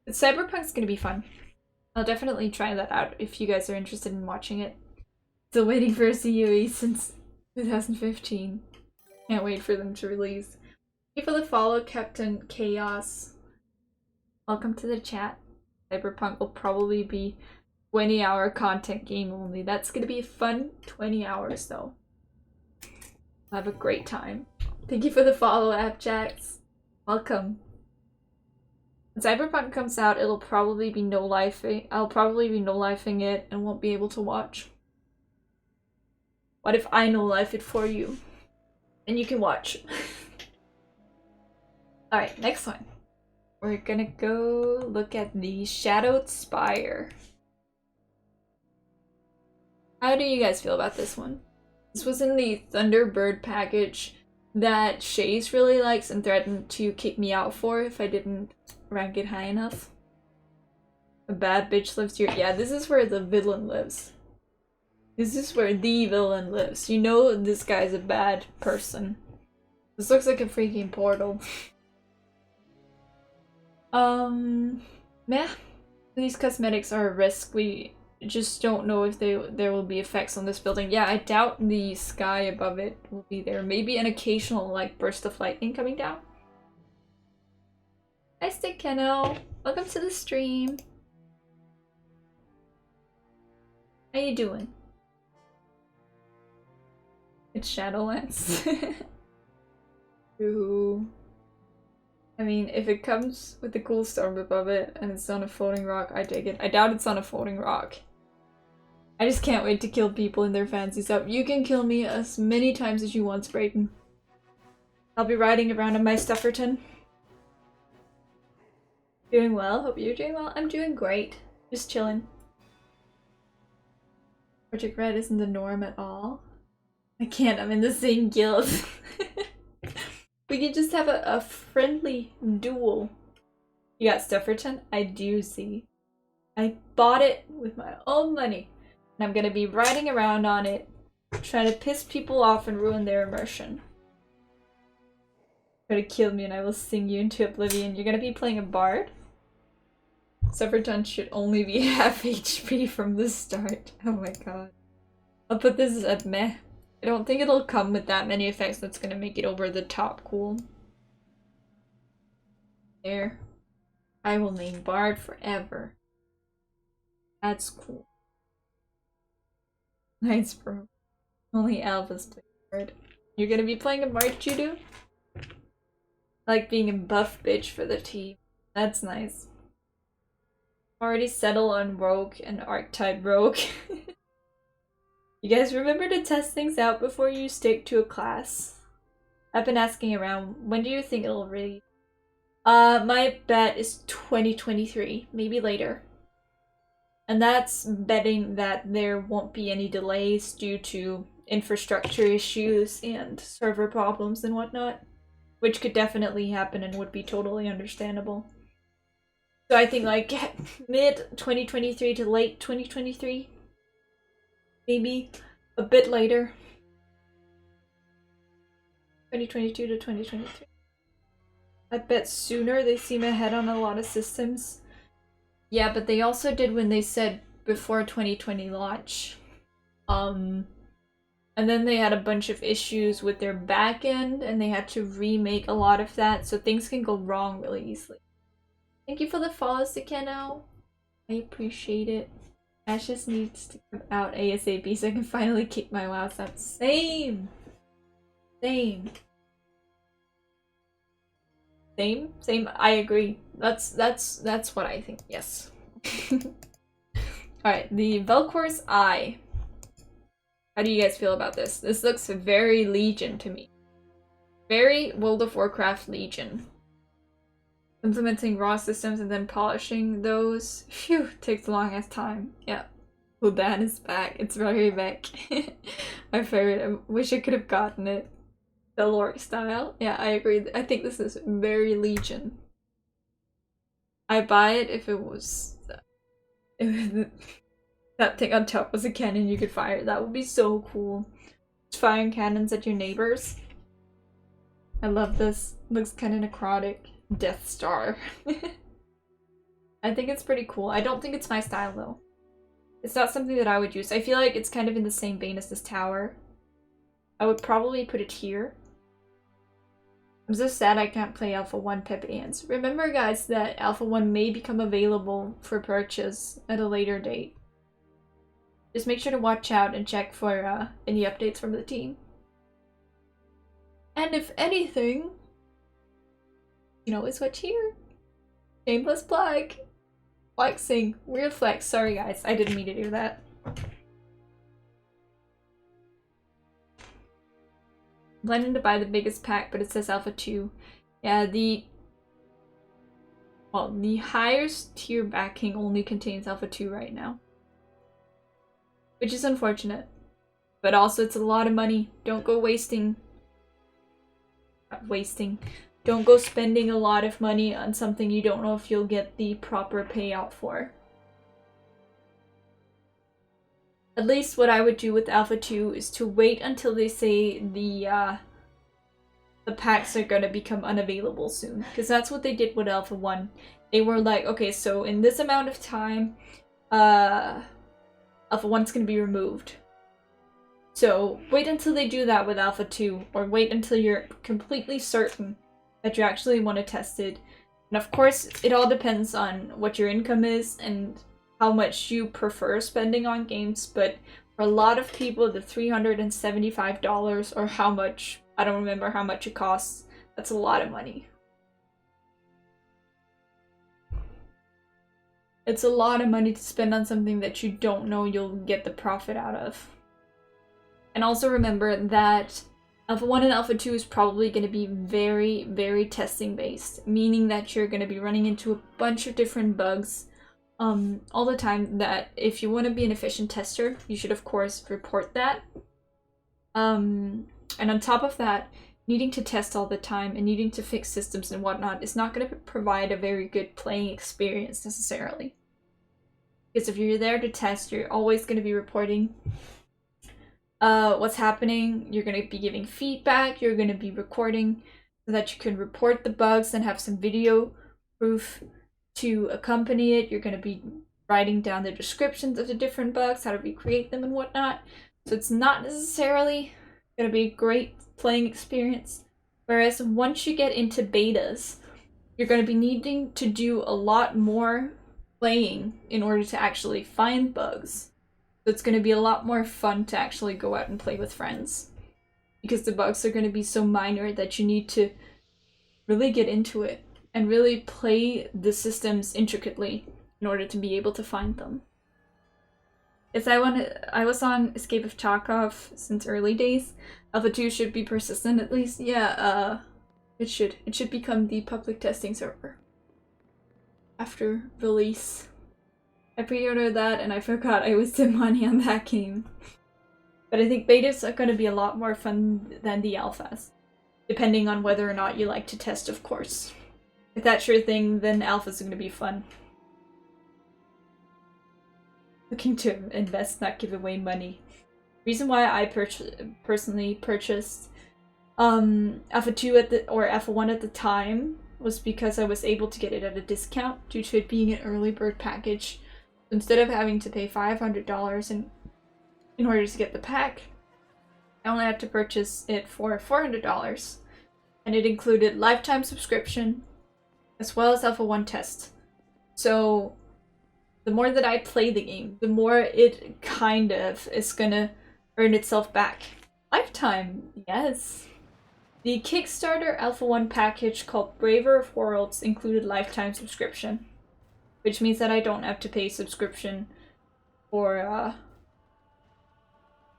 A: But Cyberpunk's gonna be fun. I'll definitely try that out if you guys are interested in watching it. Still waiting for a CUE since 2015. Can't wait for them to release. Thank you for the follow, Captain Chaos. Welcome to the chat. Cyberpunk will probably be 20-hour content game only. That's gonna be a fun 20 hours though. I'll have a great time. Thank you for the follow, AppJax. Welcome. When Cyberpunk comes out, it'll probably be no-lifing. I'll probably be no-lifing it and won't be able to watch. What if I no-life it for you? And you can watch. Alright, next one. We're gonna go look at the Shadowed Spire. How do you guys feel about this one? This was in the Thunderbird package that Shaze really likes and threatened to kick me out for if I didn't rank it high enough. A bad bitch lives here. Yeah, this is where the villain lives. This is where the villain lives. You know this guy's a bad person. This looks like a freaking portal. Meh. These cosmetics are a risk. We just don't know if there will be effects on this building. Yeah, I doubt the sky above it will be there. Maybe an occasional like burst of lightning coming down. Hi Stick Keno. Welcome to the stream. How you doing? It's Shadowlands. Ooh. I mean, if it comes with the cool storm above it and it's on a floating rock, I take it. I doubt it's on a floating rock. I just can't wait to kill people in their fancy stuff. You can kill me as many times as you want, Sprayton. I'll be riding around in my Stufferton. Doing well? Hope you're doing well. I'm doing great. Just chilling. Project Red isn't the norm at all. I can't, I'm in the same guild. We could just have a friendly duel. You got Stufferton? I do see. I bought it with my own money. And I'm gonna be riding around on it, trying to piss people off and ruin their immersion. Try to kill me and I will sing you into oblivion. You're gonna be playing a bard? Stufferton should only be half HP from the start. Oh my god. I'll put this at meh. I don't think it'll come with that many effects that's gonna make it over the top cool. There. I will name Bard forever. That's cool. Nice, bro. Only alphas play Bard. You're gonna be playing a Bard, Judo? Like being a buff bitch for the team. That's nice. Already settle on Rogue and Archetype Rogue. You guys remember to test things out before you stick to a class. I've been asking around, when do you think it'll release? My bet is 2023, maybe later. And that's betting that there won't be any delays due to infrastructure issues and server problems and whatnot, which could definitely happen and would be totally understandable. So I think like mid-2023 to late 2023. Maybe a bit later. 2022 to 2023. I bet sooner. They seem ahead on a lot of systems. Yeah, but they also did when they said before 2020 launch. And then they had a bunch of issues with their backend and they had to remake a lot of that, so things can go wrong really easily. Thank you for the follows, Sakeno. I appreciate it. Ash just needs to come out ASAP so I can finally kick my WoW sub. Same! Same. Same? Same, I agree. That's what I think, yes. Alright, the Velkor's Eye. How do you guys feel about this? This looks very Legion to me. Very World of Warcraft Legion. Implementing raw systems and then polishing those. Phew, takes a long ass time. Yeah. Ludan is back. It's very back. My favorite. I wish I could have gotten it. The lore style. Yeah, I agree. I think this is very Legion. I'd buy it if it was that thing on top was a cannon you could fire. That would be so cool. Just firing cannons at your neighbors. I love this. Looks kind of necrotic. Death Star. I think it's pretty cool. I don't think it's my style though. It's not something that I would use. I feel like it's kind of in the same vein as this tower. I would probably put it here. I'm so sad I can't play Alpha 1 Pepeans. Remember guys that Alpha 1 may become available for purchase at a later date. Just make sure to watch out and check for any updates from the team. And if anything, you can always switch here. Shameless plug. Flexing. Weird flex. Sorry guys, I didn't mean to do that. Planning to buy the biggest pack, but it says Alpha 2. Yeah, the highest tier backing only contains Alpha 2 right now. Which is unfortunate. But also it's a lot of money. Don't go wasting. Not wasting. Don't go spending a lot of money on something you don't know if you'll get the proper payout for. At least what I would do with Alpha 2 is to wait until they say the packs are gonna become unavailable soon. Because that's what they did with Alpha 1. They were like, okay, so in this amount of time, Alpha 1's gonna be removed. So wait until they do that with Alpha 2, or wait until you're completely certain that you actually want to test it. And of course, it all depends on what your income is and how much you prefer spending on games, but for a lot of people, the $375 or how much, I don't remember how much it costs, that's a lot of money. It's a lot of money to spend on something that you don't know you'll get the profit out of. And also remember that Alpha 1 and Alpha 2 is probably going to be very, very testing based, meaning that you're going to be running into a bunch of different bugs all the time, that if you want to be an efficient tester, you should of course report that. And on top of that, needing to test all the time and needing to fix systems and whatnot is not going to provide a very good playing experience necessarily. Because if you're there to test, you're always going to be reporting what's happening. You're going to be giving feedback. You're going to be recording so that you can report the bugs and have some video proof to accompany it. You're going to be writing down the descriptions of the different bugs, how to recreate them and whatnot. So it's not necessarily going to be a great playing experience. Whereas once you get into betas, you're going to be needing to do a lot more playing in order to actually find bugs. So it's going to be a lot more fun to actually go out and play with friends. Because the bugs are going to be so minor that you need to really get into it and really play the systems intricately in order to be able to find them. Yes, I was on Escape of Tarkov since early days. Alpha 2 should be persistent at least. Yeah, it should. It should become the public testing server after release. I pre-ordered that and I forgot I wasted money on that game. But I think betas are going to be a lot more fun than the alphas. Depending on whether or not you like to test, of course. If that's your thing, then alphas are going to be fun. Looking to invest, not give away money. Reason why I personally purchased Alpha 2 or Alpha 1 at the time was because I was able to get it at a discount due to it being an early bird package. Instead of having to pay $500 in order to get the pack, I only had to purchase it for $400, and it included lifetime subscription as well as Alpha 1 test. So the more that I play the game, the more it kind of is gonna earn itself back. Lifetime, yes. The Kickstarter Alpha 1 package called Braver of Worlds included lifetime subscription, which means that I don't have to pay subscription for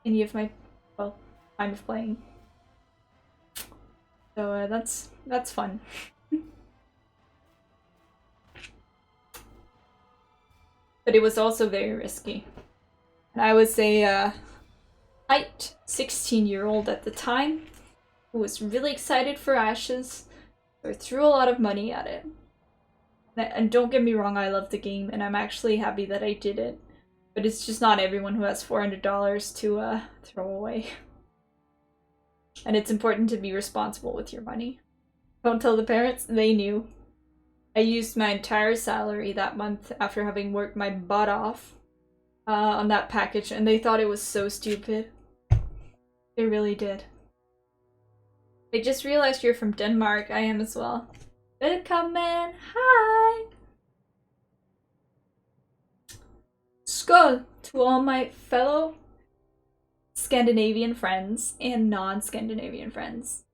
A: any of my, well, time of playing. So that's fun. But it was also very risky. And I was a hyped 16-year-old at the time who was really excited for Ashes, so I threw a lot of money at it. And don't get me wrong, I love the game, and I'm actually happy that I did it. But it's just not everyone who has $400 to throw away. And it's important to be responsible with your money. Don't tell the parents, they knew. I used my entire salary that month after having worked my butt off on that package, and they thought it was so stupid. They really did. I just realized you're from Denmark. I am as well. Velkommen! Hi! Skål to all my fellow Scandinavian friends and non-Scandinavian friends.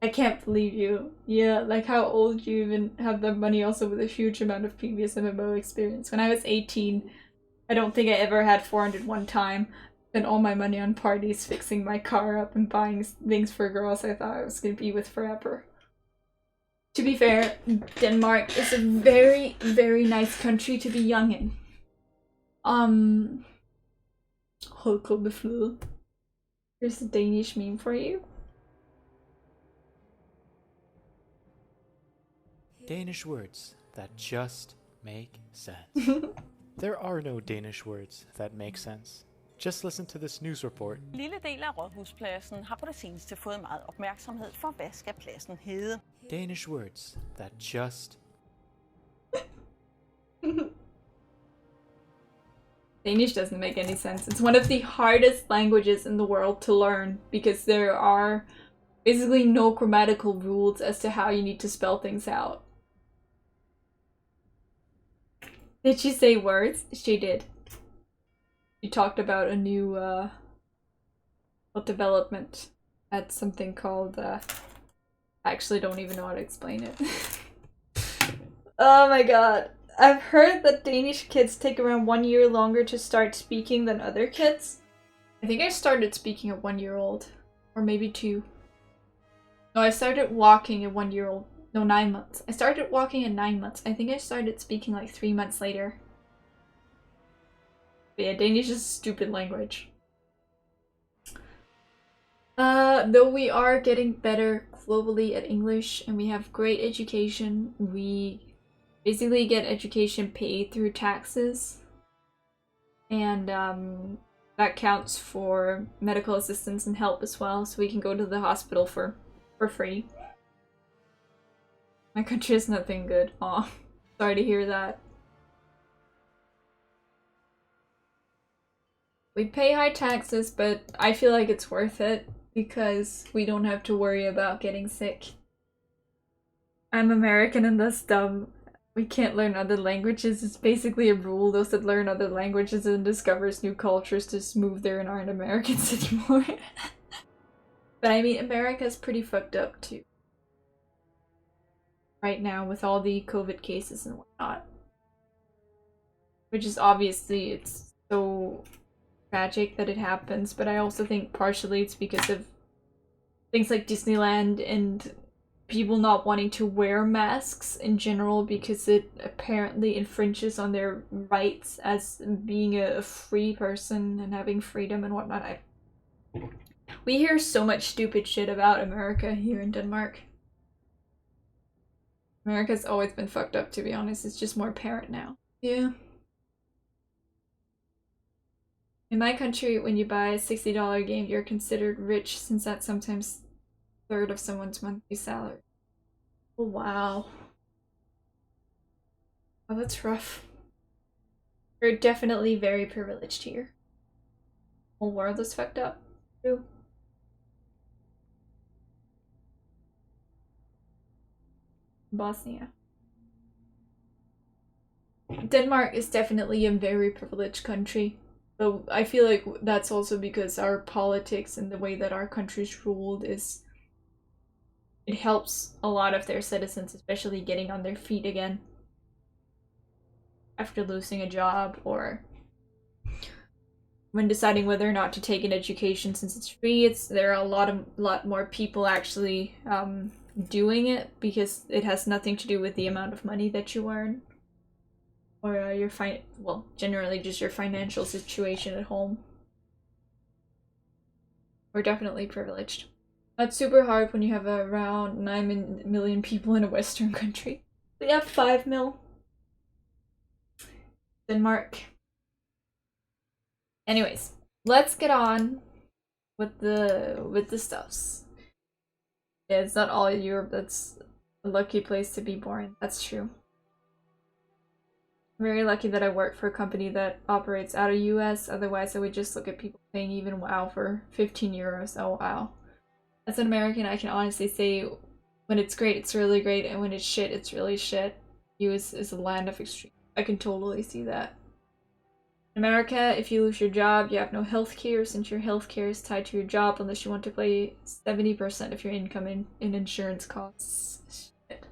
A: I can't believe you. Yeah, like how old you even have the money also with a huge amount of previous MMO experience. When I was 18, I don't think I ever had 400 one time. Spent all my money on parties, fixing my car up and buying things for girls I thought I was going to be with forever. To be fair, Denmark is a very, very nice country to be young in. Here's a Danish meme for you.
B: Danish words that just make sense. There are no Danish words that make sense. Just listen to this news report.
C: Lille del af Rådhuspladsen har på det seneste fået meget opmærksomhed for, hvad skal pladsen hedde?
B: Danish words that just...
A: Danish doesn't make any sense. It's one of the hardest languages in the world to learn because there are basically no grammatical rules as to how you need to spell things out. Did she say words? She did. She talked about a new development at something called I actually don't even know how to explain it. Oh my god. I've heard that Danish kids take around 1 year longer to start speaking than other kids. I think I started speaking at 1 year old. Or maybe 2. No, I started walking at 1 year old. No, 9 months. I started walking at 9 months. I think I started speaking like 3 months later. But yeah, Danish is a stupid language. Though we are getting better globally at English and we have great education, we basically get education paid through taxes. And that counts for medical assistance and help as well, so we can go to the hospital for free. My country is nothing good. Aw, sorry to hear that. We pay high taxes, but I feel like it's worth it because we don't have to worry about getting sick. I'm American and thus dumb. We can't learn other languages. It's basically a rule. Those that learn other languages and discovers new cultures just move there and aren't Americans anymore. But I mean, America's pretty fucked up too. Right now with all the COVID cases and whatnot. Which is obviously, it's so tragic that it happens, but I also think partially it's because of things like Disneyland and people not wanting to wear masks in general because it apparently infringes on their rights as being a free person and having freedom and whatnot. We hear so much stupid shit about America here in Denmark. America's always been fucked up, to be honest. It's just more apparent now. Yeah. In my country, when you buy a $60 game, you're considered rich since that's sometimes a third of someone's monthly salary. Oh, wow. Oh, that's rough. We're definitely very privileged here. The whole world is fucked up. True. Bosnia. Denmark is definitely a very privileged country. But I feel like that's also because our politics and the way that our country's ruled is... It helps a lot of their citizens, especially getting on their feet again. After losing a job or... when deciding whether or not to take an education since it's free, there are a lot more people actually doing it because it has nothing to do with the amount of money that you earn or well, generally just your financial situation at home. We're definitely privileged. That's super hard when you have around 9 million people in a Western country. We have 5 mil. Denmark. Anyways, let's get on with the stuffs. Yeah, it's not all Europe that's a lucky place to be born. That's true. I'm very lucky that I work for a company that operates out of US, otherwise I would just look at people paying even WoW for 15 euros. Oh wow. As an American, I can honestly say when it's great, it's really great, and when it's shit, it's really shit. US is a land of extreme. I can totally see that. In America, if you lose your job, you have no health care since your health care is tied to your job unless you want to pay 70% of your income in insurance costs. Shit.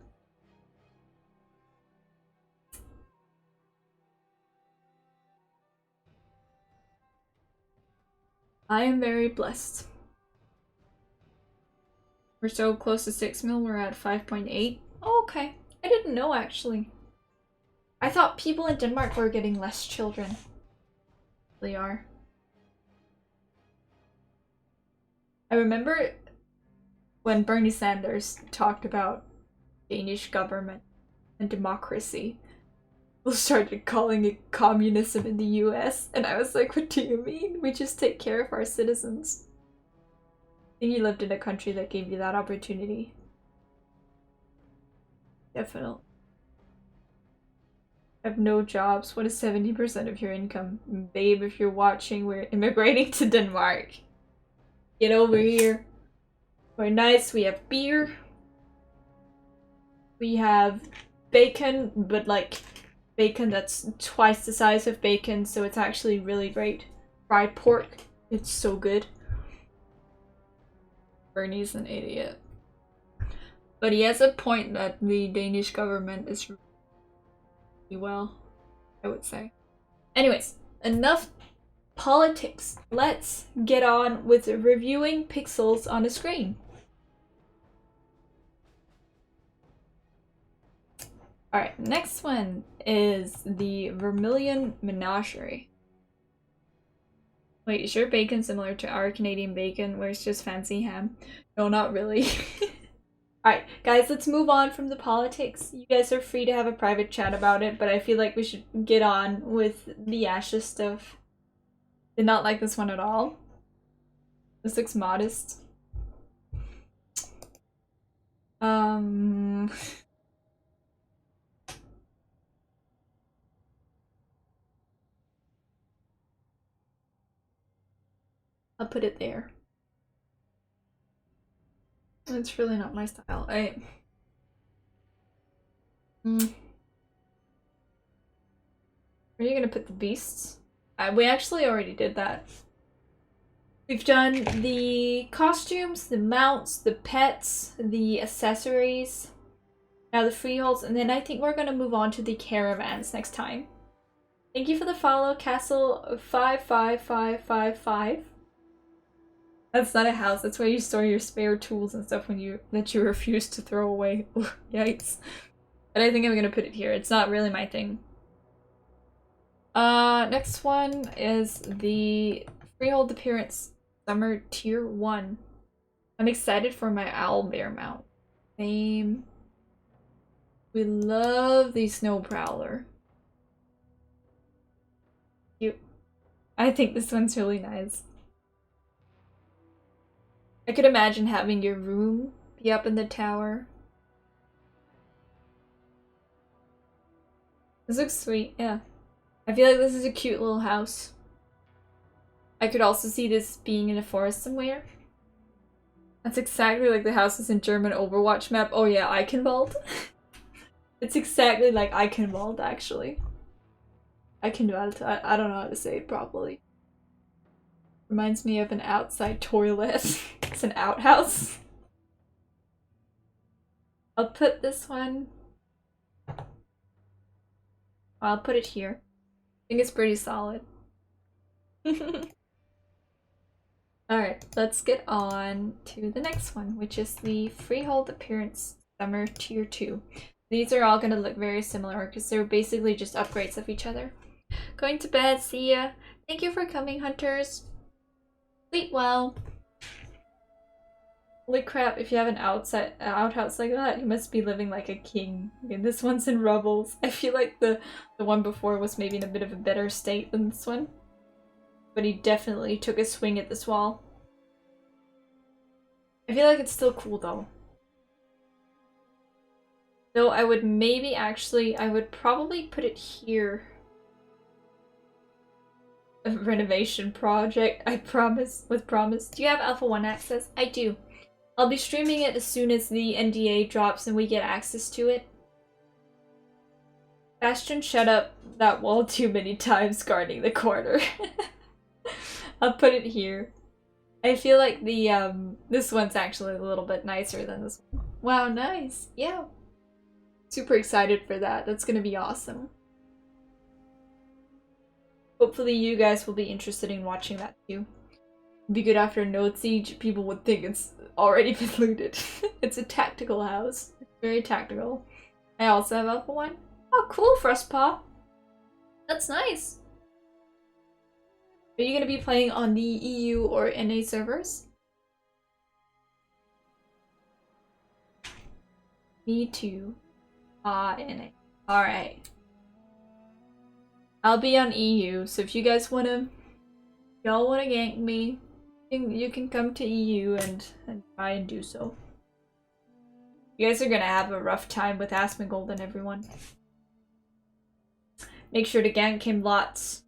A: I am very blessed. We're so close to 6 mil, we're at 5.8. Oh, okay. I didn't know actually. I thought people in Denmark were getting less children. They are. I remember when Bernie Sanders talked about Danish government and democracy, people started calling it communism in the US, and I was like, what do you mean? We just take care of our citizens. I think you lived in a country that gave you that opportunity. Definitely. Have no jobs. What is 70% of your income? Babe, if you're watching, we're immigrating to Denmark. Get over here. We're nice. We have beer. We have bacon, but like bacon that's twice the size of bacon, so it's actually really great. Fried pork. It's so good. Bernie's an idiot. But he has a point that the Danish government is well, I would say. Anyways, enough politics. Let's get on with reviewing pixels on a screen. Alright, next one is the Vermilion Menagerie. Wait, is your bacon similar to our Canadian bacon where it's just fancy ham? No, not really. Alright, guys, let's move on from the politics. You guys are free to have a private chat about it, but I feel like we should get on with the ashes stuff. Did not like this one at all. This looks modest. I'll put it there. It's really not my style. Where are you gonna put the beasts? We actually already did that. We've done the costumes, the mounts, the pets, the accessories, now the freeholds, and then I think we're gonna move on to the caravans next time. Thank you for the follow, Castle55555. That's not a house, that's where you store your spare tools and stuff that you refuse to throw away. Yikes. But I think I'm gonna put it here. It's not really my thing. Next one is the freehold appearance summer tier 1. I'm excited for my owlbear mount. Same. We love the snow prowler. Cute. I think this one's really nice. I could imagine having your room be up in the tower. This looks sweet, yeah. I feel like this is a cute little house. I could also see this being in a forest somewhere. That's exactly like the houses in German Overwatch map. Oh yeah, Eichenwald. It's exactly like Eichenwald, actually. Eichenwald, I don't know how to say it properly. Reminds me of an outside toilet. It's an outhouse. I'll put this one... I'll put it here. I think it's pretty solid. Alright, let's get on to the next one, which is the freehold appearance summer tier 2. These are all going to look very similar because they're basically just upgrades of each other. Going to bed, see ya. Thank you for coming, hunters. Sleep well. Holy crap, if you have an outhouse like that, you must be living like a king. Okay, this one's in rubbles. I feel like the one before was maybe in a bit of a better state than this one. But he definitely took a swing at this wall. I feel like it's still cool though. Though I would maybe actually, I would probably put it here. A renovation project, I promise, with promise. Do you have Alpha 1 access? I do. I'll be streaming it as soon as the NDA drops and we get access to it. Bastion shut up that wall too many times guarding the corner. I'll put it here. I feel like the this one's actually a little bit nicer than this one. Wow, nice. Yeah. Super excited for that. That's gonna be awesome. Hopefully you guys will be interested in watching that too. It'd be good after a node siege, people would think it's already been looted. It's a tactical house. It's very tactical. I also have Alpha 1. Oh, cool, Frostpaw. That's nice. Are you gonna be playing on the EU or NA servers? Me too. NA. Alright. I'll be on EU, so if you guys y'all wanna gank me, you can come to EU and try and do so. You guys are gonna have a rough time with Asmongold and everyone. Make sure to gank him lots.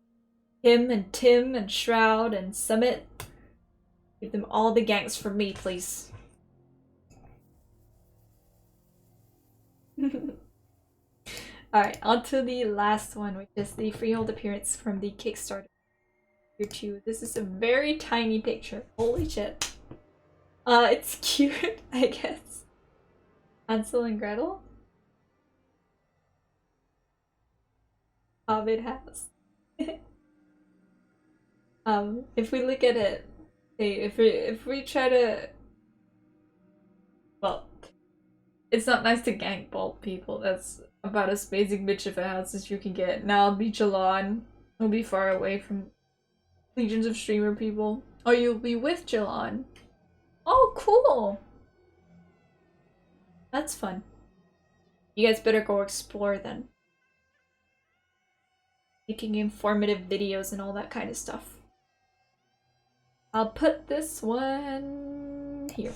A: Him and Tim and Shroud and Summit. Give them all the ganks from me, please. Alright, on to the last one, which is the freehold appearance from the Kickstarter. Tier 2. This is a very tiny picture. Holy shit. It's cute, I guess. Hansel and Gretel? Hobbit house. If we look at it, okay, if we try to, well, it's not nice to gank bolt people. That's about as basic bitch of a house as you can get. Now I'll be Jalon. We'll be far away from Legions of streamer people. Oh, you'll be with Jilon. Oh, cool. That's fun. You guys better go explore then. Making informative videos and all that kind of stuff. I'll put this one here.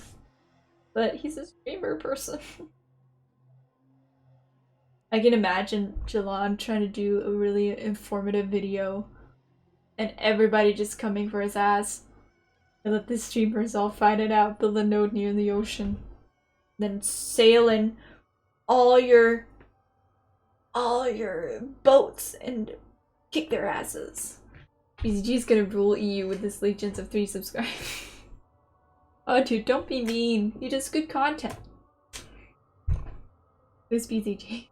A: But he's a streamer person. I can imagine Jalon trying to do a really informative video and everybody just coming for his ass. And let the streamers all fight it out, build a node near the ocean. Then sail in all your boats and kick their asses. BZG's gonna rule EU with his legions of 3 subscribers. Oh dude, don't be mean. He does good content. Who's BZG?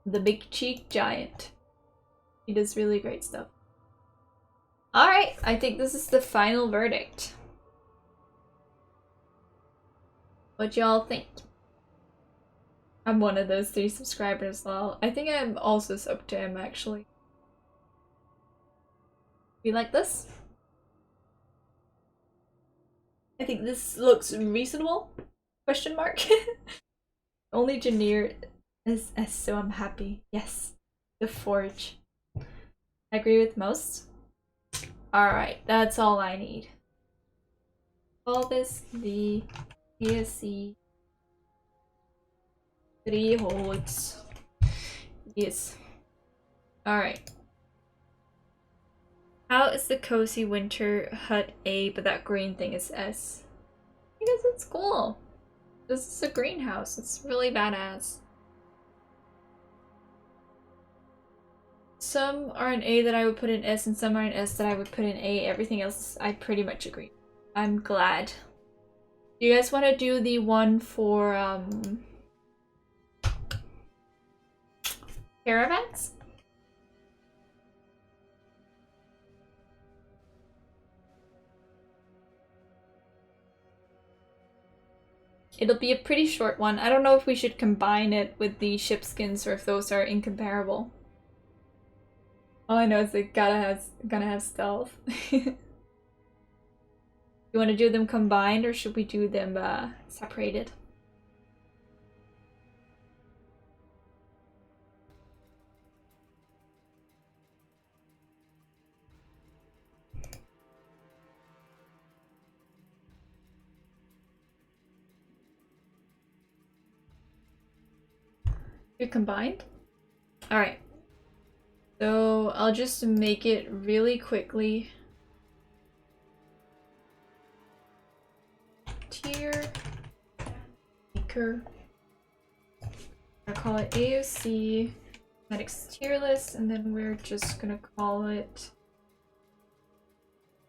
A: The big cheek giant. He does really great stuff. Alright, I think this is the final verdict. What y'all think? I'm one of those 3 subscribers, lol. I think I'm also sub to him, actually. You like this? I think this looks reasonable? Question mark? Only Janir is S, so I'm happy. Yes. The Forge. I agree with most. Alright, that's all I need. Call this the AoC freeholds. Yes. Alright. How is the cozy winter hut A, but that green thing is S? Because it's cool. This is a greenhouse. It's really badass. Some are an A that I would put in S, and some are an S that I would put in A. Everything else, I pretty much agree. I'm glad. Do you guys want to do the one for, caravans? It'll be a pretty short one. I don't know if we should combine it with the ship skins or if those are incomparable. All I know is they gonna have stealth. You want to do them combined or should we do them separated? You combined? Alright. So I'll just make it really quickly. Tier maker. I'll call it AoC Cosmetics Tierlist, and then we're just gonna call it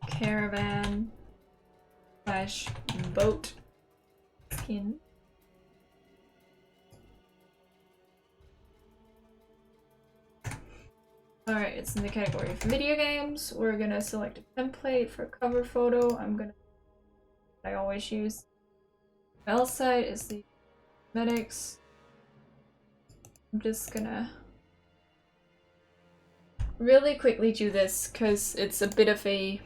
A: caravan / boat skin. Alright, it's in the category of video games. We're gonna select a template for cover photo. I always use. L site is the cosmetics. I'm just gonna really quickly do this because it's a bit of a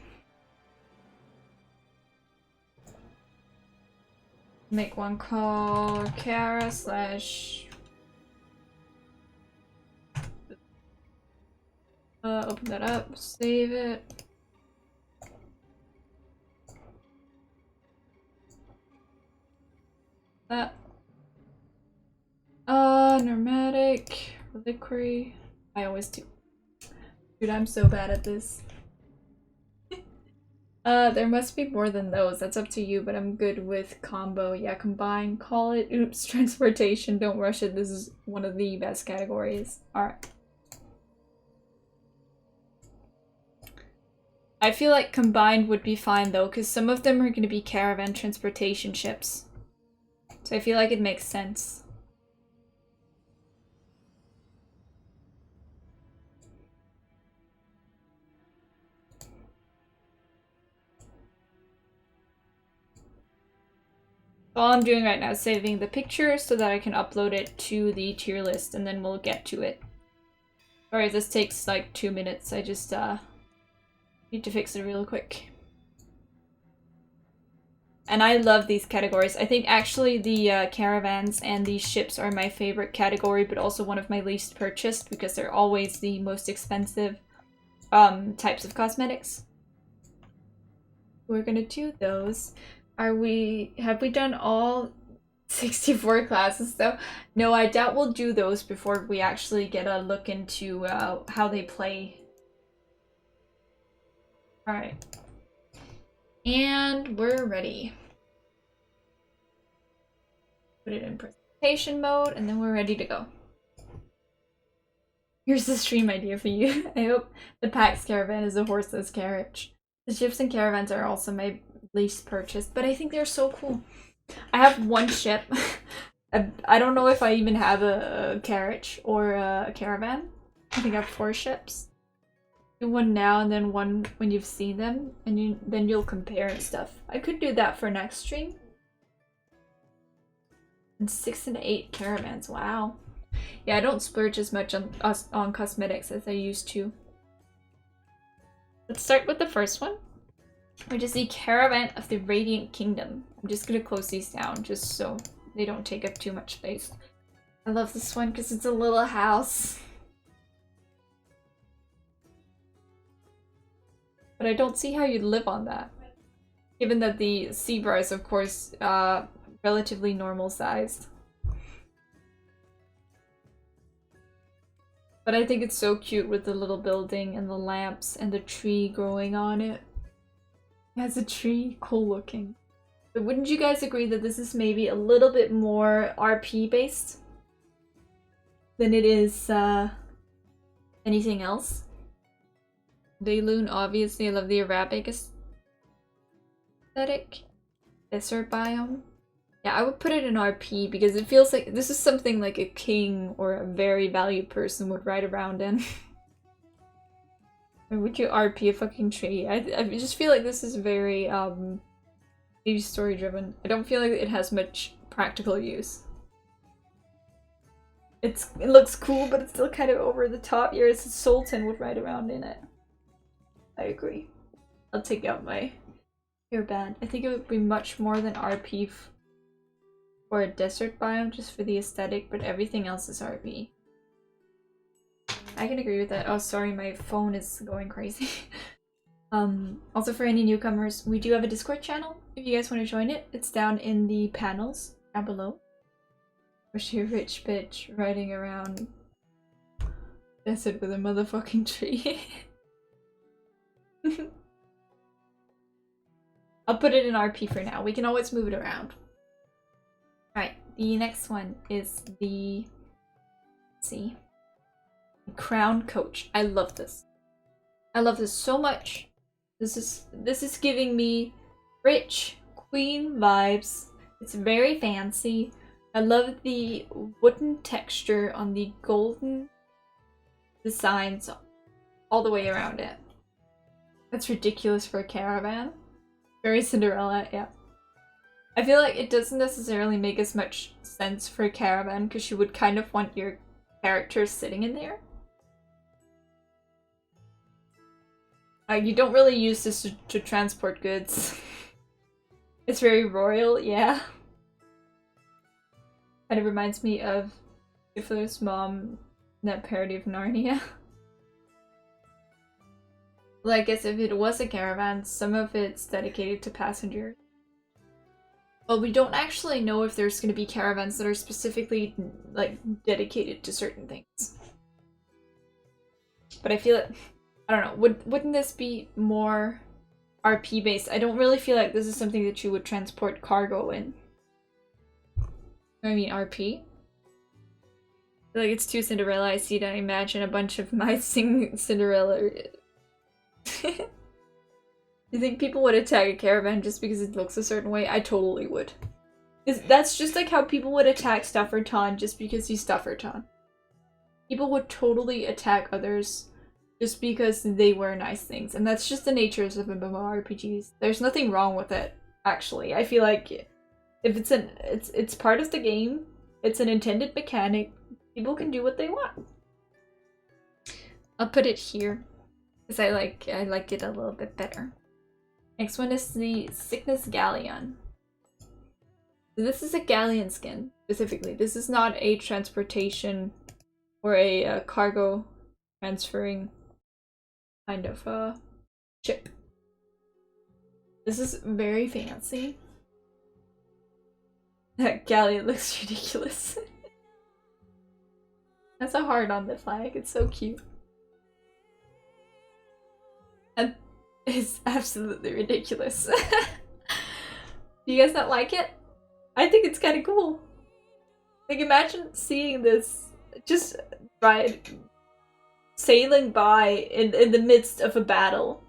A: make one call Cara / open that up, save it. That. Pneumatic, reliquary. I always do. Dude, I'm so bad at this. There must be more than those. That's up to you, but I'm good with combo. Yeah, combine, call it. Oops, transportation. Don't rush it. This is one of the best categories. Alright. I feel like combined would be fine though, because some of them are going to be caravan transportation ships. So I feel like it makes sense. All I'm doing right now is saving the picture so that I can upload it to the tier list and then we'll get to it. Sorry, this takes like 2 minutes. I just Need to fix it real quick. And I love these categories. I think actually the caravans and the ships are my favorite category, but also one of my least purchased because they're always the most expensive types of cosmetics. We're gonna do those. Have we done all 64 classes though? No, I doubt we'll do those before we actually get a look into how they play. Alright. And we're ready. Put it in presentation mode, and then we're ready to go. Here's the stream idea for you. I hope the PAX caravan is a horseless carriage. The ships and caravans are also my least purchased, but I think they're so cool. I have one ship. I don't know if I even have a carriage or a caravan. I think I have 4 ships. Do one now and then one when you've seen them, and then you'll compare and stuff. I could do that for next stream. And 6 and 8 caravans. Wow. Yeah, I don't splurge as much on cosmetics as I used to. Let's start with the first one, which is the Caravan of the Radiant Kingdom. I'm just gonna close these down just so they don't take up too much space. I love this one because it's a little house. But I don't see how you'd live on that. Given that the zebra is, of course, relatively normal sized. But I think it's so cute with the little building and the lamps and the tree growing on it. It has a tree, cool looking. But wouldn't you guys agree that this is maybe a little bit more RP based than it is anything else? Dayloon, obviously. I love the Arabic aesthetic. Desert biome. Yeah, I would put it in RP because it feels like this is something like a king or a very valued person would ride around in. Or would you RP a fucking tree? I just feel like this is very maybe story driven. I don't feel like it has much practical use. It looks cool, but it's still kind of over the top. Whereas a sultan would ride around in it. I agree. I'll take out my hairband. I think it would be much more than RP for a desert biome, just for the aesthetic, but everything else is RP. I can agree with that. Oh, sorry, my phone is going crazy. Also for any newcomers, we do have a Discord channel. If you guys want to join it, it's down in the panels down below. Wish you a rich bitch riding around desert with a motherfucking tree. I'll put it in RP for now. We can always move it around. Alright, the next one is the... Let's see. Crown Coach. I love this. I love this so much. This is giving me rich queen vibes. It's very fancy. I love the wooden texture on the golden designs all the way around it. That's ridiculous for a caravan. Very Cinderella, yeah. I feel like it doesn't necessarily make as much sense for a caravan because you would kind of want your characters sitting in there. You don't really use this to transport goods. It's very royal, yeah. Kind of reminds me of Stifler's mom in that parody of Narnia. Well, I guess if it was a caravan, some of it's dedicated to passengers. Well, we don't actually know if there's going to be caravans that are specifically, like, dedicated to certain things. But I feel like, I don't know, wouldn't this be more RP based? I don't really feel like this is something that you would transport cargo in. I mean, RP? I feel like it's too Cinderella. I see that. I imagine a bunch of mice sing Cinderella. You think people would attack a caravan just because it looks a certain way? I totally would. That's just like how people would attack Stufferton just because he's Stufferton. People would totally attack others just because they wear nice things, and that's just the nature of MMORPGs. There's nothing wrong with it, actually. I feel like if it's part of the game, it's an intended mechanic, people can do what they want. I'll put it here. because I like it a little bit better. Next one is the Sickness Galleon. This is a galleon skin specifically. This is not a transportation or a cargo transferring kind of ship. This is very fancy. That galleon looks ridiculous. That's a heart on the flag. It's so cute. And it's absolutely ridiculous. Do you guys not like it? I think it's kind of cool. Like, imagine seeing this just sailing by in the midst of a battle.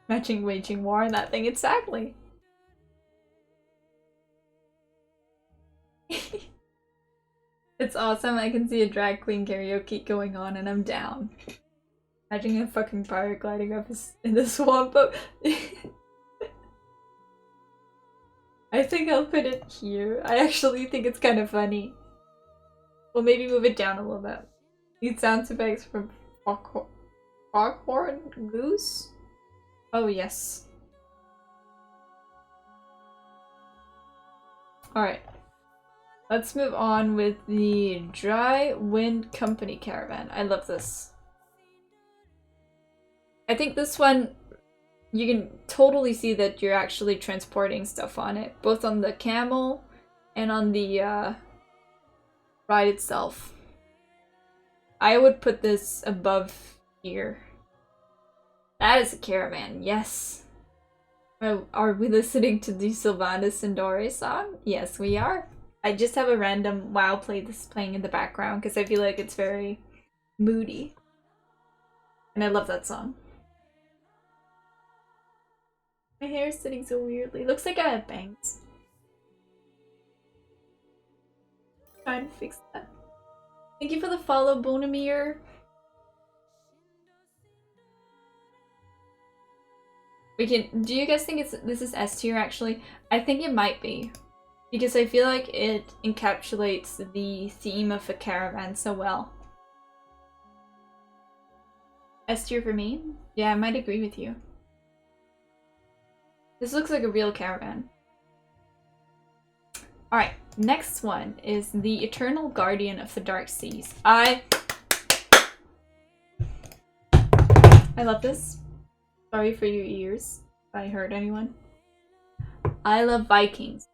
A: Imagine waging war on that thing, exactly. It's awesome. I can see a drag queen karaoke going on and I'm down. Imagine a fucking pirate gliding up in the swamp. I think I'll put it here. I actually think it's kind of funny. Well, maybe move it down a little bit. Need sound effects from Foghorn Goose? Oh, yes. Alright. Let's move on with the Dry Wind Company caravan. I love this. I think this one, you can totally see that you're actually transporting stuff on it, both on the camel and on the ride itself. I would put this above here. That is a caravan, yes. Are we listening to the Sylvanas and Doris song? Yes, we are. I just have a random WoW playlist playing in the background because I feel like it's very moody. And I love that song. My hair is sitting so weirdly. It looks like I have bangs. Trying to fix that. Thank you for the follow, Bonamir. We can. Do you guys think this is S tier actually? I think it might be. Because I feel like it encapsulates the theme of a caravan so well. S tier for me? Yeah, I might agree with you. This looks like a real caravan. Alright, next one is the Eternal Guardian of the Dark Seas. I love this. Sorry for your ears if I hurt anyone. I love Vikings.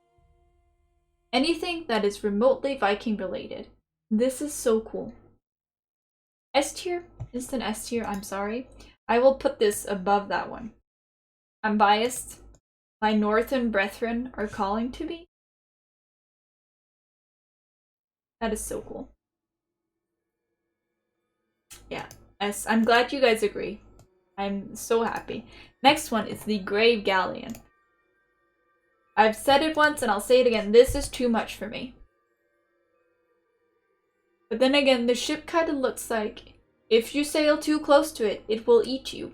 A: Anything that is remotely Viking related. This is so cool. S tier? Instant S tier, I'm sorry. I will put this above that one. I'm biased. My northern brethren are calling to me. That is so cool. Yeah, I'm glad you guys agree. I'm so happy. Next one is the Grave Galleon. I've said it once and I'll say it again. This is too much for me. But then again, the ship kind of looks like if you sail too close to it, it will eat you.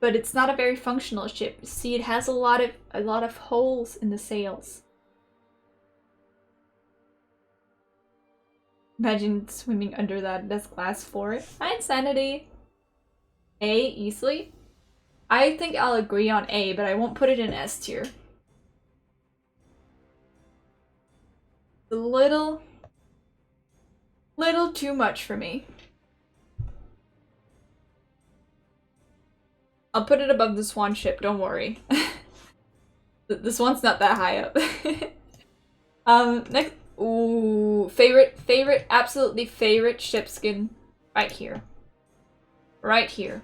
A: But it's not a very functional ship. See, it has a lot of holes in the sails. Imagine swimming under that. That's glass floor. Hi, Insanity. A, easily. I think I'll agree on A, but I won't put it in S tier. A little too much for me. I'll put it above the Swan ship, don't worry. The Swan's not that high up. Next, ooh, favorite, absolutely favorite ship skin, right here. Right here.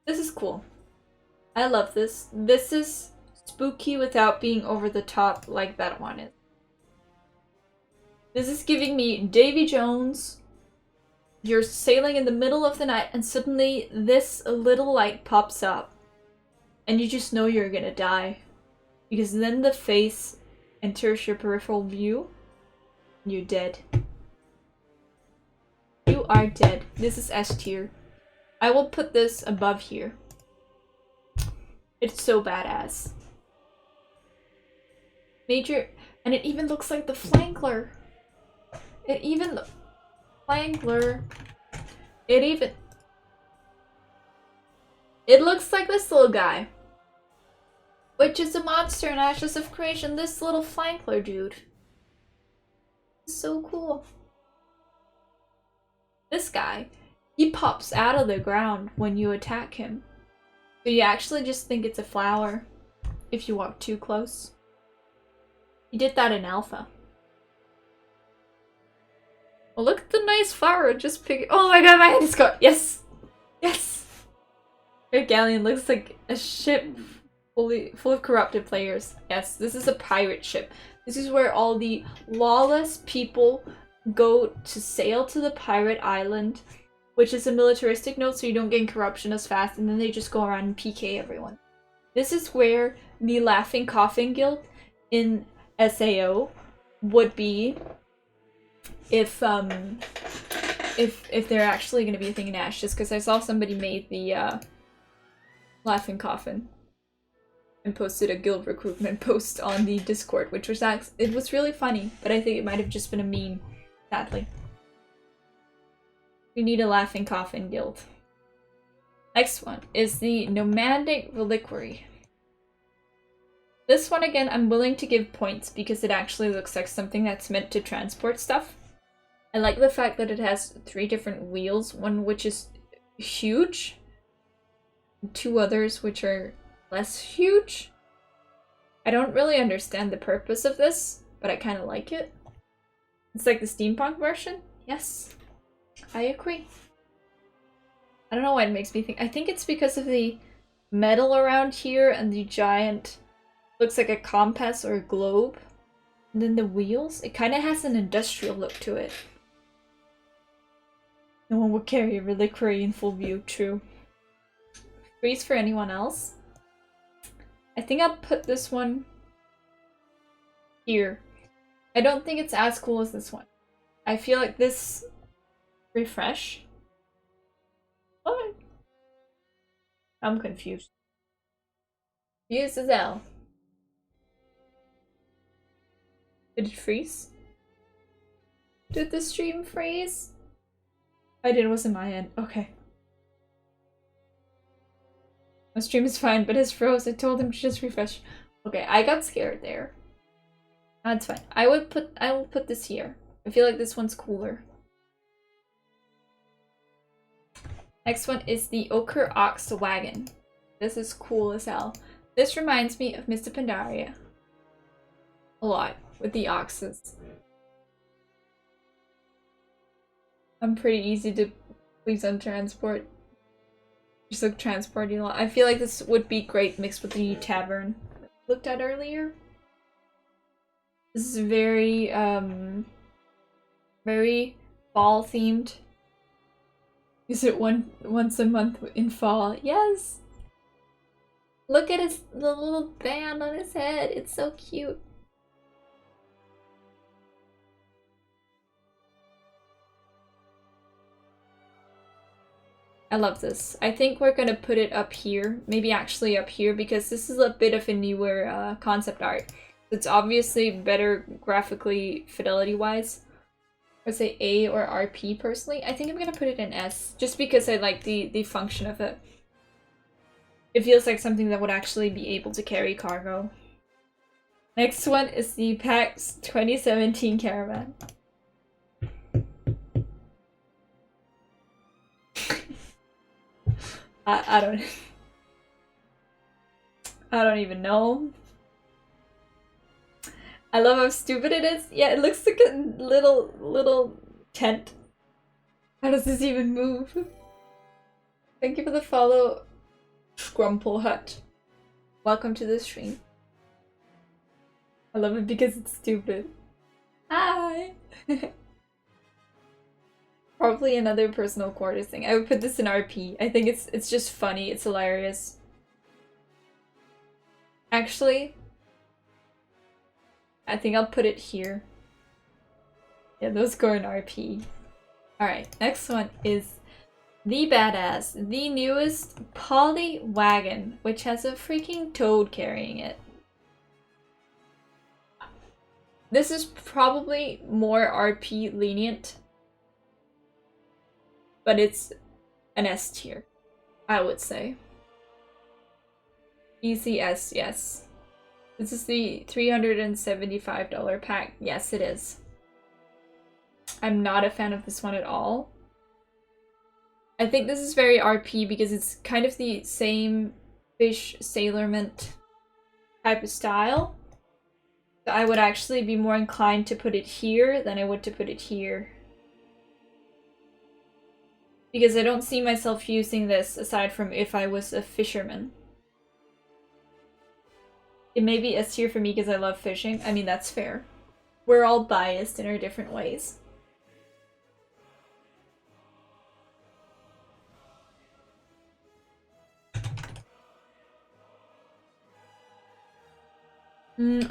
A: This is cool. I love this. This is spooky without being over the top like that one is. This is giving me Davy Jones. You're sailing in the middle of the night and suddenly this little light pops up. And you just know you're gonna die. Because then the face enters your peripheral view. And you're dead. You are dead. This is S tier. I will put this above here. It's so badass. major, and it even looks like the flankler. Flankler. It looks like this little guy. Which is a monster in Ashes of Creation. This little flankler dude. So cool. This guy, he pops out of the ground when you attack him. So you actually just think it's a flower if you walk too close. He did that in Alpha. Oh, look at the nice flower. Just pick. Oh my god, my head is caught. Yes! Yes! Your galleon looks like a ship full of corrupted players. Yes, this is a pirate ship. This is where all the lawless people go to sail to the pirate island, which is a militaristic note so you don't gain corruption as fast, and then they just go around and PK everyone. This is where the Laughing Coffin Guild in SAO would be if they're actually going to be a thing in Ash, just because I saw somebody made the Laughing Coffin and posted a guild recruitment post on the Discord, which was it was really funny, but I think it might have just been a meme, sadly. We need a Laughing Coffin Guild. Next one is the Nomadic Reliquary. This one, again, I'm willing to give points because it actually looks like something that's meant to transport stuff. I like the fact that it has 3 different wheels, one which is huge, 2 others which are less huge. I don't really understand the purpose of this, but I kind of like it. It's like the steampunk version. Yes, I agree. I don't know why it makes me think. I think it's because of the metal around here and the giant, looks like a compass or a globe. And then the wheels, it kind of has an industrial look to it. No one would carry a reliquary in full view, true. Freeze for anyone else? I think I'll put this one here. I don't think it's as cool as this one. I feel like this... Refresh? What? I'm confused. Use as L. Did it freeze? Did the stream freeze? I did, it wasn't my end. Okay. My stream is fine, but his froze. I told him to just refresh. Okay, I got scared there. That's fine. I will put this here. I feel like this one's cooler. Next one is the Ochre Ox Wagon. This is cool as hell. This reminds me of Mr. Pandaria. A lot, with the oxes. I'm pretty easy to please on transport. Just like transporting a lot. I feel like this would be great mixed with the tavern I looked at earlier. This is very, very fall themed. Is it once a month in fall? Yes! Look at the little band on his head. It's so cute. I love this. I think we're gonna put it up here. Maybe actually up here, because this is a bit of a newer concept art. It's obviously better graphically, fidelity-wise. I'd say A or RP personally. I think I'm gonna put it in S, just because I like the function of it. It feels like something that would actually be able to carry cargo. Next one is the PAX 2017 Caravan. I don't even know. I love how stupid it is. Yeah, it looks like a little tent. How does this even move? Thank you for the follow, Scrumple Hut. Welcome to the stream. I love it because it's stupid. Hi! Probably another personal quarters thing. I would put this in RP. I think it's just funny. It's hilarious. Actually, I think I'll put it here. Yeah, those go in RP. Alright, next one is the badass, the newest Poly Wagon, which has a freaking toad carrying it. This is probably more RP lenient, but it's an S tier, I would say. Easy S, yes. This is the $375 pack. Yes, it is. I'm not a fan of this one at all. I think this is very RP because it's kind of the same fish sailorment type of style. So I would actually be more inclined to put it here than I would to put it here. Because I don't see myself using this aside from if I was a fisherman. It may be S tier for me because I love fishing. I mean, that's fair. We're all biased in our different ways.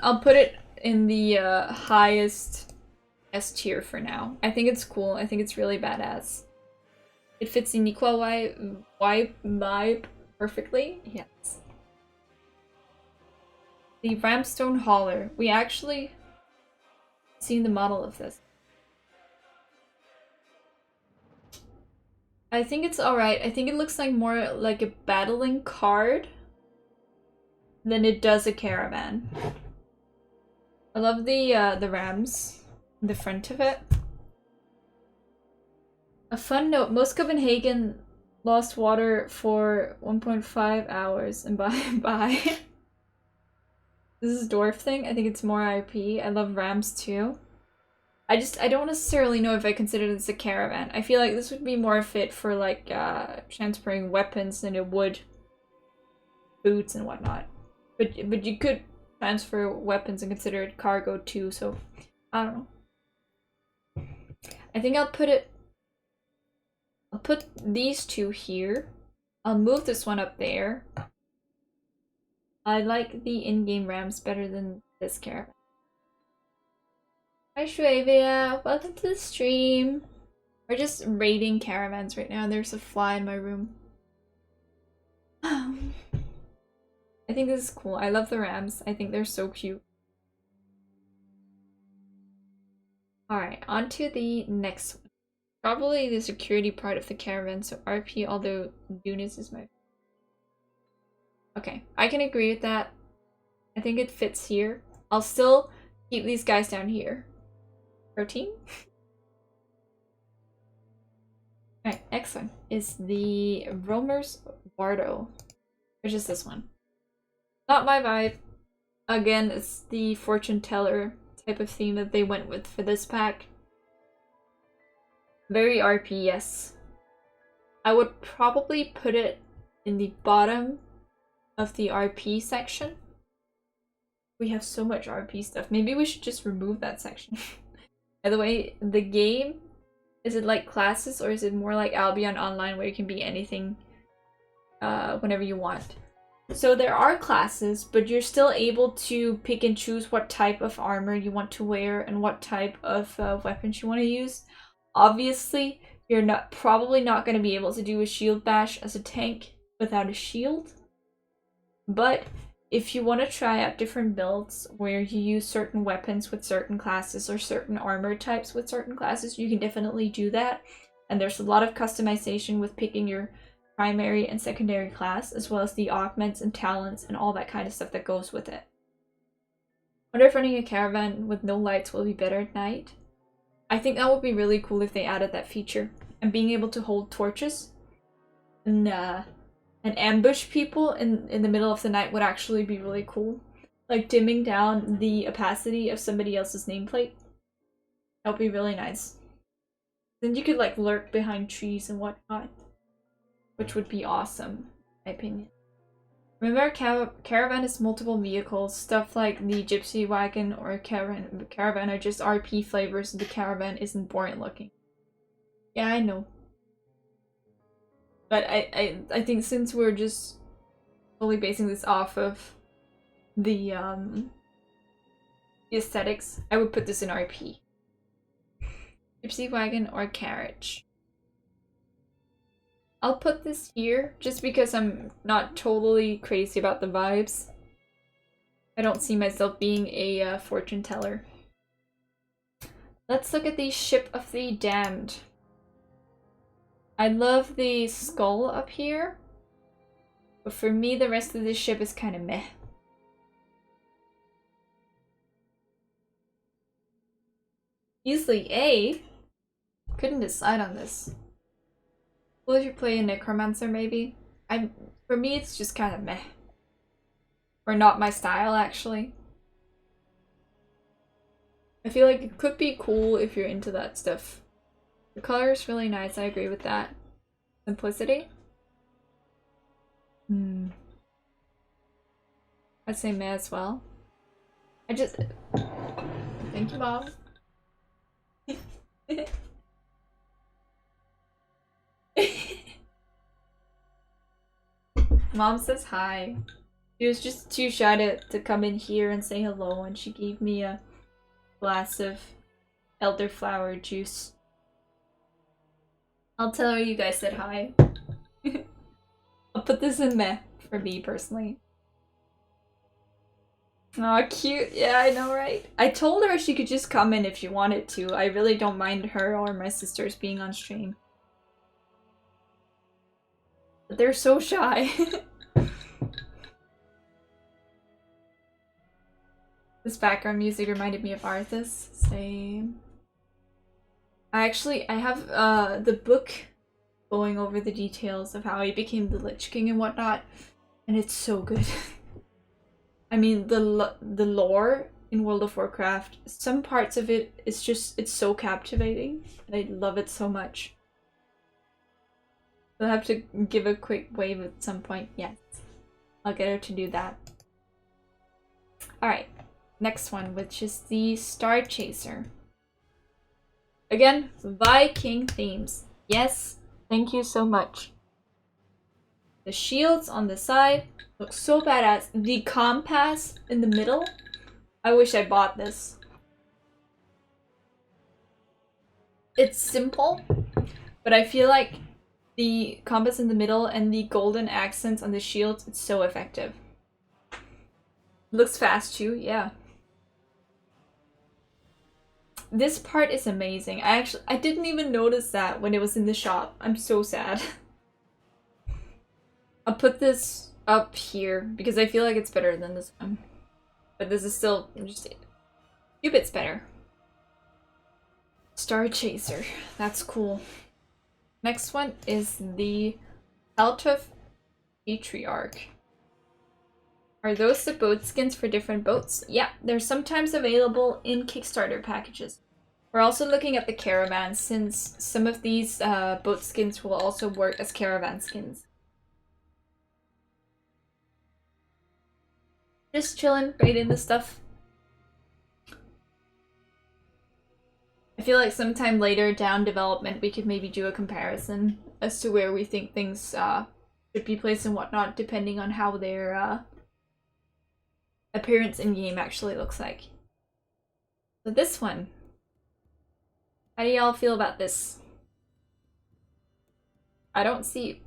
A: I'll put it in the highest S tier for now. I think it's cool. I think it's really badass. It fits the Nikwa vibe perfectly. Yes. The Ramstone Hauler. We actually seen the model of this. I think it's alright. I think it looks like more like a battling card than it does a caravan. I love the rams in the front of it. A fun note, most Copenhagen lost water for 1.5 hours and bye. This is dwarf thing. I think it's more IP. I love rams too. I don't necessarily know if I consider this a caravan. I feel like this would be more fit for like transferring weapons than it would boots and whatnot. But you could transfer weapons and consider it cargo too, so I don't know. I think I'll put these two here. I'll move this one up there. I like the in-game rams better than this caravan. Hi Shravia, welcome to the stream. We're just raiding caravans right now and there's a fly in my room. I think this is cool. I love the rams. I think they're so cute. Alright, on to the next one. Probably the security part of the caravan, so RP, although Dunis is my... Okay, I can agree with that. I think it fits here. I'll still keep these guys down here. Protein? Alright, next one is the Romer's Bardo, which is this one. Not my vibe. Again, it's the fortune teller type of theme that they went with for this pack. Very RP, yes. I would probably put it in the bottom of the RP section. We have so much RP stuff. Maybe we should just remove that section. By the way, the game, is it like classes or is it more like Albion Online where you can be anything whenever you want? So there are classes, but you're still able to pick and choose what type of armor you want to wear and what type of weapons you want to use. Obviously, you're probably not going to be able to do a shield bash as a tank without a shield. But if you want to try out different builds where you use certain weapons with certain classes or certain armor types with certain classes, you can definitely do that. And there's a lot of customization with picking your primary and secondary class, as well as the augments and talents and all that kind of stuff that goes with it. I wonder if running a caravan with no lights will be better at night. I think that would be really cool if they added that feature. And being able to hold torches and ambush people in the middle of the night would actually be really cool. Like dimming down the opacity of somebody else's nameplate. That would be really nice. Then you could like lurk behind trees and whatnot. Which would be awesome, in my opinion. Remember, caravan is multiple vehicles. Stuff like the gypsy wagon or caravan are just RP flavors. The caravan isn't boring looking. Yeah, I know. But I think since we're just fully basing this off of the aesthetics, I would put this in RP. Gypsy wagon or carriage. I'll put this here just because I'm not totally crazy about the vibes. I don't see myself being a fortune teller. Let's look at the Ship of the Damned. I love the skull up here, but for me the rest of the ship is kind of meh. Easily A. Couldn't decide on this. Well, if you play a necromancer, maybe. For me, it's just kind of meh. Or not my style, actually. I feel like it could be cool if you're into that stuff. The color is really nice, I agree with that. Simplicity? I'd say meh as well. Thank you, Mom. Mom says hi. She was just too shy to come in here and say hello, and she gave me a glass of elderflower juice. I'll tell her you guys said hi. I'll put this in meh for me personally. Aw, cute. Yeah, I know, right? I told her she could just come in if she wanted to. I really don't mind her or my sisters being on stream. But they're so shy. This background music reminded me of Arthas. Same. I have the book going over the details of how he became the Lich King and whatnot, and it's so good. I mean, the lore in World of Warcraft, some parts of it is just, it's so captivating. I love it so much. I'll have to give a quick wave at some point. Yes, I'll get her to do that. Alright, next one, which is the Star Chaser. Again, Viking themes. Yes, thank you so much. The shields on the side look so badass. The compass in the middle, I wish I bought this. It's simple, but I feel like the compass in the middle and the golden accents on the shields, it's so effective. Looks fast too, yeah. This part is amazing. I didn't even notice that when it was in the shop. I'm so sad. I'll put this up here because I feel like it's better than this one. But this is still just a few bits better. Star Chaser. That's cool. Next one is the Altov Patriarch. Are those the boat skins for different boats? Yeah, they're sometimes available in Kickstarter packages. We're also looking at the caravans, since some of these boat skins will also work as caravan skins. Just chilling, rating the stuff. I feel like sometime later down development we could maybe do a comparison as to where we think things should be placed and whatnot, depending on how their appearance in game actually looks like. So this one, how do y'all feel about this? I don't see,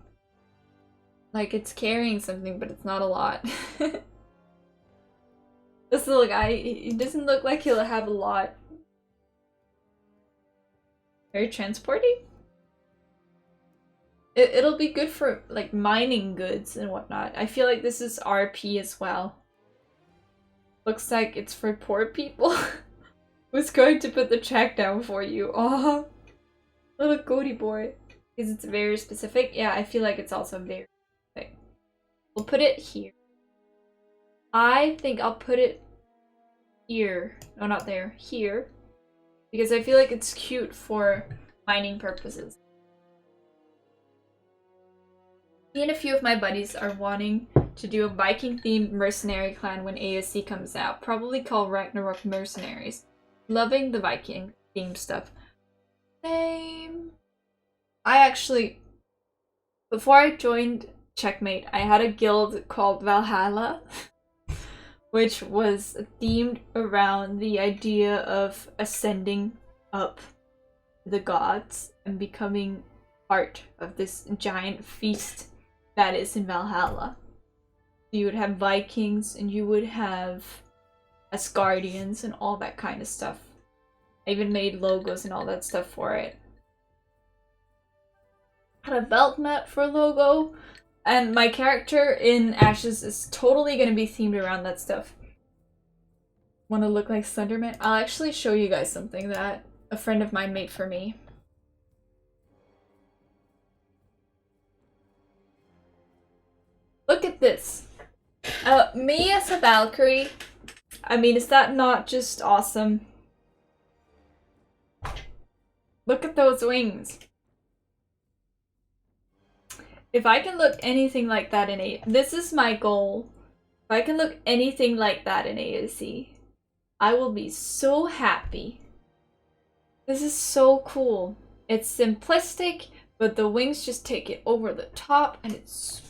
A: like, it's carrying something, but it's not a lot. This little guy, he doesn't look like he'll have a lot. Very transporty? It'll be good for, like, mining goods and whatnot. I feel like this is RP as well. Looks like it's for poor people. Who's going to put the track down for you? Oh, little goaty boy. Because it's very specific. Yeah, I feel like it's also very specific. We'll put it here. I think I'll put it here. No, not there. Here. Because I feel like it's cute for mining purposes. Me and a few of my buddies are wanting to do a Viking-themed mercenary clan when AoC comes out. Probably called Ragnarok Mercenaries. Loving the Viking-themed stuff. Same. I actually, before I joined Checkmate, I had a guild called Valhalla, which was themed around the idea of ascending up the gods and becoming part of this giant feast that is in Valhalla. You would have Vikings and you would have Asgardians and all that kind of stuff. I even made logos and all that stuff for it. Had a belt mat for a logo. And my character in Ashes is totally going to be themed around that stuff. Want to look like Slenderman? I'll actually show you guys something that a friend of mine made for me. Look at this. Me as a Valkyrie. I mean, is that not just awesome? Look at those wings. If I can look anything like that in A, this is my goal. If I can look anything like that in AoC, I will be so happy. This is so cool. It's simplistic, but the wings just take it over the top, and it's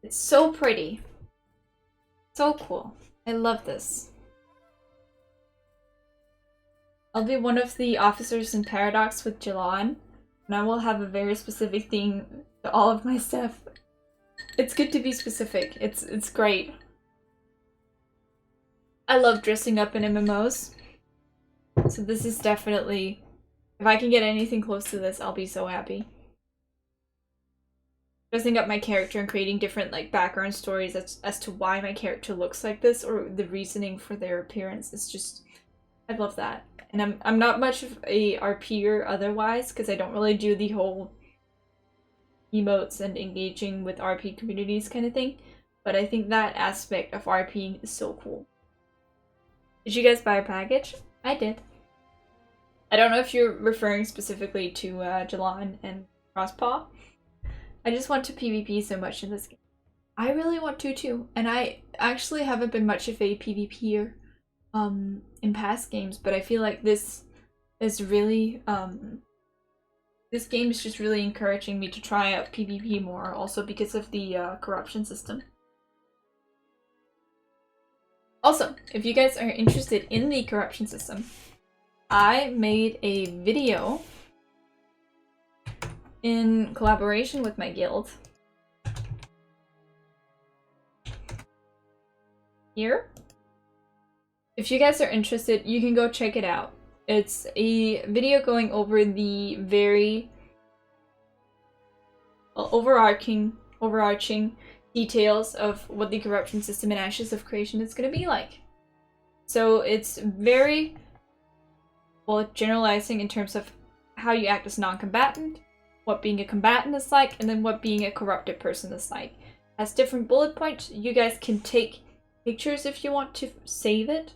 A: so pretty. So cool. I love this. I'll be one of the officers in Paradox with Jalon, and I will have a very specific theme to all of my stuff. It's good to be specific. It's great. I love dressing up in MMOs. So this is definitely, if I can get anything close to this, I'll be so happy. Dressing up my character and creating different like background stories as to why my character looks like this, or the reasoning for their appearance. It's just, I love that. And I'm not much of a RPer otherwise, because I don't really do the whole emotes and engaging with RP communities kind of thing. But I think that aspect of RPing is so cool. Did you guys buy a package? I did. I don't know if you're referring specifically to Jalon and Crosspaw. I just want to PvP so much in this game. I really want to too, and I actually haven't been much of a PvPer in past games, but I feel like this is really this game is just really encouraging me to try out PvP more, also because of the corruption system. Also, if you guys are interested in the corruption system, I made a video in collaboration with my guild. Here. If you guys are interested, you can go check it out. It's a video going over the very overarching details of what the corruption system in Ashes of Creation is going to be like. So it's very, well, generalizing in terms of how you act as non-combatant, what being a combatant is like, and then what being a corrupted person is like. As different bullet points, you guys can take pictures if you want to save it.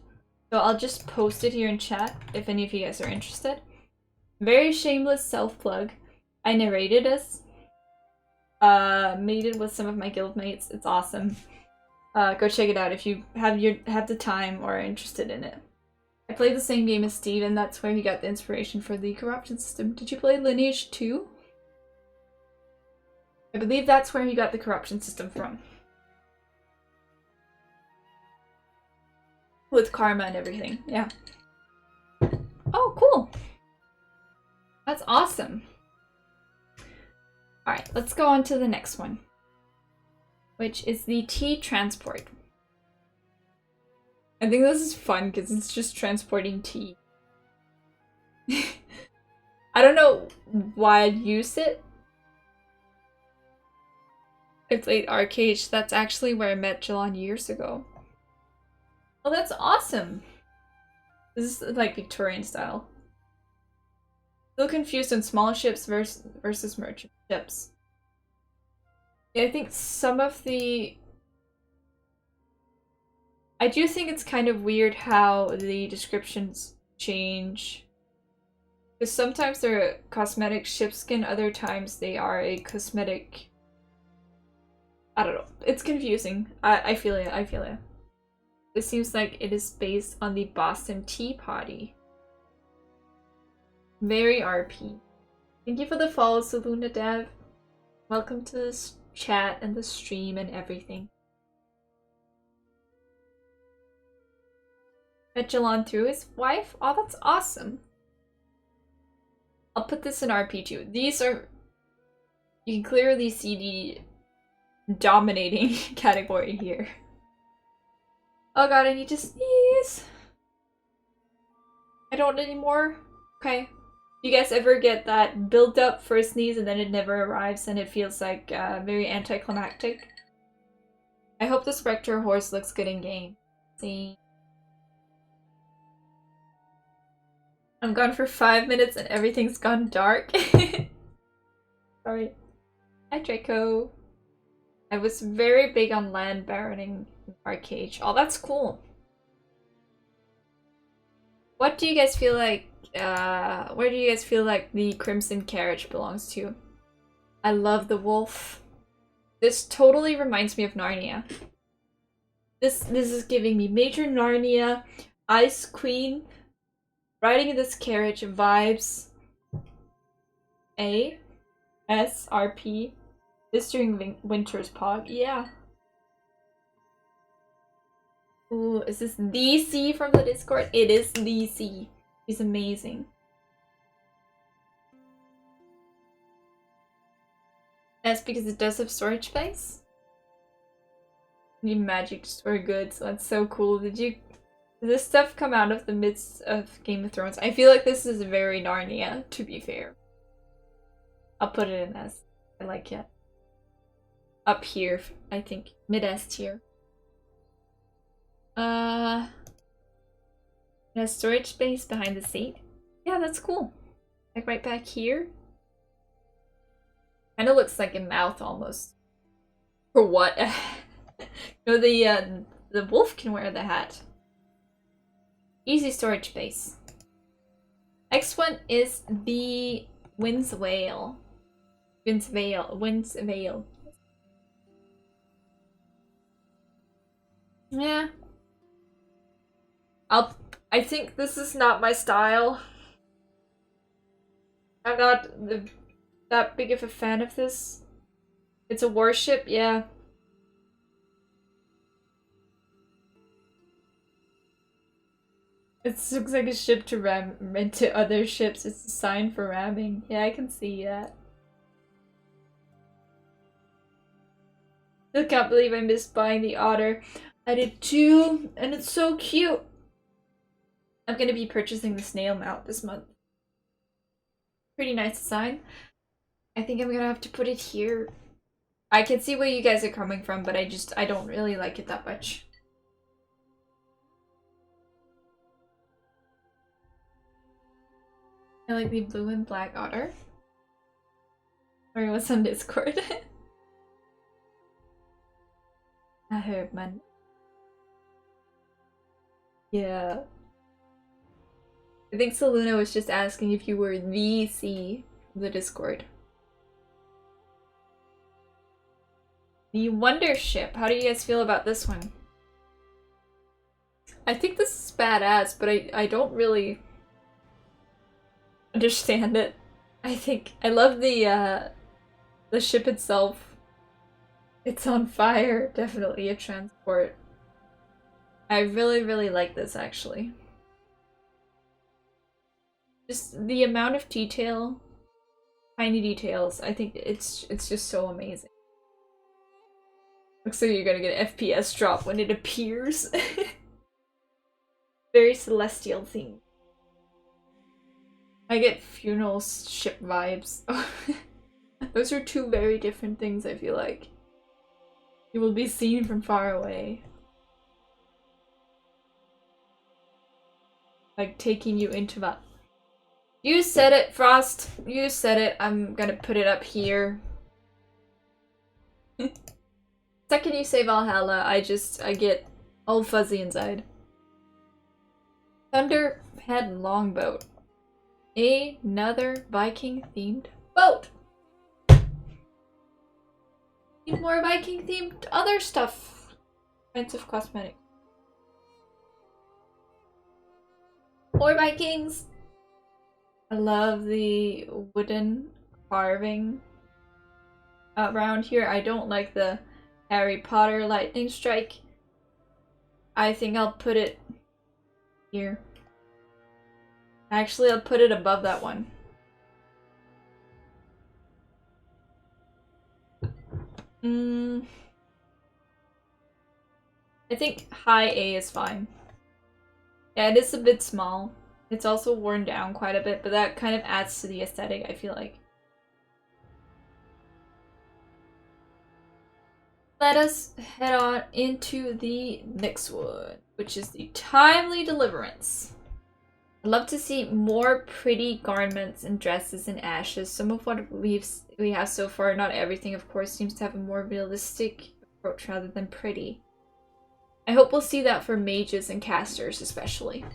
A: So I'll just post it here in chat if any of you guys are interested. Very shameless self-plug. I narrated this. Made it with some of my guildmates. It's awesome. Go check it out if you have the time or are interested in it. I played the same game as Steve, and that's where he got the inspiration for the corruption system. Did you play Lineage 2? I believe that's where he got the corruption system from. With karma and everything, yeah. Oh, cool. That's awesome. Alright, let's go on to the next one, which is the tea transport. I think this is fun because it's just transporting tea. I don't know why I'd use it. I played Arcade. That's actually where I met Jalon years ago. Oh, that's awesome! This is like Victorian style. Still confused on small ships versus merchant ships. Yeah, I think some of the... I do think it's kind of weird how the descriptions change. Because sometimes they're cosmetic shipskin, other times they are a cosmetic... I don't know. It's confusing. I feel it. I feel it. This seems like it is based on the Boston Tea Party. Very RP. Thank you for the follow, Saluna Dev. Welcome to this chat and the stream and everything. Met Jalon through his wife? Oh, that's awesome. I'll put this in RP too. These are... You can clearly see the dominating category here. Oh god, I need to sneeze. I don't anymore? Okay. Do you guys ever get that build up for a sneeze and then it never arrives and it feels like very anticlimactic? I hope the Spectre horse looks good in game. See. I'm gone for 5 minutes and everything's gone dark. Sorry. Hi, Draco. I was very big on land baroning in Arcade. Oh, that's cool. What do you guys feel like, where do you guys feel like the Crimson Carriage belongs to? I love the wolf. This totally reminds me of Narnia. This is giving me major Narnia, Ice Queen, riding in this carriage vibes. A-S-R-P. This during Winter's Pog. Yeah. Ooh, is this the C from the Discord? It is the C. He's amazing. That's because it does have storage space. Need magic to store goods. That's so cool. Did this stuff come out of the midst of Game of Thrones? I feel like this is very Narnia, to be fair. I'll put it in S. I like it. Up here, I think. Mid-S tier. It has storage space behind the seat. Yeah, that's cool. Like right back here. Kinda looks like a mouth almost. For what? No, the wolf can wear the hat. Easy storage space. Next one is the Wind's Veil. Wind's Veil. Yeah. I think this is not my style. I'm not that big of a fan of this. It's a warship, yeah. It looks like a ship to ram into other ships. It's a sign for ramming. Yeah, I can see that. I can't believe I missed buying the otter. I did too, and it's so cute. I'm gonna be purchasing the snail mount this month. Pretty nice design. I think I'm gonna have to put it here. I can see where you guys are coming from, but I don't really like it that much. I like the blue and black otter. Sorry, what's on Discord? I heard, man. Yeah. I think Seluna was just asking if you were the C of the Discord. The Wonder Ship. How do you guys feel about this one? I think this is badass, but I don't really understand it. I love the ship itself. It's on fire. Definitely a transport. I really like this actually. Just the amount of detail, tiny details, I think it's just so amazing. Looks like you're gonna get an FPS drop when it appears. Very celestial theme. I get funeral ship vibes. Those are two very different things, I feel like. You will be seen from far away. Like taking you into that. You said it, Frost. You said it. I'm gonna put it up here. Second you say Valhalla, I get all fuzzy inside. Thunderhead Longboat. Another Viking themed boat. Need more Viking themed other stuff. Kinds of cosmetics. More Vikings. I love the wooden carving around here. I don't like the Harry Potter lightning strike. I think I'll put it here. Actually, I'll put it above that one. I think high A is fine. Yeah, it is a bit small. It's also worn down quite a bit, but that kind of adds to the aesthetic, I feel like. Let us head on into the next one, which is the Timely Deliverance. I'd love to see more pretty garments and dresses and ashes. Some of what we have so far, not everything of course, seems to have a more realistic approach rather than pretty. I hope we'll see that for mages and casters especially.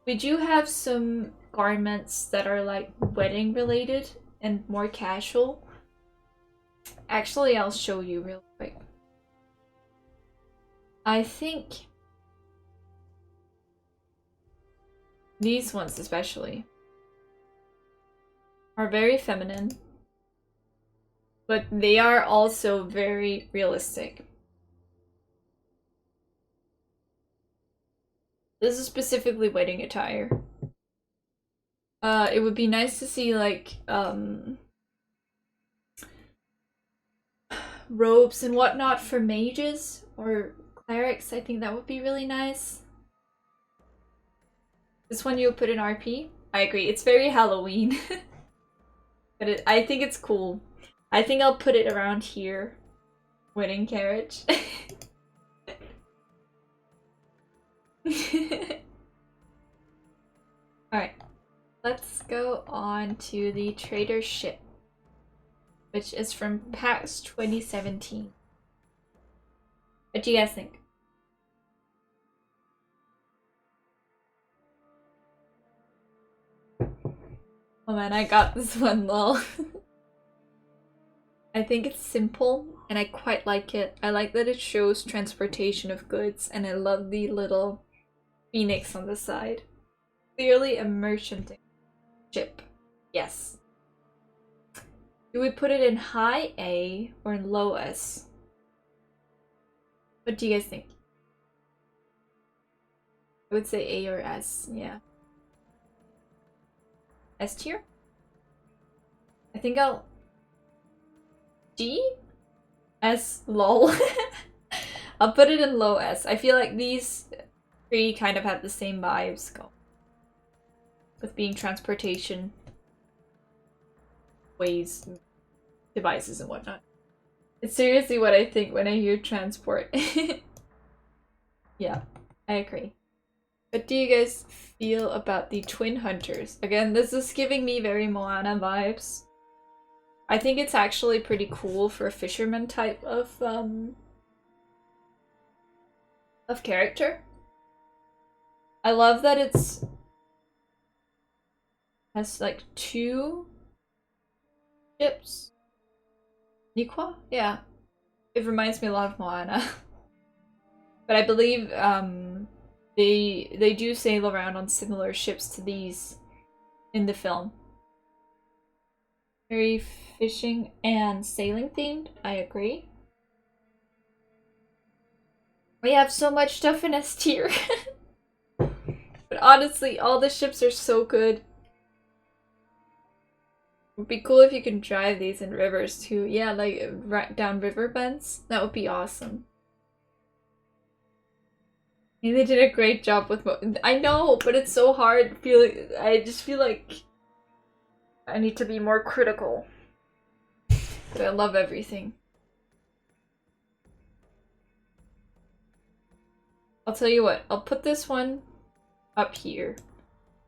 A: We do have some garments that are like wedding related and more casual. Actually, I'll show you real quick. I think these ones especially are very feminine, but they are also very realistic. This is specifically wedding attire. It would be nice to see like robes and whatnot for mages or clerics. I think that would be really nice. This one you'll put in RP? I agree, it's very Halloween. But I think it's cool. I think I'll put it around here. Wedding carriage. Alright, let's go on to the trader ship, which is from PAX 2017. What do you guys think? Oh man, I got this one, lol. I think it's simple and I quite like it. I like that it shows transportation of goods and I love the little phoenix on the side. Clearly a merchant ship. Yes. Do we put it in high A or in low S? What do you guys think? I would say A or S, yeah. S tier? I think I'll... G? S, lol. I'll put it in low S. I feel like these three kind of have the same vibes with being transportation ways, devices and whatnot. It's seriously what I think when I hear transport. Yeah, I agree. What do you guys feel about the twin hunters? Again, this is giving me very Moana vibes. I think it's actually pretty cool for a fisherman type of character. I love that it's has like two ships. Nikwa? Yeah. It reminds me a lot of Moana. But I believe they do sail around on similar ships to these in the film. Very fishing and sailing themed, I agree. We have so much stuff in S tier. But honestly, all the ships are so good. It would be cool if you can drive these in rivers too. Yeah, like right down river bends. That would be awesome. Yeah, they did a great job with I know, but it's so hard. I just feel like I need to be more critical. But I love everything. I'll tell you what, I'll put this one up here.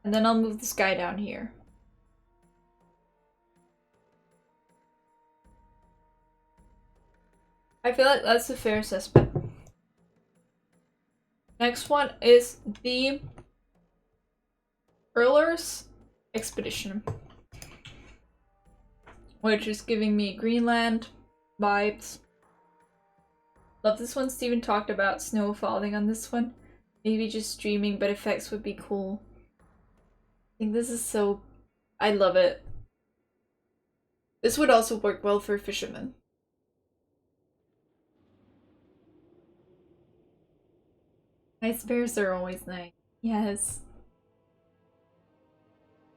A: And then I'll move this guy down here. I feel like that's a fair assessment. Next one is the Earler's Expedition, which is giving me Greenland vibes. Love this one. Steven talked about snow falling on this one. Maybe just streaming, but effects would be cool. I think this is so... I love it. This would also work well for fishermen. Ice bears are always nice. Yes.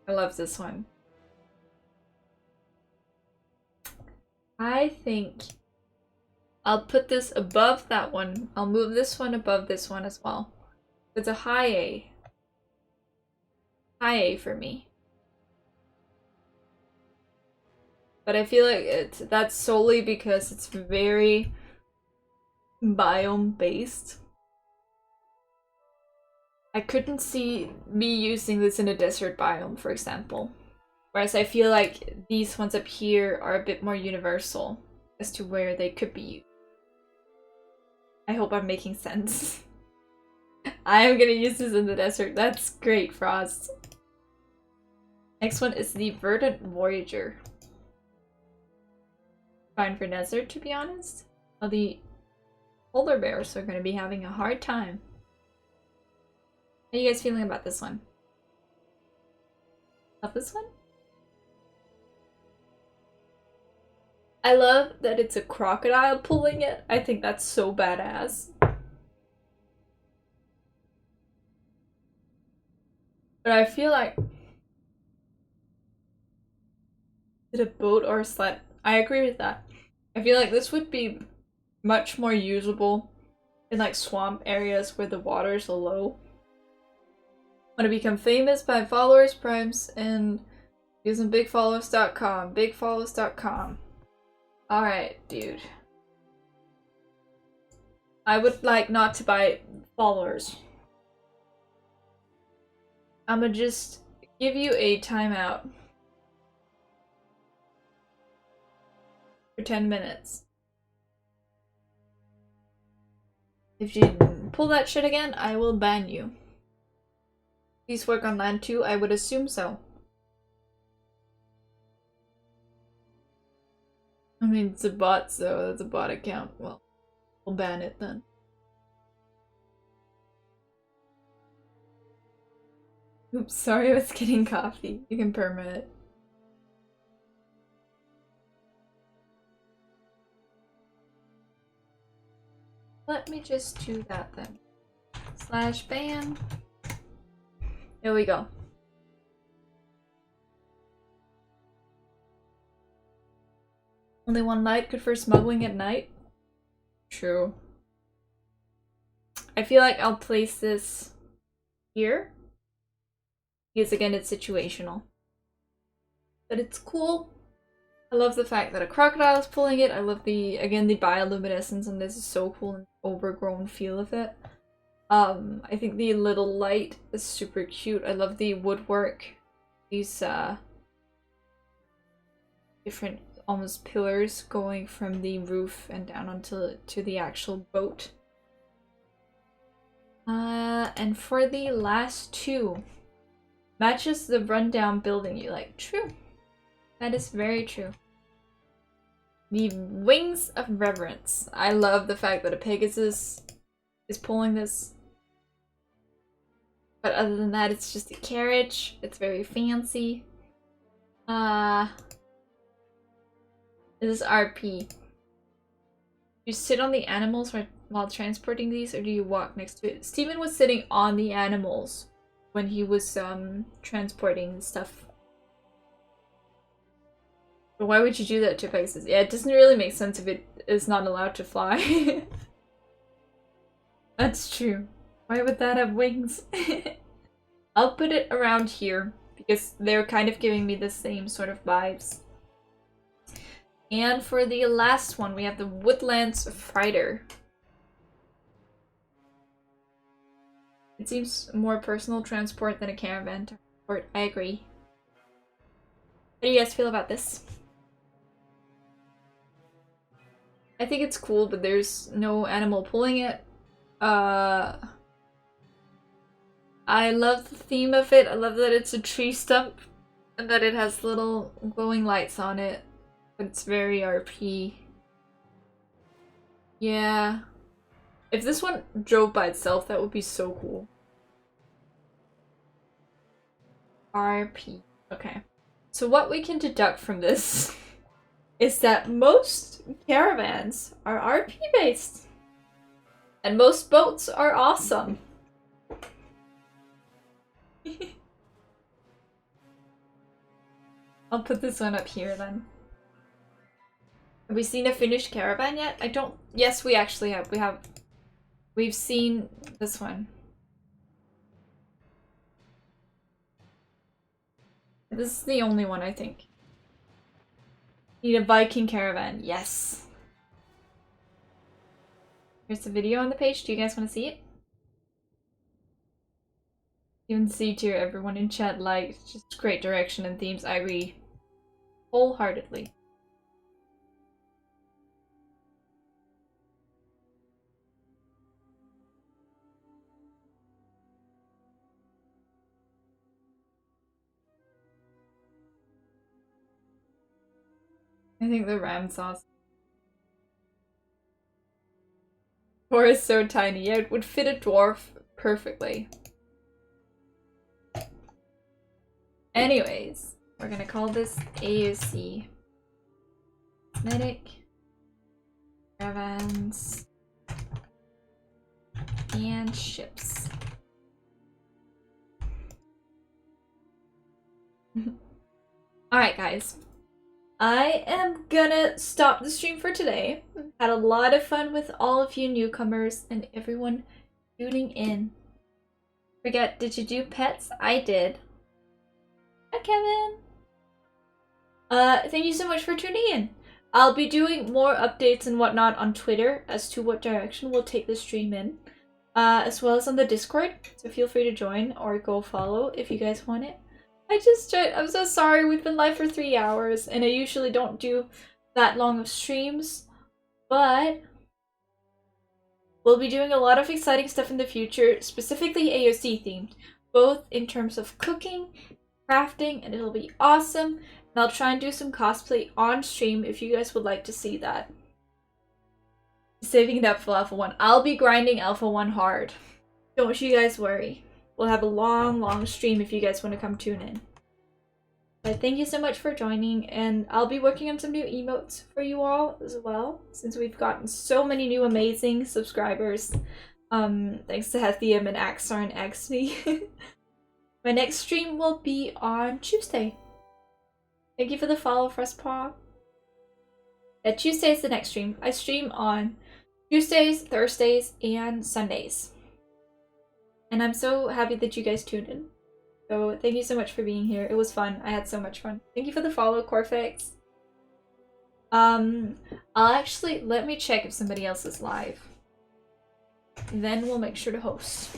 A: I love this one. I think I'll put this above that one. I'll move this one above this one as well. It's a high A. high A for me. But I feel like that's solely because it's very biome based. I couldn't see me using this in a desert biome, for example. Whereas I feel like these ones up here are a bit more universal as to where they could be used. I hope I'm making sense. I am gonna use this in the desert. That's great, Frost. Next one is the Verdant Voyager. Fine for desert, to be honest. Well, the polar bears are gonna be having a hard time. How are you guys feeling about this one? Love this one? I love that it's a crocodile pulling it. I think that's so badass. But I feel like... Is it a boat or a sled? I agree with that. I feel like this would be much more usable in like swamp areas where the water is low. Want to become famous by followers, primes, and using bigfollows.com. Bigfollows.com. Alright, dude. I would like not to buy followers. I'ma just give you a timeout for 10 minutes. If you pull that shit again, I will ban you. Please work on land too? I would assume so. I mean, it's a bot, so that's a bot account. Well, we'll ban it then. Oops, sorry I was getting coffee. You can perma it. Let me just do that then. Slash ban. There we go. Only one light good for smuggling at night? True. I feel like I'll place this here. Because again, it's situational. But it's cool. I love the fact that a crocodile is pulling it. I love the, again, the bioluminescence, and this is so cool and overgrown feel of it. I think the little light is super cute. I love the woodwork. These different almost pillars going from the roof and down onto the actual boat. And for the last two, matches the rundown building you like. True. That is very true. The Wings of Reverence. I love the fact that a Pegasus is pulling this. But other than that, it's just a carriage. It's very fancy. This is RP. You sit on the animals while transporting these, or do you walk next to it? Steven was sitting on the animals when he was transporting stuff. But why would you do that to Pegasus? Yeah, it doesn't really make sense if it is not allowed to fly. That's true. Why would that have wings? I'll put it around here because they're kind of giving me the same sort of vibes. And for the last one, we have the Woodlands Fighter. It seems more personal transport than a caravan transport. I agree. How do you guys feel about this? I think it's cool, but there's no animal pulling it. I love the theme of it. I love that it's a tree stump and that it has little glowing lights on it. But it's very RP. Yeah. If this one drove by itself, that would be so cool. RP. Okay. So what we can deduct from this is that most caravans are RP based. And most boats are awesome. I'll put this one up here then. Have we seen a finished caravan yet? I don't... Yes, we actually have. We've seen this one. This is the only one, I think. Need a Viking caravan. Yes. Here's the video on the page. Do you guys want to see it? Even see to everyone in chat liked. Just great direction and themes. I agree wholeheartedly. I think the ram sauce. Or is so tiny. Yeah, it would fit a dwarf perfectly. Anyways, we're gonna call this AoC Cosmetics Caravans and Ships. Alright guys, I am gonna stop the stream for today. Had a lot of fun with all of you newcomers and everyone tuning in. Forget, did you do pets? I did. Hi Kevin! Thank you so much for tuning in. I'll be doing more updates and whatnot on Twitter as to what direction we'll take the stream in. As well as on the Discord, so feel free to join or go follow if you guys want it. I just joined. I'm so sorry, we've been live for 3 hours, and I usually don't do that long of streams, but we'll be doing a lot of exciting stuff in the future, specifically AoC themed, both in terms of cooking, crafting, and it'll be awesome. And I'll try and do some cosplay on stream if you guys would like to see that. Saving it up for Alpha 1. I'll be grinding Alpha 1 hard. Don't you guys worry. We'll have a long stream if you guys want to come tune in. But thank you so much for joining, and I'll be working on some new emotes for you all as well, since we've gotten so many new amazing subscribers. Thanks to Hethium and Axar and Axney. My next stream will be on Tuesday. Thank you for the follow, Frostpaw. Yeah, Tuesday is the next stream. I stream on Tuesdays, Thursdays, and Sundays. And I'm so happy that you guys tuned in. So thank you so much for being here. It was fun. I had so much fun. Thank you for the follow, Corfix. I'll actually, let me check if somebody else is live. Then we'll make sure to host.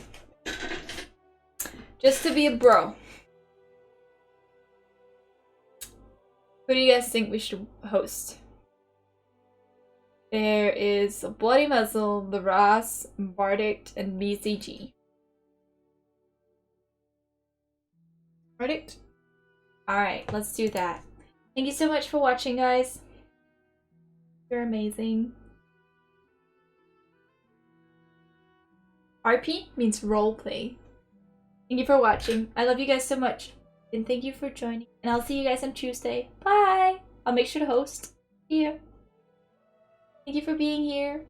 A: Just to be a bro. Who do you guys think we should host? There is Bloody Muzzle, The Ross, Bardict, and BCG. Bardict? Alright, let's do that. Thank you so much for watching, guys. You're amazing. RP means roleplay. Thank you for watching. I love you guys so much. And thank you for joining. And I'll see you guys on Tuesday. Bye! I'll make sure to host. See you. Thank you for being here.